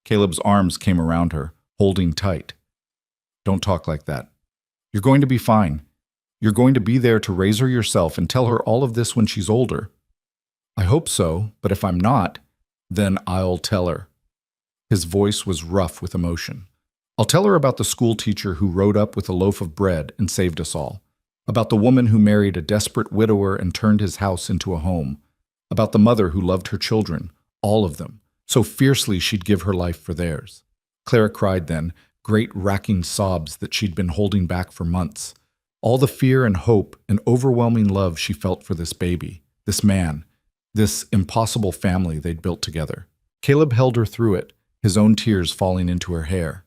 Caleb's arms came around her, holding tight. Don't talk like that. You're going to be fine. You're going to be there to raise her yourself and tell her all of this when she's older. I hope so, but if I'm not, then I'll tell her. His voice was rough with emotion. I'll tell her about the school teacher who rode up with a loaf of bread and saved us all. About the woman who married a desperate widower and turned his house into a home. About the mother who loved her children, all of them, so fiercely she'd give her life for theirs. Clara cried then, great racking sobs that she'd been holding back for months. All the fear and hope and overwhelming love she felt for this baby, this man, this impossible family they'd built together. Caleb held her through it, his own tears falling into her hair.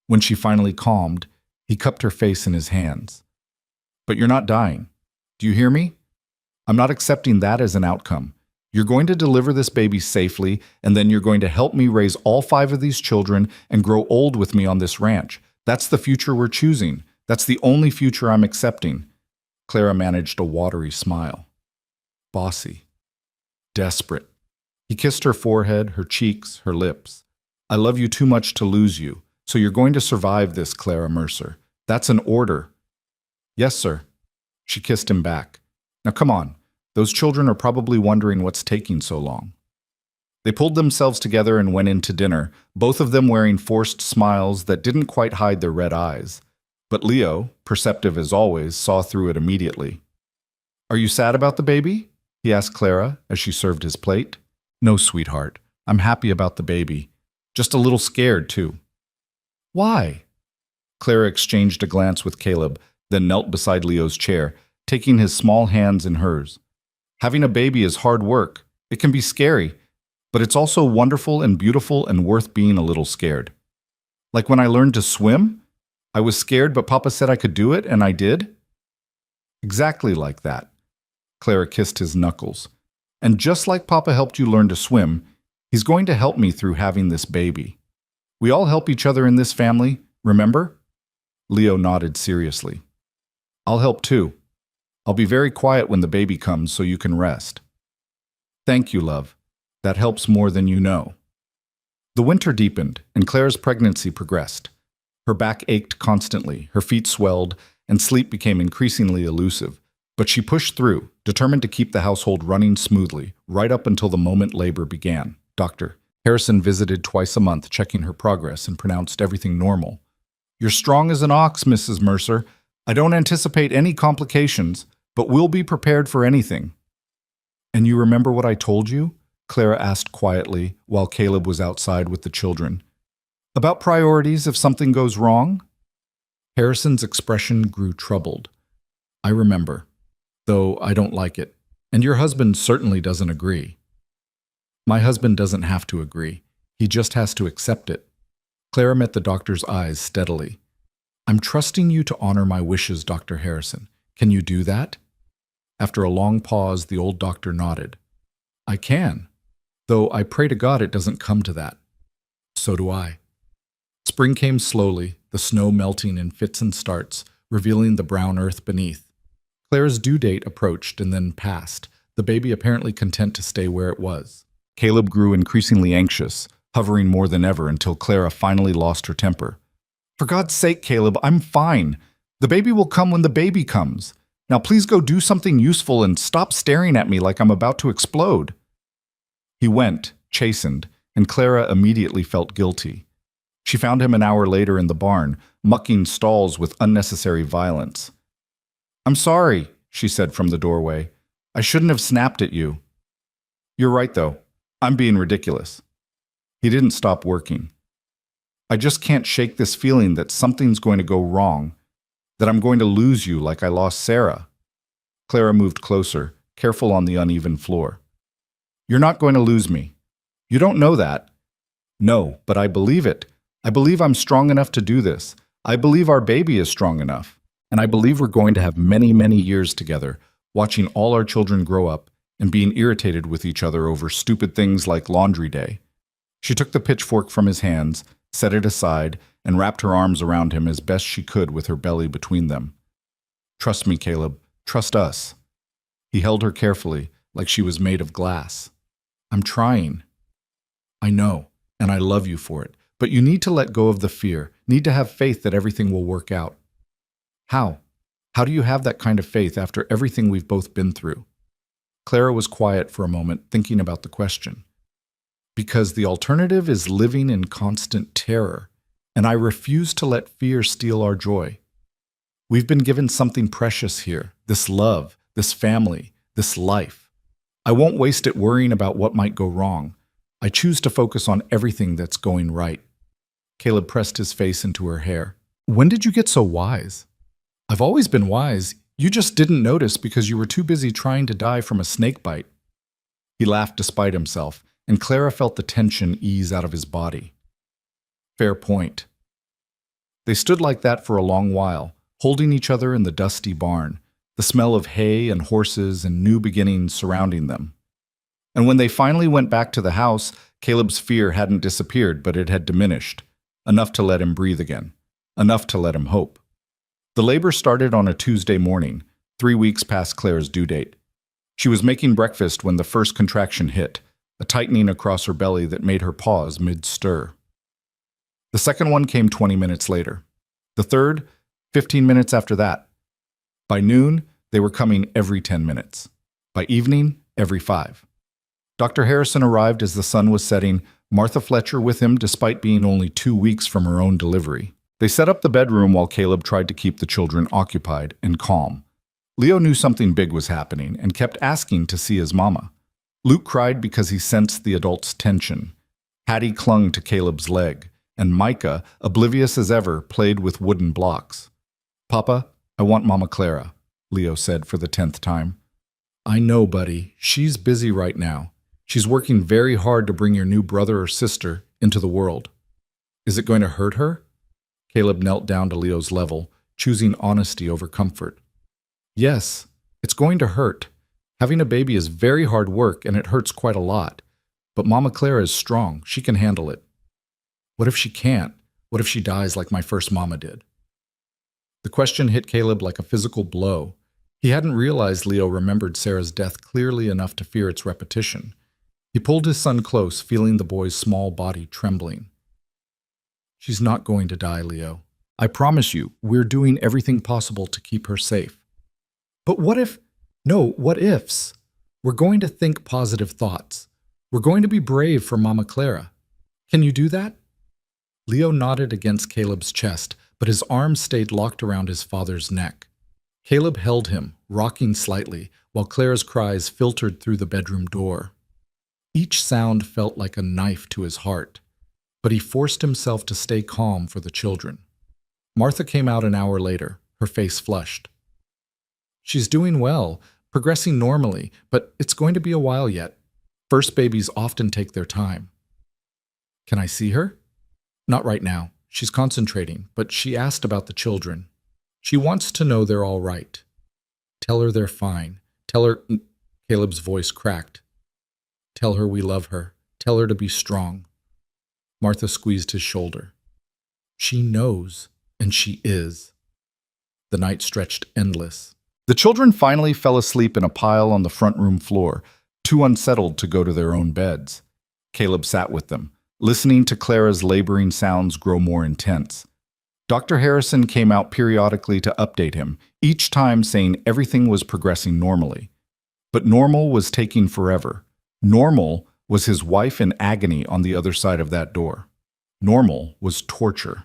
When she finally calmed, he cupped her face in his hands. But you're not dying. Do you hear me? I'm not accepting that as an outcome. You're going to deliver this baby safely, and then you're going to help me raise all 5 of these children and grow old with me on this ranch. That's the future we're choosing. That's the only future I'm accepting. Clara managed a watery smile. Bossy. Desperate. He kissed her forehead, her cheeks, her lips. I love you too much to lose you, so you're going to survive this, Clara Mercer. That's an order. Yes, sir. She kissed him back. Now come on. Those children are probably wondering what's taking so long. They pulled themselves together and went in to dinner, both of them wearing forced smiles that didn't quite hide their red eyes. But Leo, perceptive as always, saw through it immediately. Are you sad about the baby? He asked Clara as she served his plate. No, sweetheart. I'm happy about the baby. Just a little scared, too. Why? Clara exchanged a glance with Caleb, then knelt beside Leo's chair, taking his small hands in hers. Having a baby is hard work. It can be scary, but it's also wonderful and beautiful and worth being a little scared. Like when I learned to swim, I was scared, but Papa said I could do it, and I did. Exactly like that. Clara kissed his knuckles. And just like Papa helped you learn to swim, he's going to help me through having this baby. We all help each other in this family, remember? Leo nodded seriously. I'll help too. I'll be very quiet when the baby comes so you can rest. Thank you, love. That helps more than you know. The winter deepened, and Clara's pregnancy progressed. Her back ached constantly, her feet swelled, and sleep became increasingly elusive. But she pushed through, determined to keep the household running smoothly, right up until the moment labor began. Dr. Harrison visited twice a month, checking her progress, and pronounced everything normal. You're strong as an ox, Mrs. Mercer. I don't anticipate any complications, but we'll be prepared for anything. And you remember what I told you? Clara asked quietly while Caleb was outside with the children. About priorities if something goes wrong? Harrison's expression grew troubled. I remember, though I don't like it, and your husband certainly doesn't agree. My husband doesn't have to agree. He just has to accept it. Clara met the doctor's eyes steadily. I'm trusting you to honor my wishes, Dr. Harrison. Can you do that? After a long pause, the old doctor nodded. I can, though I pray to God it doesn't come to that. So do I. Spring came slowly, the snow melting in fits and starts, revealing the brown earth beneath. Clara's due date approached and then passed, the baby apparently content to stay where it was. Caleb grew increasingly anxious, hovering more than ever until Clara finally lost her temper. For God's sake, Caleb, I'm fine. The baby will come when the baby comes. Now please go do something useful and stop staring at me like I'm about to explode. He went, chastened, and Clara immediately felt guilty. She found him an hour later in the barn, mucking stalls with unnecessary violence. I'm sorry, she said from the doorway. I shouldn't have snapped at you. You're right, though. I'm being ridiculous. He didn't stop working. I just can't shake this feeling that something's going to go wrong, that I'm going to lose you like I lost Sarah. Clara moved closer, careful on the uneven floor. You're not going to lose me. You don't know that. No, but I believe it. I believe I'm strong enough to do this. I believe our baby is strong enough. And I believe we're going to have many, many years together, watching all our children grow up and being irritated with each other over stupid things like laundry day. She took the pitchfork from his hands, set it aside, and wrapped her arms around him as best she could with her belly between them. Trust me, Caleb. Trust us. He held her carefully, like she was made of glass. I'm trying. I know, and I love you for it. But you need to let go of the fear, need to have faith that everything will work out. How? How do you have that kind of faith after everything we've both been through? Clara was quiet for a moment, thinking about the question. Because the alternative is living in constant terror, and I refuse to let fear steal our joy. We've been given something precious here, this love, this family, this life. I won't waste it worrying about what might go wrong. I choose to focus on everything that's going right. Caleb pressed his face into her hair. When did you get so wise? I've always been wise. You just didn't notice because you were too busy trying to die from a snake bite. He laughed despite himself, and Clara felt the tension ease out of his body. Fair point. They stood like that for a long while, holding each other in the dusty barn, the smell of hay and horses and new beginnings surrounding them. And when they finally went back to the house, Caleb's fear hadn't disappeared, but it had diminished, enough to let him breathe again, enough to let him hope. The labor started on a Tuesday morning, 3 weeks past Claire's due date. She was making breakfast when the first contraction hit, a tightening across her belly that made her pause mid-stir. The second one came 20 minutes later. The third, 15 minutes after that. By noon, they were coming every 10 minutes. By evening, every 5. Dr. Harrison arrived as the sun was setting, Martha Fletcher with him despite being only 2 weeks from her own delivery. They set up the bedroom while Caleb tried to keep the children occupied and calm. Leo knew something big was happening and kept asking to see his mama. Luke cried because he sensed the adult's tension. Hattie clung to Caleb's leg, and Micah, oblivious as ever, played with wooden blocks. Papa, I want Mama Clara, Leo said for the 10th time. I know, buddy. She's busy right now. She's working very hard to bring your new brother or sister into the world. Is it going to hurt her? Caleb knelt down to Leo's level, choosing honesty over comfort. Yes, it's going to hurt. Having a baby is very hard work and it hurts quite a lot. But Mama Clara is strong. She can handle it. What if she can't? What if she dies like my first mama did? The question hit Caleb like a physical blow. He hadn't realized Leo remembered Sarah's death clearly enough to fear its repetition. He pulled his son close, feeling the boy's small body trembling. She's not going to die, Leo. I promise you, we're doing everything possible to keep her safe. But what if... No, what ifs? We're going to think positive thoughts. We're going to be brave for Mama Clara. Can you do that? Leo nodded against Caleb's chest, but his arms stayed locked around his father's neck. Caleb held him, rocking slightly, while Clara's cries filtered through the bedroom door. Each sound felt like a knife to his heart, but he forced himself to stay calm for the children. Martha came out an hour later, her face flushed. She's doing well, progressing normally, but it's going to be a while yet. First babies often take their time. Can I see her? Not right now. She's concentrating, but she asked about the children. She wants to know they're all right. Tell her they're fine. Tell her... Caleb's voice cracked. Tell her we love her. Tell her to be strong. Martha squeezed his shoulder. She knows, and she is. The night stretched endless. The children finally fell asleep in a pile on the front room floor, too unsettled to go to their own beds. Caleb sat with them, listening to Clara's laboring sounds grow more intense. Dr. Harrison came out periodically to update him, each time saying everything was progressing normally. But normal was taking forever. Normal was his wife in agony on the other side of that door. Normal was torture.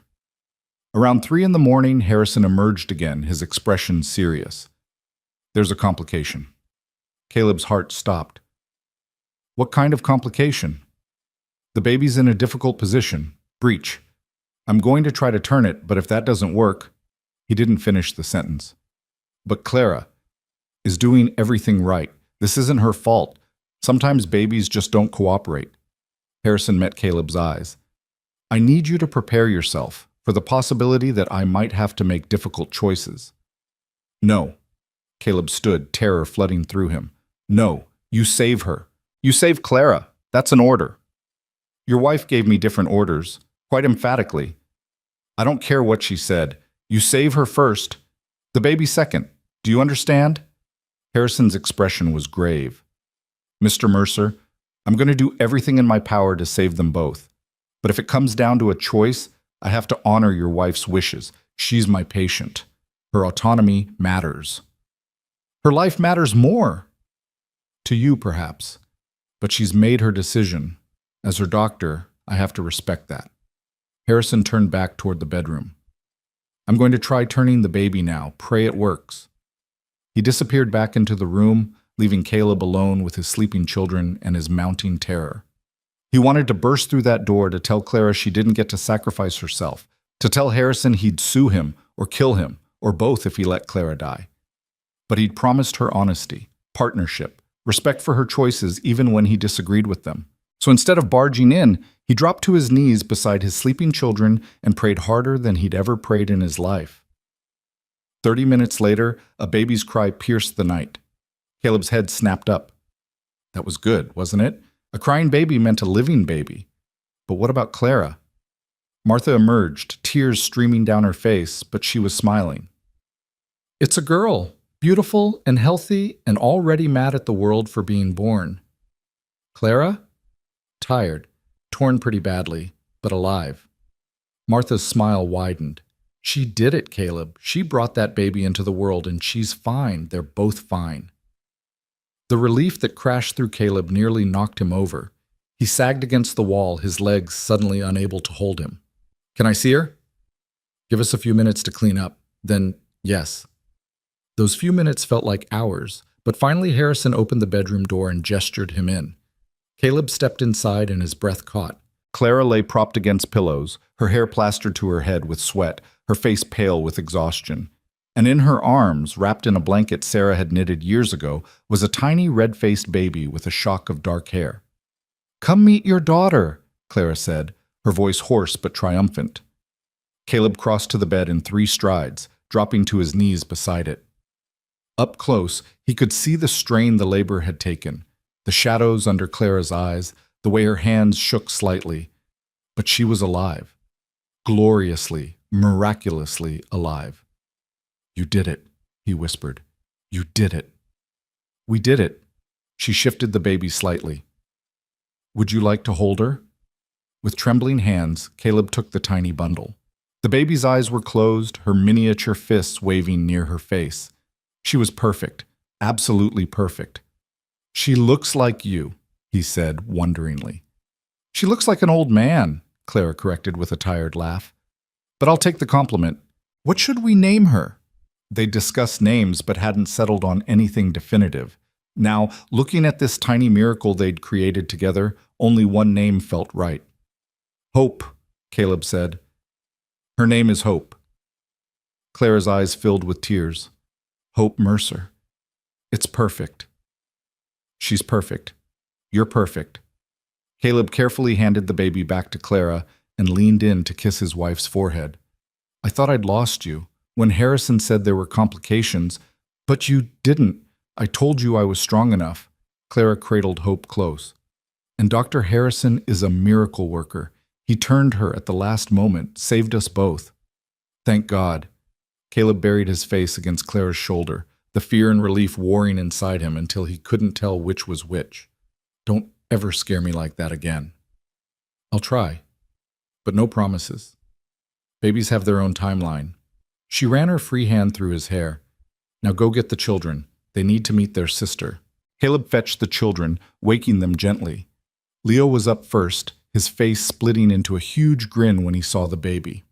Around 3 a.m, Harrison emerged again, his expression serious. There's a complication. Caleb's heart stopped. What kind of complication? The baby's in a difficult position. Breech. I'm going to try to turn it, but if that doesn't work... He didn't finish the sentence. But Clara is doing everything right. This isn't her fault. Sometimes babies just don't cooperate. Harrison met Caleb's eyes. I need you to prepare yourself for the possibility that I might have to make difficult choices. No. Caleb stood, terror flooding through him. No, you save her. You save Clara. That's an order. Your wife gave me different orders, quite emphatically. I don't care what she said. You save her first. The baby second. Do you understand? Harrison's expression was grave. Mr. Mercer, I'm going to do everything in my power to save them both. But if it comes down to a choice, I have to honor your wife's wishes. She's my patient. Her autonomy matters. Her life matters more. To you, perhaps. But she's made her decision. As her doctor, I have to respect that. Harrison turned back toward the bedroom. I'm going to try turning the baby now. Pray it works. He disappeared back into the room, leaving Caleb alone with his sleeping children and his mounting terror. He wanted to burst through that door to tell Clara she didn't get to sacrifice herself, to tell Harrison he'd sue him or kill him, or both if he let Clara die. But he'd promised her honesty, partnership, respect for her choices even when he disagreed with them. So instead of barging in, he dropped to his knees beside his sleeping children and prayed harder than he'd ever prayed in his life. 30 minutes later, a baby's cry pierced the night. Caleb's head snapped up. That was good, wasn't it? A crying baby meant a living baby. But what about Clara? Martha emerged, tears streaming down her face, but she was smiling. It's a girl, beautiful and healthy and already mad at the world for being born. Clara? Tired, torn pretty badly, but alive. Martha's smile widened. She did it, Caleb. She brought that baby into the world, and she's fine. They're both fine. The relief that crashed through Caleb nearly knocked him over. He sagged against the wall, his legs suddenly unable to hold him. Can I see her? Give us a few minutes to clean up. Then, yes. Those few minutes felt like hours, but finally Harrison opened the bedroom door and gestured him in. Caleb stepped inside and his breath caught. Clara lay propped against pillows, her hair plastered to her head with sweat, her face pale with exhaustion. And in her arms, wrapped in a blanket Sarah had knitted years ago, was a tiny red-faced baby with a shock of dark hair. Come meet your daughter, Clara said, her voice hoarse but triumphant. Caleb crossed to the bed in 3 strides, dropping to his knees beside it. Up close, he could see the strain the labor had taken, the shadows under Clara's eyes, the way her hands shook slightly. But she was alive. Gloriously, miraculously alive. You did it, he whispered. You did it. We did it. She shifted the baby slightly. Would you like to hold her? With trembling hands, Caleb took the tiny bundle. The baby's eyes were closed, her miniature fists waving near her face. She was perfect, absolutely perfect. She looks like you, he said wonderingly. She looks like an old man, Clara corrected with a tired laugh. But I'll take the compliment. What should we name her? They discussed names but hadn't settled on anything definitive. Now, looking at this tiny miracle they'd created together, only one name felt right. Hope, Caleb said. Her name is Hope. Clara's eyes filled with tears. Hope Mercer. It's perfect. She's perfect. You're perfect. Caleb carefully handed the baby back to Clara and leaned in to kiss his wife's forehead. I thought I'd lost you. When Harrison said there were complications, but you didn't. I told you I was strong enough. Clara cradled Hope close. And Dr. Harrison is a miracle worker. He turned her at the last moment, saved us both. Thank God. Caleb buried his face against Clara's shoulder, the fear and relief warring inside him until he couldn't tell which was which. Don't ever scare me like that again. I'll try, but no promises. Babies have their own timeline. She ran her free hand through his hair. Now go get the children. They need to meet their sister. Caleb fetched the children, waking them gently. Leo was up first, his face splitting into a huge grin when he saw the baby.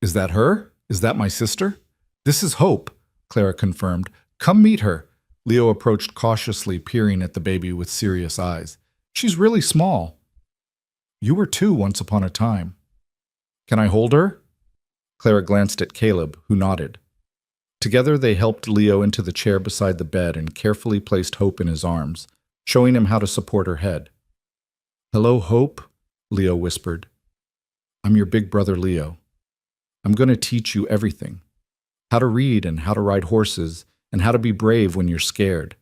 Is that her? Is that my sister? This is Hope, Clara confirmed. Come meet her. Leo approached cautiously, peering at the baby with serious eyes. She's really small. You were too once upon a time. Can I hold her? Clara glanced at Caleb, who nodded. Together they helped Leo into the chair beside the bed and carefully placed Hope in his arms, showing him how to support her head. "Hello, Hope," Leo whispered. "I'm your big brother Leo. I'm going to teach you everything. How to read and how to ride horses and how to be brave when you're scared.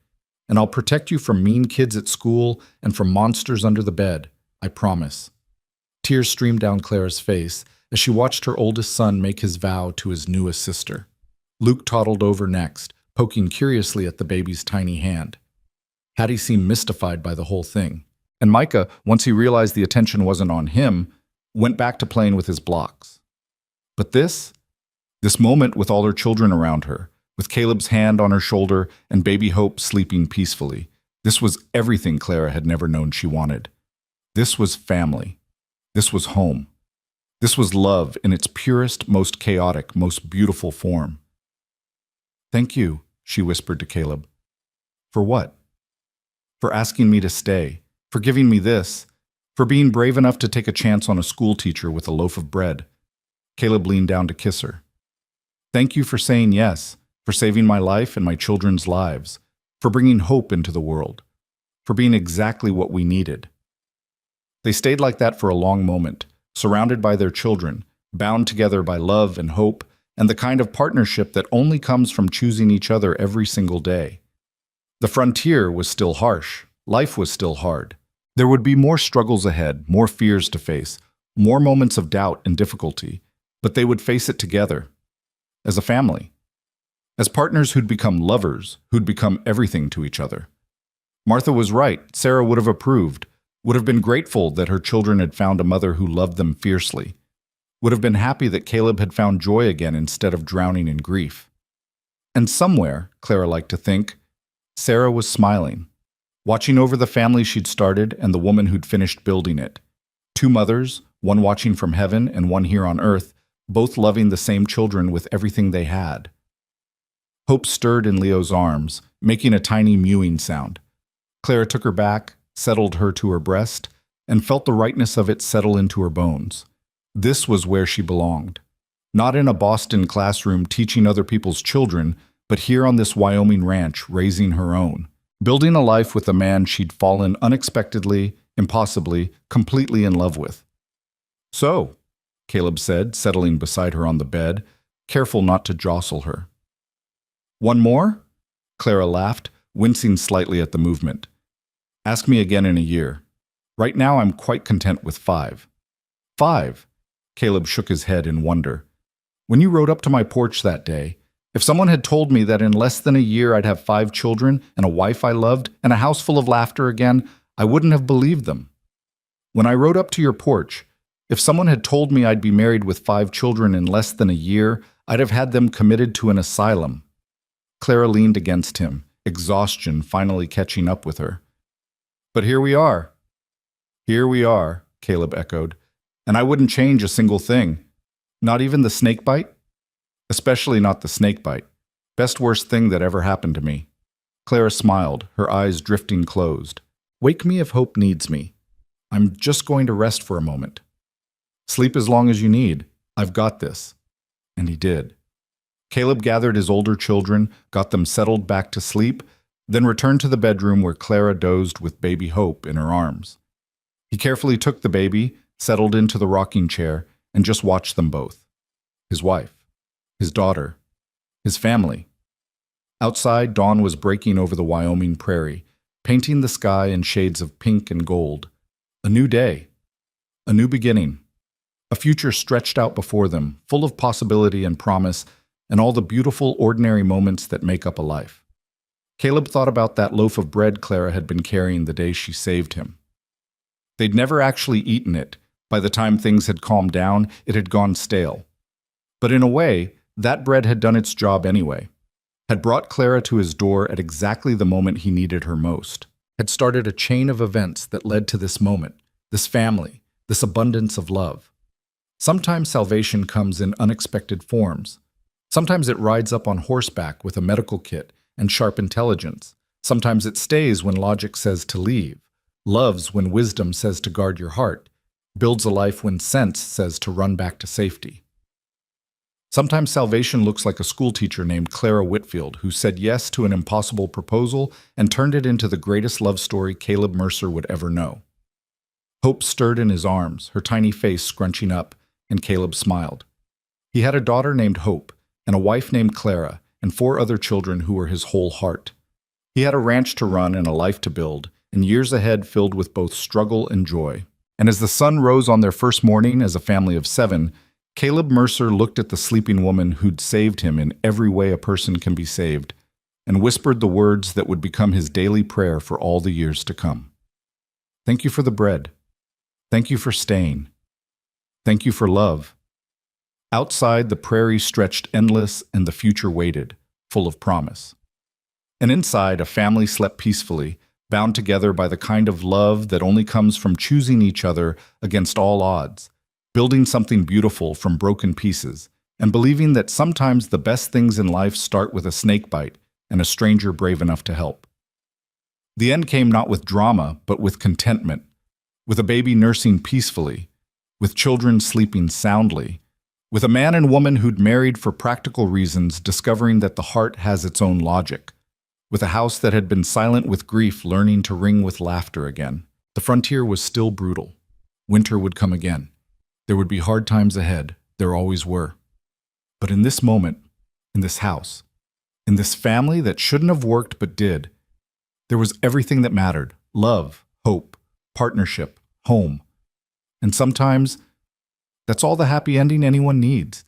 And I'll protect you from mean kids at school and from monsters under the bed. I promise." Tears streamed down Clara's face as she watched her oldest son make his vow to his newest sister. Luke toddled over next, poking curiously at the baby's tiny hand. Hattie seemed mystified by the whole thing. And Micah, once he realized the attention wasn't on him, went back to playing with his blocks. But this moment with all her children around her, with Caleb's hand on her shoulder and baby Hope sleeping peacefully, this was everything Clara had never known she wanted. This was family. This was home. This was love in its purest, most chaotic, most beautiful form. "Thank you," she whispered to Caleb. "For what?" "For asking me to stay, for giving me this, for being brave enough to take a chance on a school teacher with a loaf of bread." Caleb leaned down to kiss her. "Thank you for saying yes, for saving my life and my children's lives, for bringing hope into the world, for being exactly what we needed." They stayed like that for a long moment, surrounded by their children, bound together by love and hope, and the kind of partnership that only comes from choosing each other every single day. The frontier was still harsh. Life was still hard. There would be more struggles ahead, more fears to face, more moments of doubt and difficulty, but they would face it together, as a family, as partners who'd become lovers, who'd become everything to each other. Martha was right. Sarah would have approved, would have been grateful that her children had found a mother who loved them fiercely, would have been happy that Caleb had found joy again instead of drowning in grief. And somewhere, Clara liked to think, Sarah was smiling, watching over the family she'd started and the woman who'd finished building it. Two mothers, one watching from heaven and one here on earth, both loving the same children with everything they had. Hope stirred in Leo's arms, making a tiny mewing sound. Clara took her back, settled her to her breast, and felt the rightness of it settle into her bones. This was where she belonged. Not in a Boston classroom teaching other people's children, but here on this Wyoming ranch raising her own, building a life with a man she'd fallen unexpectedly, impossibly, completely in love with. "So," Caleb said, settling beside her on the bed, careful not to jostle her. "One more?" Clara laughed, wincing slightly at the movement. "Ask me again in a year. Right now I'm quite content with 5. 5? Caleb shook his head in wonder. "When you rode up to my porch that day, if someone had told me that in less than a year I'd have 5 children and a wife I loved and a house full of laughter again, I wouldn't have believed them. When I rode up to your porch, if someone had told me I'd be married with 5 children in less than a year, I'd have had them committed to an asylum." Clara leaned against him, exhaustion finally catching up with her. "But here we are." "Here we are," Caleb echoed. "And I wouldn't change a single thing. Not even the snake bite? Especially not the snake bite. Best worst thing that ever happened to me." Clara smiled, her eyes drifting closed. "Wake me if hope needs me. I'm just going to rest for a moment." "Sleep as long as you need. I've got this." And he did. Caleb gathered his older children, got them settled back to sleep, then returned to the bedroom where Clara dozed with baby Hope in her arms. He carefully took the baby, settled into the rocking chair, and just watched them both. His wife, his daughter, his family. Outside, dawn was breaking over the Wyoming prairie, painting the sky in shades of pink and gold. A new day. A new beginning. A future stretched out before them, full of possibility and promise, and all the beautiful, ordinary moments that make up a life. Caleb thought about that loaf of bread Clara had been carrying the day she saved him. They'd never actually eaten it. By the time things had calmed down, it had gone stale. But in a way, that bread had done its job anyway, had brought Clara to his door at exactly the moment he needed her most, had started a chain of events that led to this moment, this family, this abundance of love. Sometimes salvation comes in unexpected forms. Sometimes it rides up on horseback with a medical kit and sharp intelligence. Sometimes it stays when logic says to leave, loves when wisdom says to guard your heart, builds a life when sense says to run back to safety. Sometimes salvation looks like a schoolteacher named Clara Whitfield who said yes to an impossible proposal and turned it into the greatest love story Caleb Mercer would ever know. Hope stirred in his arms, her tiny face scrunching up, and Caleb smiled. He had a daughter named Hope, and a wife named Clara, and 4 other children who were his whole heart. He had a ranch to run and a life to build, and years ahead filled with both struggle and joy. And as the sun rose on their first morning as a family of 7, Caleb Mercer looked at the sleeping woman who'd saved him in every way a person can be saved, and whispered the words that would become his daily prayer for all the years to come. Thank you for the bread. Thank you for staying. Thank you for love. Outside, the prairie stretched endless and the future waited, full of promise. And inside, a family slept peacefully, bound together by the kind of love that only comes from choosing each other against all odds, building something beautiful from broken pieces, and believing that sometimes the best things in life start with a snake bite and a stranger brave enough to help. The end came not with drama, but with contentment, with a baby nursing peacefully, with children sleeping soundly, with a man and woman who'd married for practical reasons discovering that the heart has its own logic, with a house that had been silent with grief learning to ring with laughter again. The frontier was still brutal. Winter would come again. There would be hard times ahead. There always were. But in this moment, in this house, in this family that shouldn't have worked but did, there was everything that mattered: love, hope, partnership, home. And sometimes, that's all the happy ending anyone needs.